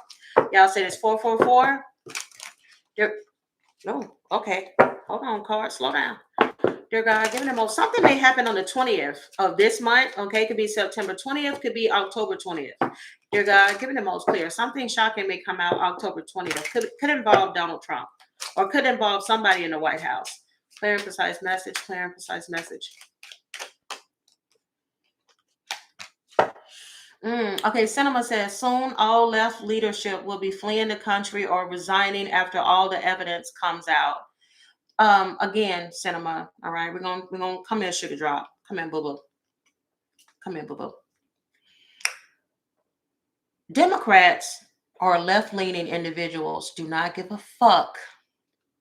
Y'all said it's 444. No, okay. Hold on, card. Slow down. Dear God, give me the most. Something may happen on the 20th of this month. Okay, could be September 20th, could be October 20th. Dear God, give me the most clear. Something shocking may come out October 20th. Could involve Donald Trump, or could involve somebody in the White House. Clear and precise message. Clear and precise message. Okay, Cinema says soon all left leadership will be fleeing the country or resigning after all the evidence comes out. Again, Cinema. All right, we're gonna come in, sugar drop. Come in, boo boo. Come in, boo boo. Democrats or left-leaning individuals do not give a fuck.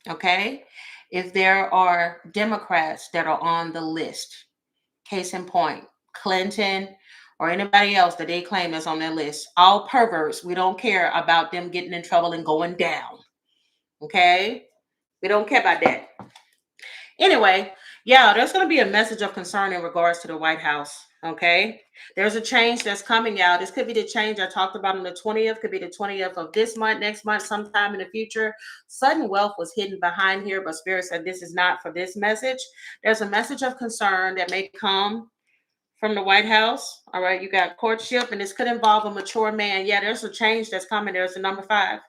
Okay, if there are Democrats that are on the list, case in point, Clinton or anybody else that they claim is on their list, all perverts. We don't care about them getting in trouble and going down. Okay, we don't care about that. Anyway, yeah, there's going to be a message of concern in regards to the White House. Okay, there's a change that's coming out. This could be the change I talked about on the 20th, could be the 20th of this month, next month, sometime in the future. Sudden wealth was hidden behind here, but Spirit said this is not for this message. There's a message of concern that may come from the White House. All right, you got courtship, and this could involve a mature man. Yeah, there's a change that's coming. There's the number 5.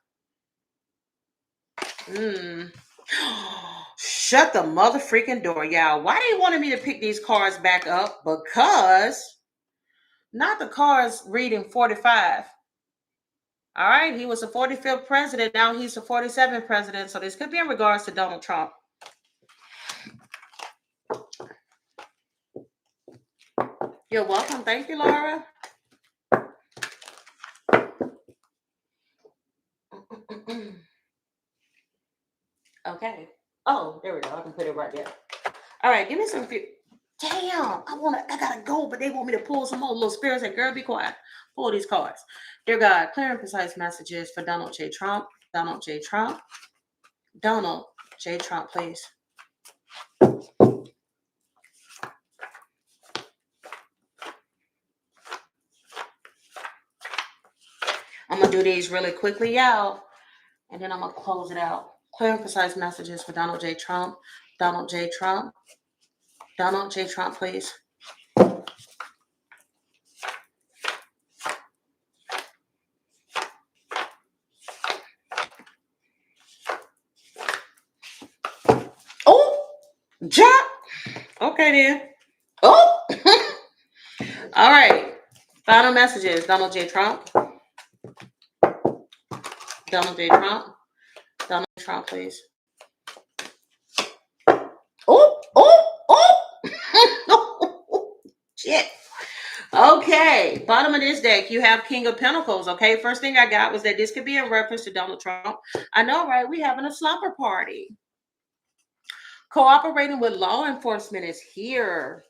Shut the mother freaking door, y'all. Why they wanted me to pick these cards back up? Because not the cards reading 45. All right, he was the 45th president. Now he's the 47th president. So this could be in regards to Donald Trump. You're welcome. Thank you, Laura. Okay. Oh, there we go. I can put it right there. All right, give me some Damn, I gotta go, but they want me to pull some more. Little spirits like, girl, be quiet. Pull these cards. Dear God, clear and precise messages for Donald J. Trump. Donald J. Trump. Donald J. Trump, please. I'm gonna do these really quickly, y'all, and then I'm gonna close it out. Clear and precise messages for Donald J. Trump. Donald J. Trump. Donald J. Trump, please. Oh, jump. Okay, then. Oh. All right. Final messages. Donald J. Trump. Donald J. Trump. Donald J. Trump, please. Oh. Shit. Okay. Bottom of this deck, you have King of Pentacles. Okay. First thing I got was that this could be in reference to Donald Trump. I know, right? We having a slumber party. Cooperating with law enforcement is here.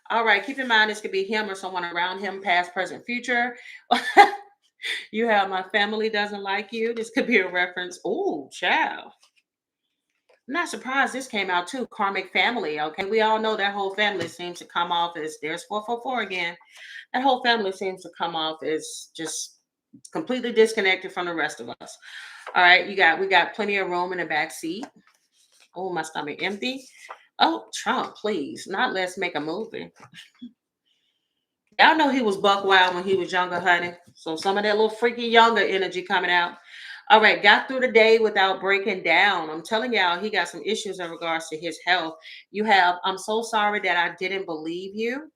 All right. Keep in mind, this could be him or someone around him, past, present, future. You have my family doesn't like you. This could be a reference. Oh, child. I'm not surprised this came out too. Karmic family. Okay. We all know that whole family seems to come off as there's 444 again. That whole family seems to come off as just completely disconnected from the rest of us. All right. We got plenty of room in the back seat. Oh, my stomach empty. Oh, Trump, please. Not let's make a movie. Y'all know he was buck wild when he was younger, honey. So some of that little freaky younger energy coming out. All right, got through the day without breaking down. I'm telling y'all, he got some issues in regards to his health. You have, I'm so sorry that I didn't believe you.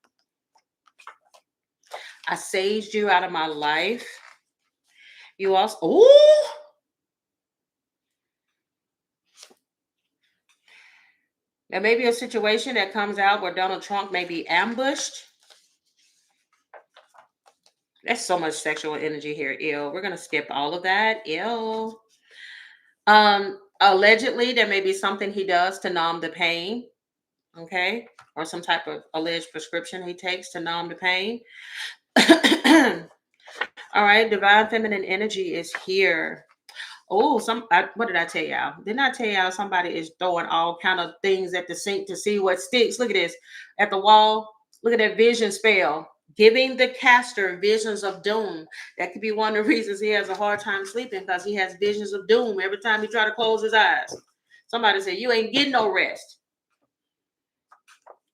I saged you out of my life. You also, ooh. There may be a situation that comes out where Donald Trump may be ambushed. There's so much sexual energy here. Ew. We're gonna skip all of that. Ew. Allegedly, there may be something he does to numb the pain. Okay, or some type of alleged prescription he takes to numb the pain. All right, divine feminine energy is here. Oh, what did I tell y'all? Didn't I tell y'all somebody is throwing all kind of things at the sink to see what sticks? Look at this at the wall. Look at that vision spell. Giving the caster visions of doom. That could be one of the reasons he has a hard time sleeping, because he has visions of doom every time he try to close his eyes. Somebody said, you ain't getting no rest.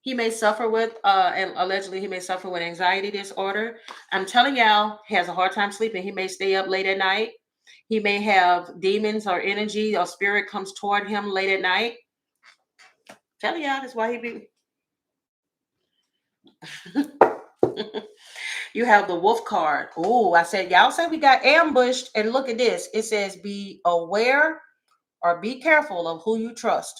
He may suffer with, and allegedly he may suffer with anxiety disorder. I'm telling y'all, he has a hard time sleeping. He may stay up late at night. He may have demons or energy or spirit comes toward him late at night. Tell y'all, that's why he be. You have the wolf card. Oh, I said, y'all said we got ambushed. And look at this. It says, be aware or be careful of who you trust.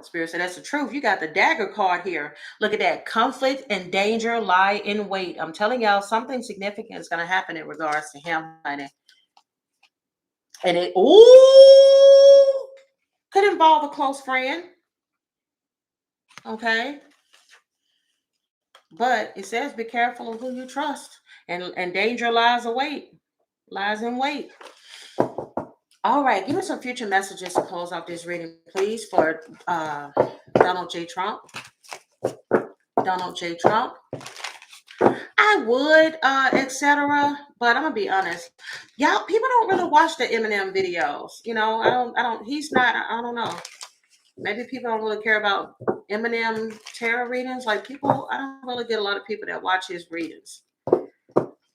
Spirit said, that's the truth. You got the dagger card here. Look at that. Conflict and danger lie in wait. I'm telling y'all, something significant is going to happen in regards to him, honey. And it, ooh, could involve a close friend. Okay. But it says be careful of who you trust. And danger lies in wait. All right, give me some future messages to close out this reading, please, for Donald J. Trump. Donald J. Trump. I would, etc. But I'm gonna be honest, y'all. People don't really watch the Eminem videos. You know, I don't. He's not. I don't know. Maybe people don't really care about Eminem tarot readings. Like people, I don't really get a lot of people that watch his readings.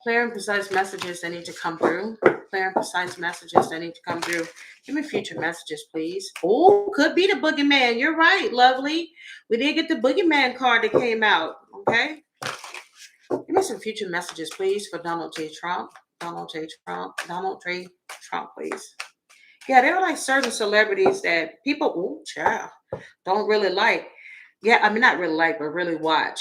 Clear and precise messages that need to come through. Clear and precise messages that need to come through. Give me future messages, please. Oh, could be the boogeyman. You're right, lovely. We did get the boogeyman card that came out. Okay. Give me some future messages, please, for Donald J. Trump. Donald J. Trump. Donald J. Trump, please. Yeah, there are like certain celebrities that people, oh, child, don't really like. Yeah, I mean, not really like, but really watch.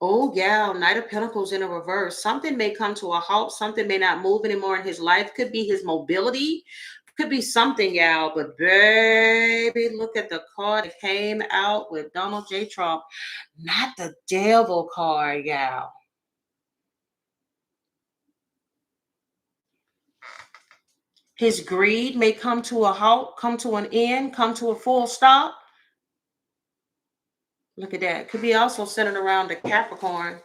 Oh, yeah, Knight of Pentacles in a reverse. Something may come to a halt. Something may not move anymore in his life. Could be his mobility. Could be something, y'all, but baby, look at the card that came out with Donald J. Trump. Not the devil card, y'all. His greed may come to a halt, come to an end, come to a full stop. Look at that. Could be also centered around the Capricorn.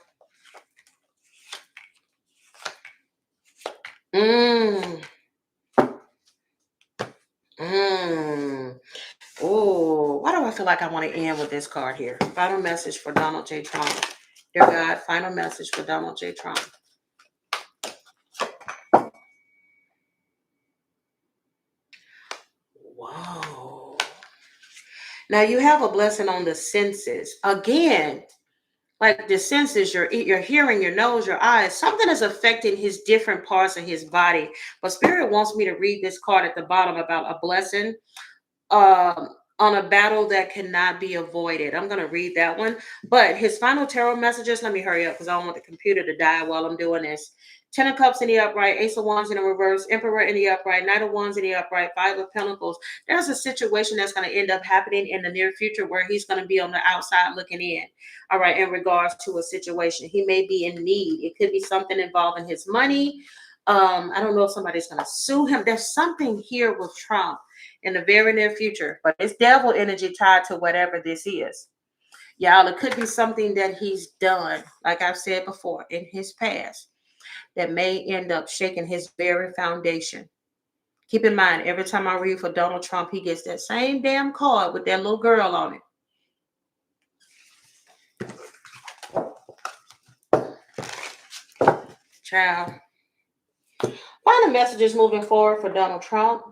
Mmm. Mmm. Oh, why do I feel like I want to end with this card here? Final message for Donald J. Trump. Dear God, final message for Donald J. Trump. Whoa. Now you have a blessing on the senses. Again, like the senses, your hearing, your nose, your eyes, something is affecting his different parts of his body. But Spirit wants me to read this card at the bottom about a blessing on a battle that cannot be avoided. I'm going to read that one. But his final tarot messages, let me hurry up because I don't want the computer to die while I'm doing this. 10 of Cups in the upright, Ace of Wands in the reverse, Emperor in the upright, Knight of Wands in the upright, Five of Pentacles. There's a situation that's going to end up happening in the near future where he's going to be on the outside looking in. All right, in regards to a situation. He may be in need. It could be something involving his money. I don't know if somebody's going to sue him. There's something here with Trump in the very near future, but it's devil energy tied to whatever this is. Y'all, it could be something that he's done, like I've said before, in his past that may end up shaking his very foundation. Keep in mind, every time I read for Donald Trump, he gets that same damn card with that little girl on it. Child. Final messages moving forward for Donald Trump.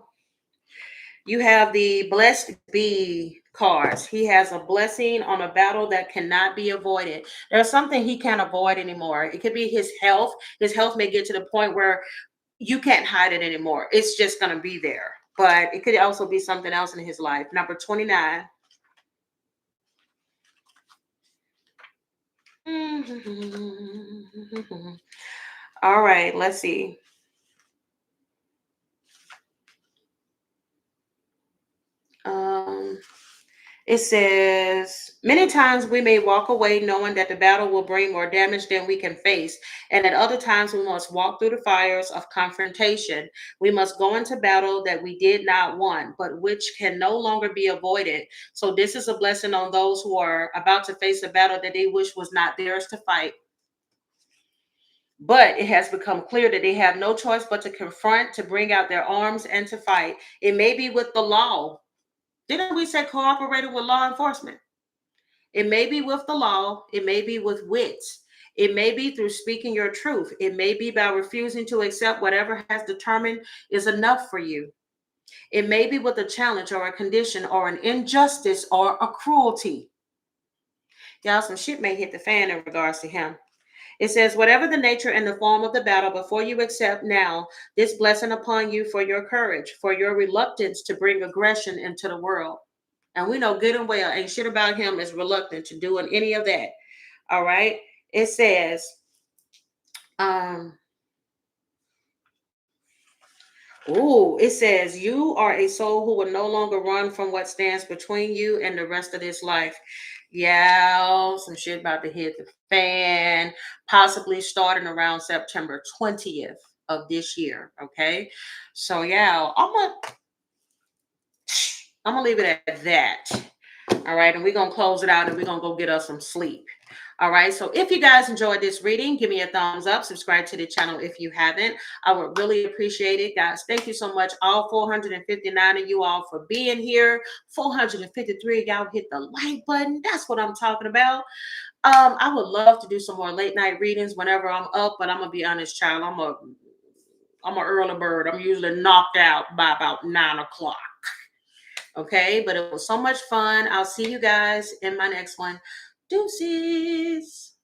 You have the blessed be cards. He has a blessing on a battle that cannot be avoided. There's something he can't avoid anymore. It could be his health. His health may get to the point where you can't hide it anymore. It's just going to be there. But it could also be something else in his life. Number 29. All right, let's see. It says, many times we may walk away knowing that the battle will bring more damage than we can face. And at other times we must walk through the fires of confrontation. We must go into battle that we did not want, but which can no longer be avoided. So this is a blessing on those who are about to face a battle that they wish was not theirs to fight. But it has become clear that they have no choice but to confront, to bring out their arms, and to fight. It may be with the law. Didn't we say cooperating with law enforcement? It may be with the law. It may be with wits. It may be through speaking your truth. It may be by refusing to accept whatever has determined is enough for you. It may be with a challenge or a condition or an injustice or a cruelty. Y'all, some shit may hit the fan in regards to him. It says, whatever the nature and the form of the battle, before you accept now this blessing upon you for your courage, for your reluctance to bring aggression into the world. And we know good and well, ain't shit about him is reluctant to doing any of that. All right. It says, it says, you are a soul who will no longer run from what stands between you and the rest of this life. Yeah, some shit about to hit the fan, possibly starting around September 20th of this year. Okay. So yeah, I'm gonna leave it at that. All right, and we're gonna close it out and we're gonna go get us some sleep. All right, so if you guys enjoyed this reading, give me a thumbs up, subscribe to the channel if you haven't. I would really appreciate it, guys. Thank you so much, all 459 of you all, for being here. 453 of y'all hit the like button. That's what I'm talking about. I would love to do some more late night readings whenever I'm up, but I'm gonna be honest, child. I'm a early bird. I'm usually knocked out by about 9 o'clock. Okay, but it was so much fun. I'll see you guys in my next one. Deuces.